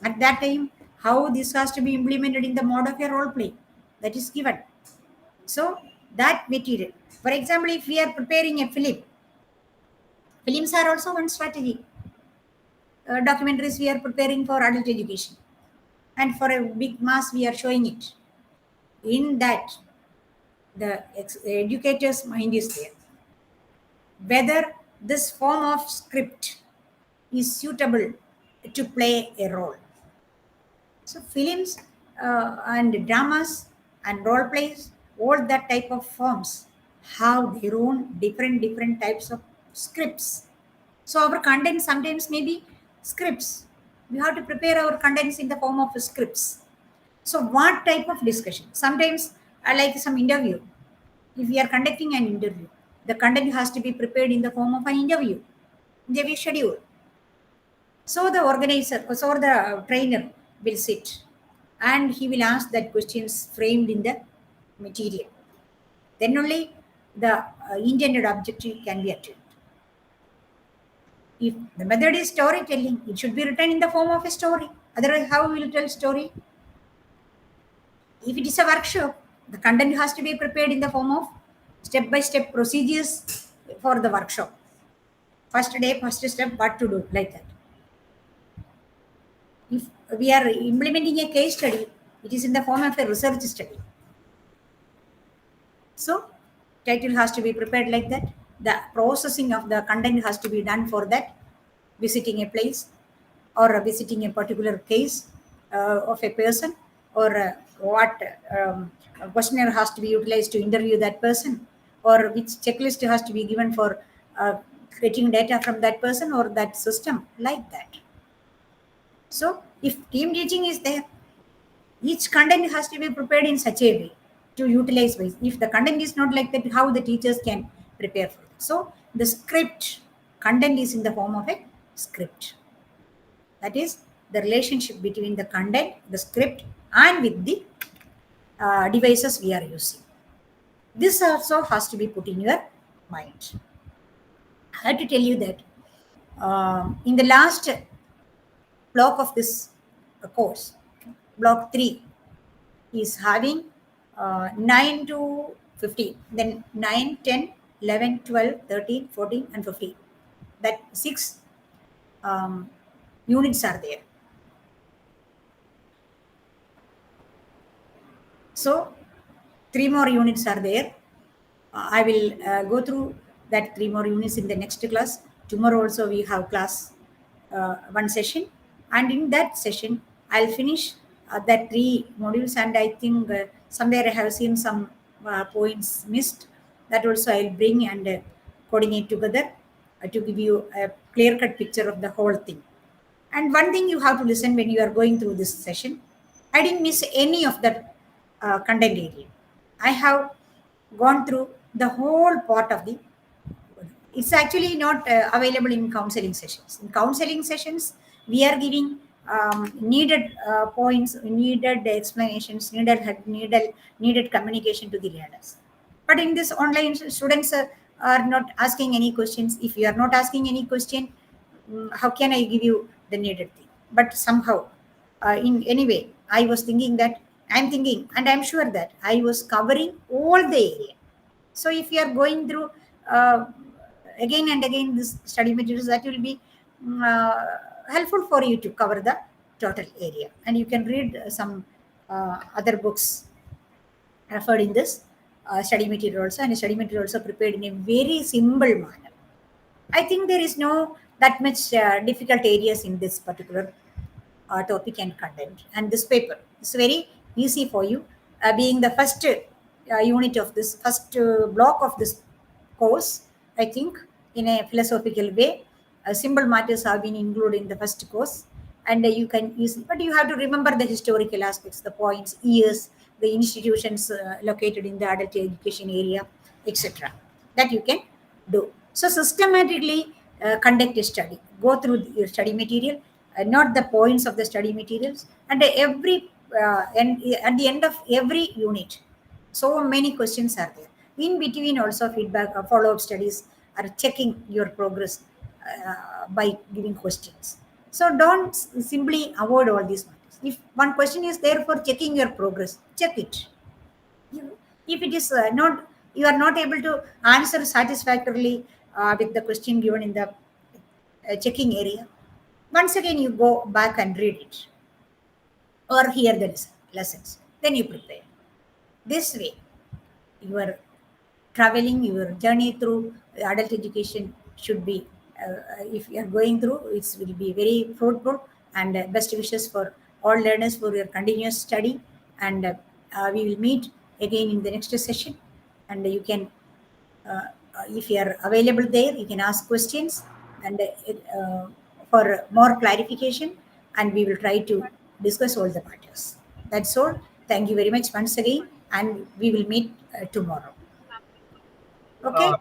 At that time, how this has to be implemented in the mode of a role play, that is given. So that material, for example, if we are preparing a film, films are also one strategy. Documentaries we are preparing for adult education, and for a big mass we are showing it. In that, the educator's mind is there. Whether this form of script is suitable to play a role. So films and dramas and role plays, all that type of forms have their own different types of scripts. So our content sometimes may be scripts. We have to prepare our contents in the form of scripts. So what type of discussion? Sometimes I like some interview. If we are conducting an interview, the content has to be prepared in the form of an interview schedule. So the organizer or the trainer will sit and he will ask that questions framed in the material. Then only the intended objective can be achieved. If the method is storytelling, it should be written in the form of a story. Otherwise, how will you tell story? If it is a workshop, the content has to be prepared in the form of step-by-step procedures for the workshop. First day, first step, what to do, like that. If we are implementing a case study, it is in the form of a research study. So, title has to be prepared like that. The processing of the content has to be done for that. Visiting a place or visiting a particular case of a person, or what questionnaire has to be utilized to interview that person, or which checklist has to be given for getting data from that person or that system, like that. So if team teaching is there, each content has to be prepared in such a way to utilize ways. If the content is not like that, how the teachers can prepare for it? So the script content is in the form of a script. That is the relationship between the content, the script, and with the devices we are using. This also has to be put in your mind. I have to tell you that in the last block of this course, block 3 is having 9 to 15, then 9, 10, 11, 12, 13, 14, and 15. That 6 units are there. So 3 more units are there. I will go through that 3 more units in the next class. Tomorrow also we have class 1 session, and in that session I'll finish that 3 modules, and I think somewhere I have seen some points missed. That also I'll bring and coordinate together to give you a clear-cut picture of the whole thing. And one thing you have to listen when you are going through this session, I didn't miss any of that content area. I have gone through the whole part of the. It's actually not available in counseling sessions. In counseling sessions, we are giving needed points, needed explanations, needed communication to the learners. But in this online, students are not asking any questions. If you are not asking any question, how can I give you the needed thing? But somehow, in any way, I was thinking that I'm thinking, and I'm sure that I was covering all the area. So if you are going through uh, again and again this study materials, that will be helpful for you to cover the total area, and you can read some other books referred in this study material also, and study material also prepared in a very simple manner. I think there is no that much difficult areas in this particular topic and content. And this paper is very easy for you, being the first unit of this first block of this course. I think in a philosophical way, simple matters have been included in the first course, and you can easily. But you have to remember the historical aspects, the points, years, the institutions located in the adult education area, etc. That you can do. So systematically conduct a study. Go through your study material, not the points of the study materials, and and at the end of every unit, so many questions are there. In between, also feedback, follow-up studies are checking your progress by giving questions. So don't simply avoid all these matters. If one question is there for checking your progress, check it. If it is not, you are not able to answer satisfactorily with the question given in the checking area, once again you go back and read it or hear the lessons, then you prepare. This way, your traveling, your journey through adult education should be, if you are going through, it will be very fruitful, and best wishes for all learners for your continuous study. And we will meet again in the next session, and you can, if you are available there, you can ask questions and for more clarification, and we will try to discuss all the matters. That's all. Thank you very much once again, and we will meet tomorrow. Okay.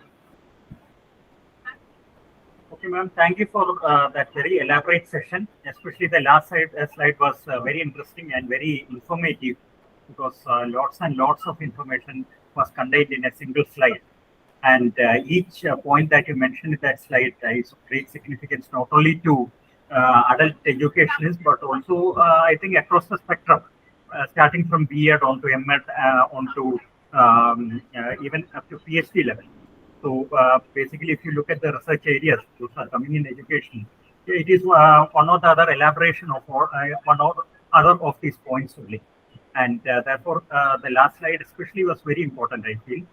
Okay, ma'am. Thank you for that very elaborate session. Especially the last slide was very interesting and very informative, because lots and lots of information was contained in a single slide. And each point that you mentioned in that slide is of great significance, not only to adult educationists, but also I think across the spectrum, starting from B.Ed on to M.Ed, on to even up to PhD level. So basically, if you look at the research areas those are coming in education, it is one or the other elaboration of one or other of these points only. And therefore, the last slide especially was very important, I feel,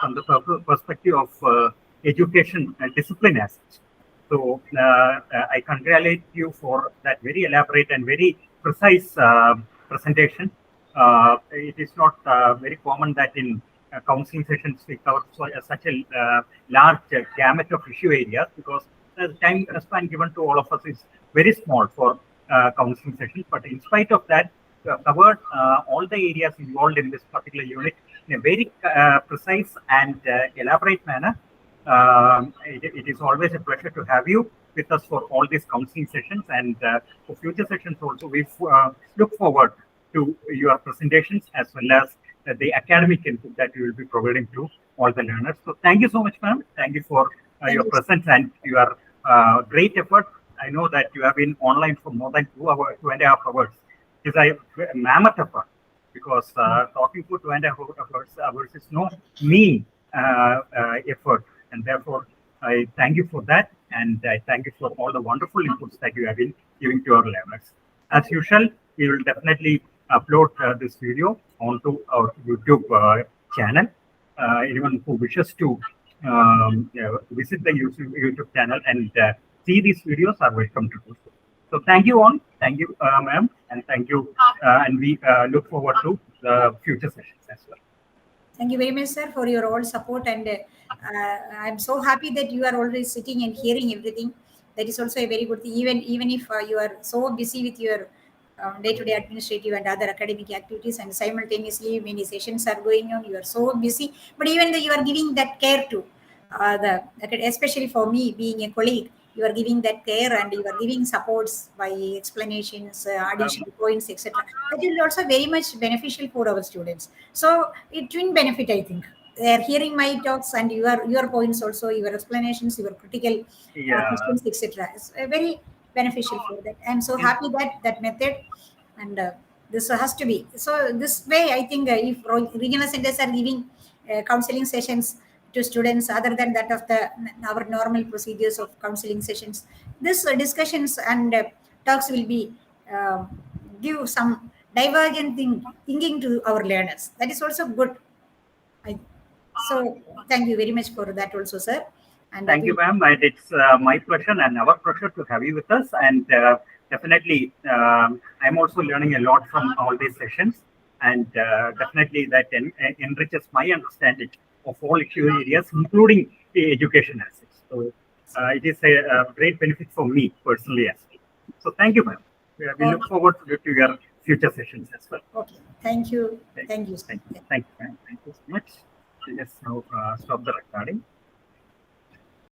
from the perspective of education and discipline aspects. So I congratulate you for that very elaborate and very precise presentation. It is not very common that in counseling sessions we cover such a large gamut of issue areas, because the time span given to all of us is very small for counseling sessions. But in spite of that, we have covered all the areas involved in this particular unit in a very precise and elaborate manner. It is always a pleasure to have you with us for all these counseling sessions, and for future sessions also we look forward to your presentations as well as the academic input that you will be providing to all the learners. So thank you so much, ma'am. Thank you for your presence and your great effort. I know that you have been online for more than 2.5 hours. It's a mammoth effort, because talking for 2.5 hours is no mean effort. And therefore, I thank you for that. And I thank you for all the wonderful inputs that you have been giving to our learners. As usual, we will definitely upload this video onto our YouTube channel. Anyone who wishes to visit the YouTube channel and see these videos are welcome to do so. So thank you all. Thank you, ma'am. And thank you. And we look forward to the future sessions as well. Thank you very much, sir, for your all support. And I'm so happy that you are always sitting and hearing everything. That is also a very good thing. Even if you are so busy with your day-to-day administrative and other academic activities, and simultaneously many sessions are going on, you are so busy. But even though you are giving that care to especially for me being a colleague, you are giving that care and you are giving supports by explanations, additional points, etc. That is also very much beneficial for our students. So it twin benefit, I think. They are hearing my talks and your points also, your explanations, your critical Yeah. questions, etc. It's very beneficial for that. I'm so happy that method, and this has to be. So this way, I think if regional centers are giving counseling sessions to students other than that of our normal procedures of counseling sessions, this discussions and talks will be give some divergent thinking to our learners. That is also good. So thank you very much for that also, sir. And Thank you, ma'am. And it's my pleasure and our pleasure to have you with us. And definitely, I'm also learning a lot from all these sessions. And definitely that enriches my understanding of all issue areas, including the education aspects. So it is a great benefit for me personally as well. So thank you, ma'am. We look forward to your future sessions as well. Okay. Thank you. Thank you. Thank you. Thank you, ma'am. Thank you so much. Let's now stop the recording.